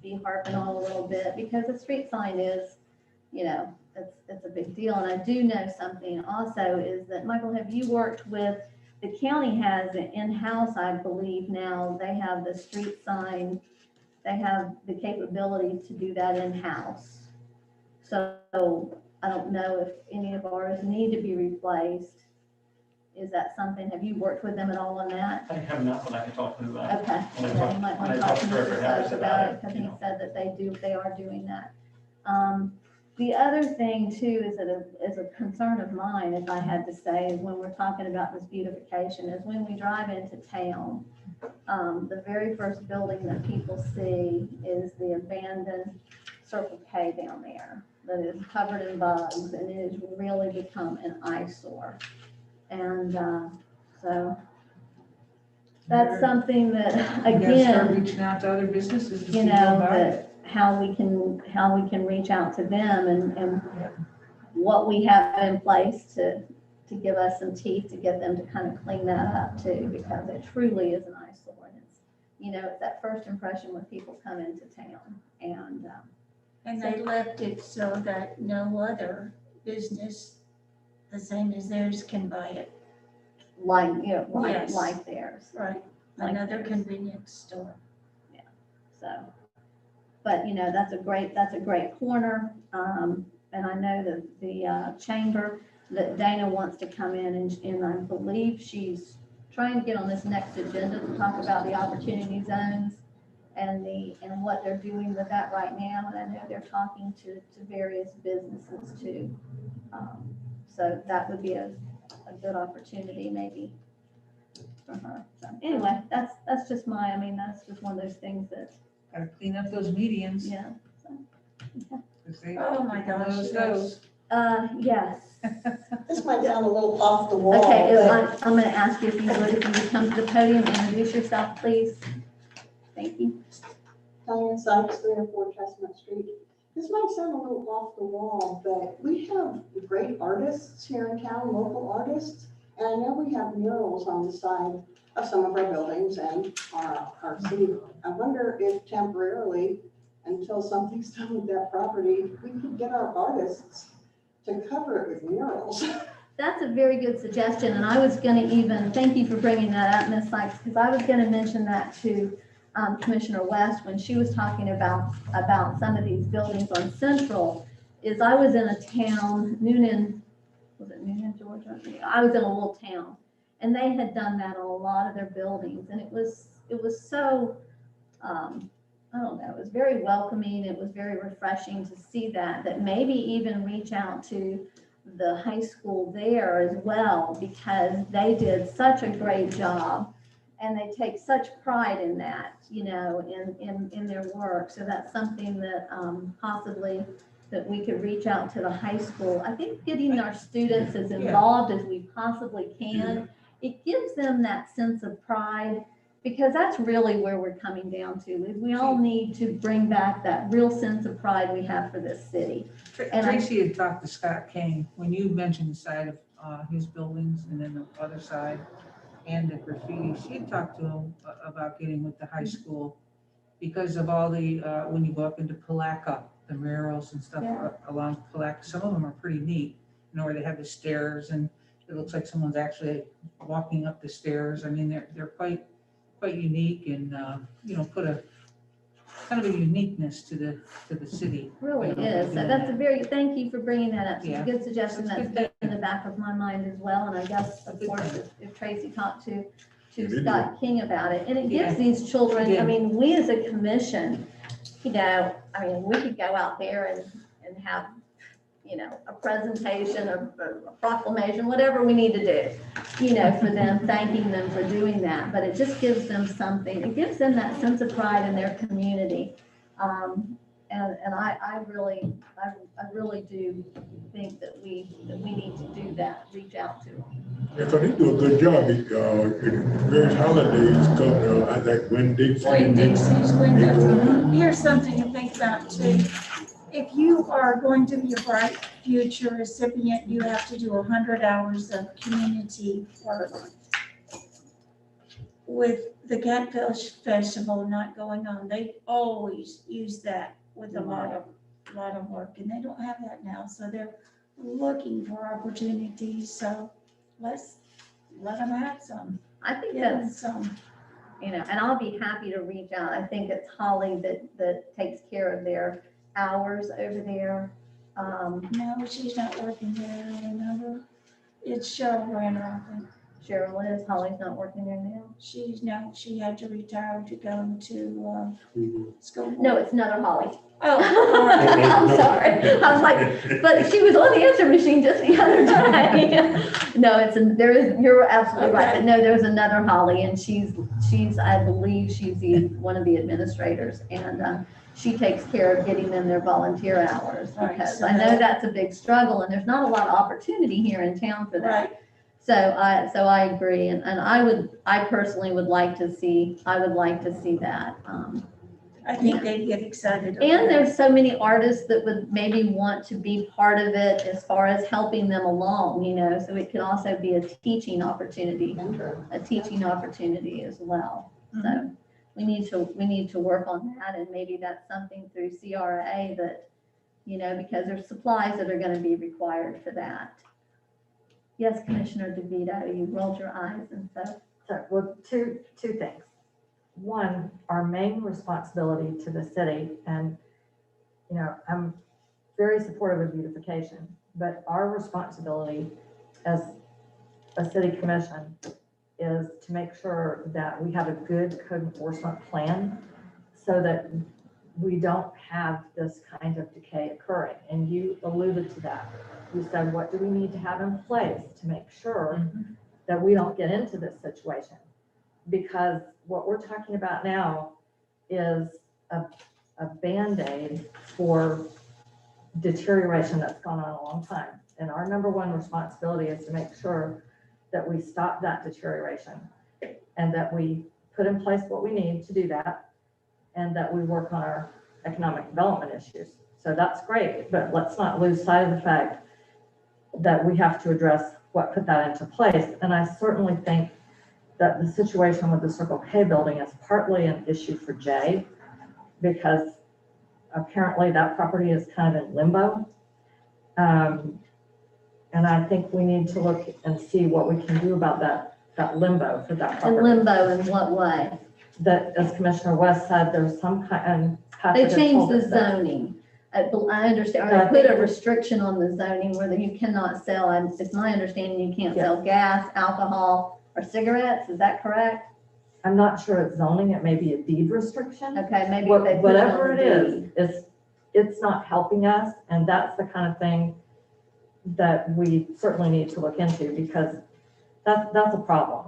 be harping on a little bit, because a street sign is, it's a big deal. And I do know something also is that, Michael, have you worked with, the county has it in-house, I believe now, they have the street sign, they have the capability to do that in-house. So I don't know if any of ours need to be replaced. Is that something, have you worked with them at all on that? I have not, but I can talk to them about it. Okay, When I yeah, talk- you might want when to I talk talk to to Director Mr. Harris Suggs about it, about because it, he said that they are doing that. The other thing too is that is a concern of mine, if I had to say, is when we're talking about this beautification, is when we drive into town, the very first building that people see is the abandoned Circle K down there that is covered in bugs, and it has really become an eyesore. And so that's something that, You gotta start again, reaching out to other businesses to see that how we can reach out to them and what we have in place to give us some teeth to get them to kind of clean that up too, because it truly is an eyesore. And it's that first impression when people come into town. And they left it so that no other business the same as theirs can buy it. Like Yes. theirs. Right. Like Another theirs. convenience store. So, but that's a great corner. And I know that the chamber, that Dana wants to come in and I believe she's trying to get on this next agenda to talk about the opportunity zones and what they're doing with that right now. And I know they're talking to various businesses too. So that would be a good opportunity maybe for her. So anyway, that's just that's just one of those things that, Gotta clean up those medians. yeah. So, okay. 'Cause they- Oh my gosh, those yes. Yes. This might sound a little off the wall. Okay, but I'm gonna ask you if you would come to the podium, introduce yourself, please. Thank you. Diane Sykes, 304 Chestnut Street. This might sound a little off the wall, but we have great artists here in town, local artists. And I know we have murals on the side of some of our buildings and our city. I wonder if temporarily, until something's done with that property, we could get our artists to cover it with murals. That's a very good suggestion, and I was gonna thank you for bringing that up, Ms. Sykes, because I was gonna mention that to Commissioner West when she was talking about some of these buildings on Central. Is I was in a town, Noonan, Georgia? I was in a little town, and they had done that on a lot of their buildings, and it was so, I don't know, it was very welcoming, it was very refreshing to see that maybe even reach out to the high school there as well, because they did such a great job and they take such pride in that, in their work. So that's something that possibly that we could reach out to the high school. I think getting our students as involved as we possibly can, it gives them that sense of pride, because that's really where we're coming down to, is we all need to bring back that real sense of pride we have for this city. And Tracy had talked to Scott Kane, when you mentioned the side of his buildings and then the other side and the graffiti, she had talked to him about getting with the high school because of all the, when you go up into Palaca, the murals and stuff Yeah. along Palaca, some of them are pretty neat, where they have the stairs and it looks like someone's actually walking up the stairs. I mean, they're quite unique and, you know, put a kind of a uniqueness to the city. Really you know, is. by So doing that's a that. very, thank you for bringing that up. It's Yeah. a good suggestion. That's a That's good been in the back of my mind as well. And I guess, of Good course, thing. if Tracy talked to It is. Scott King about it, and it Yeah. gives these children, Yeah. I mean, we as a commission, you know, I mean, we could go out there and have, you know, a presentation or a proclamation, whatever we need to do, you know, for them, thanking them for doing that. But it just gives them something. It gives them that sense of pride in their community. And I really do think that we need to do that, reach out to them. Yeah, so they do a good job. Various holidays come, I like when Dixie. When Dixie's window. Here's something to think about too. If you are going to be a Bright Future recipient, you have to do 100 hours of community work. With the Catfish Festival not going on, they always use that with a lot of work, and they don't have that now, so they're looking for opportunities, so let's let them have some, I think give them that's, some. you know, and I'll be happy to reach out. I think it's Holly that takes care of their hours over there. No, she's not working there, remember? It's Cheryl Brenner, I think. Cheryl is, Holly's not working there now. She had to retire to go to, school. No, it's another Holly. Oh, all right. I'm sorry. I was like, but she was on the answer machine just the other day. No, you're absolutely right. But no, there's another Holly, and she's, I believe she's one of the administrators, and she takes care of getting them their volunteer hours, Right, because so I know that's a big struggle, and there's not a lot of opportunity here in town for that. Right. So I agree, and I personally would like to see that. I think they'd get excited. over And that. there's so many artists that would maybe want to be part of it as far as helping them along, you know, so it could also be a teaching opportunity as well. So we need to work on that, and maybe that's something through CRA that, you know, because there's supplies that are going to be required for that. Yes, Commissioner DeVito, you rolled your eyes and stuff. So, well, two things. One, our main responsibility to the city, and, you know, I'm very supportive of beautification, but our responsibility as a city commission is to make sure that we have a good code enforcement plan so that we don't have this kind of decay occurring. And you alluded to that. You said, what do we need to have in place to make sure that we don't get into this situation? Because what we're talking about now is a Band-Aid for deterioration that's gone on a long time. And our number one responsibility is to make sure that we stop that deterioration and that we put in place what we need to do that, and that we work on our economic development issues. So that's great, but let's not lose sight of the fact that we have to address what put that into place. And I certainly think that the situation with the Circle K building is partly an issue for Jay, because apparently that property is kind of in limbo. And I think we need to look and see what we can do about that limbo for that property. In limbo in what way? That, as Commissioner West said, there's some kind, and They Patrick had changed told the us that. zoning. I understand, or they put a restriction on the zoning where you cannot sell, and it's my understanding you can't sell gas, alcohol, or cigarettes, is that correct? I'm not sure it's zoning, it may be a deed restriction. Okay, maybe if they put it on Whatever the it deed. it's not helping us, and that's the kind of thing that we certainly need to look into, because that's a problem.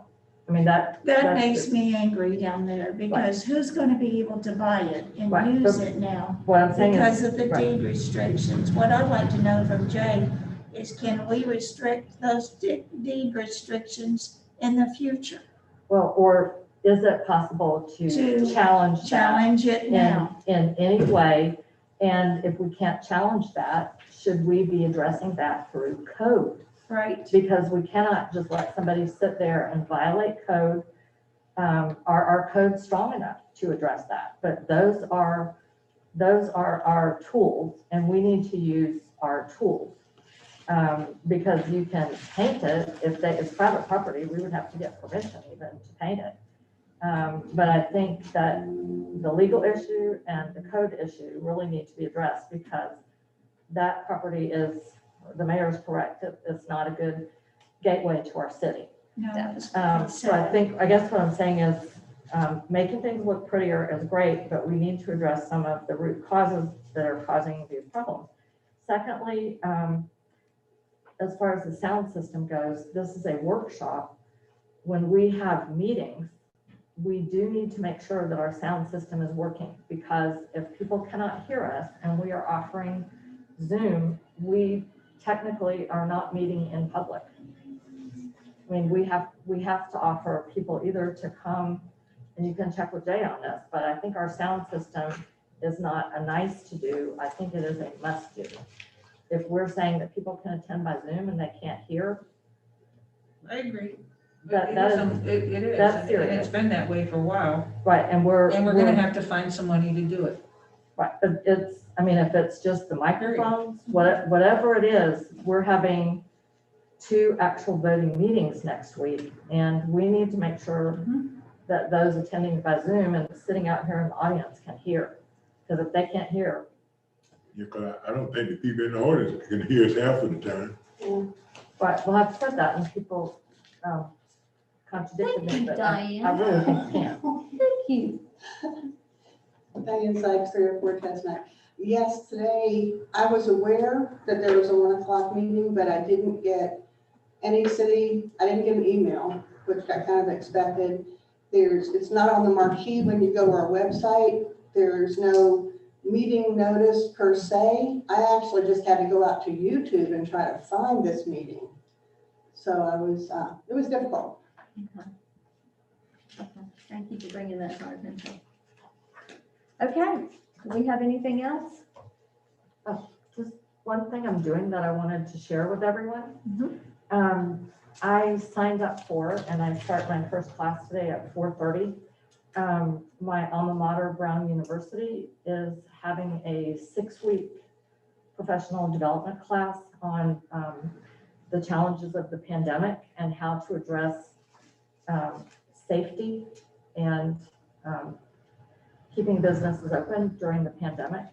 I mean, That that's makes just me angry down there, because who's gonna be able to buy it and Right. use it now? what I'm saying Because is, of the right. deed restrictions. What I'd like to know from Jay is, can we restrict those deed restrictions in the future? Well, or is it possible To to challenge that Challenge it now. in any way? And if we can't challenge that, should we be addressing that through code? Right. Because we cannot just let somebody sit there and violate code. Our code's strong enough to address that, but those are our tools, and we need to use our tools. Because you can paint it, if it's private property, we would have to get permission even to paint it. But I think that the legal issue and the code issue really need to be addressed because that property is, the mayor's correct, it's not a good gateway to our city. No, So I guess what I'm saying is, making things look prettier is great, but we need to address some of the root causes that are causing these problems. Secondly, as far as the sound system goes, this is a workshop. When we have meetings, we do need to make sure that our sound system is working, because if people cannot hear us and we are offering Zoom, we technically are not meeting in public. I mean, we have to offer people either to come, and you can check with Jay on this, but I think our sound system is not a nice to do. I think it is a must do. If we're saying that people can attend by Zoom and they can't hear, I agree. That It is- is, that's and serious. it's been that way for a while, right, and we're gonna have to find some money to do it. right, it's, I mean, if it's just the microphones, whatever it is, we're having 2 actual voting meetings next week, and we need to make sure that those attending by Zoom and sitting out here in the audience can hear, because if they can't hear, Yeah, 'cause I don't think the people in the audience can hear us half of the time. but we'll have said that, and people contradicted me, Thank you, but Diane. I really think they can. Thank you. Diane Sykes, 304 Chestnut. Yes, today, I was aware that there was a 1 o'clock meeting, but I didn't get I didn't get an email, which I kind of expected. It's not on the marquee when you go to our website. There's no meeting notice per se. I actually just had to go out to YouTube and try to find this meeting. So it was difficult. Okay. Thank you for bringing that to our attention. Okay, do we have anything else? Just one thing I'm doing that I wanted to share with everyone. Mhm. I signed up for, and I start my first class today at 4:30. My alma mater, Brown University, is having a 6-week professional development class on the challenges of the pandemic and how to address safety and keeping businesses open during the pandemic.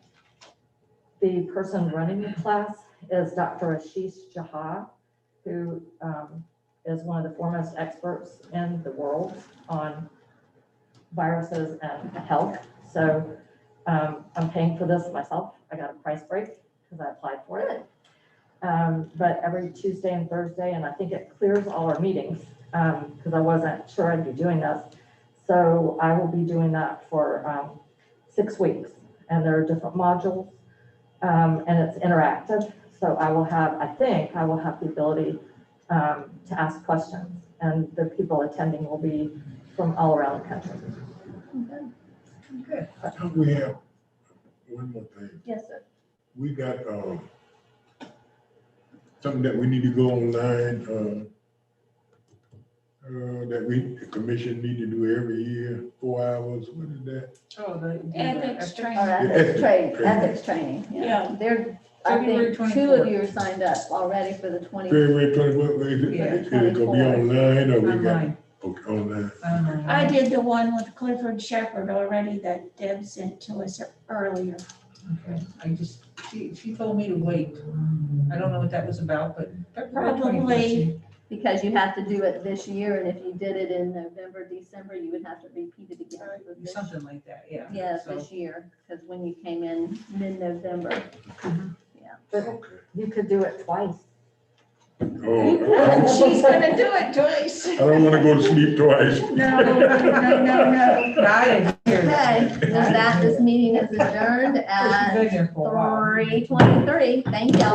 The person running the class is Dr. Ashish Jha, who is one of the foremost experts in the world on viruses and health. So I'm paying for this myself. I got a price break because I applied for it. But every Tuesday and Thursday, and I think it clears all our meetings because I wasn't sure I'd be doing this. So I will be doing that for 6 weeks, and there are different modules, and it's interactive. So I think I will have the ability to ask questions, and the people attending will be from all around the country. Good. We have one more thing. Yes, sir. We got something that we need to go online, that the commission need to do every year, 4 hours. What is that? Oh, the Ethics training. Our ethics training, yeah. Yeah. There, I February think 2 of 24th. you are signed up already for the 20. February 24th, is it? Yeah. Is it gonna be online or we got? Online. Okay, online. I did the one with Clifford Shepherd already that Deb sent to us earlier. Okay, she told me to wait. I don't know what that was about, but. February 24th, Probably. Because you have to do it this year, and if you did it in November, December, you would have to repeat it again. for this- Something like that, yeah. Yeah, So- this year, because when you came in mid-November. But you could do it twice. Oh, She's gonna do it, Joyce. I don't wanna go to sleep twice. No, no. I didn't hear that. Okay, with that, this meeting is adjourned She's at been here for a while. 3:23. Thank y'all.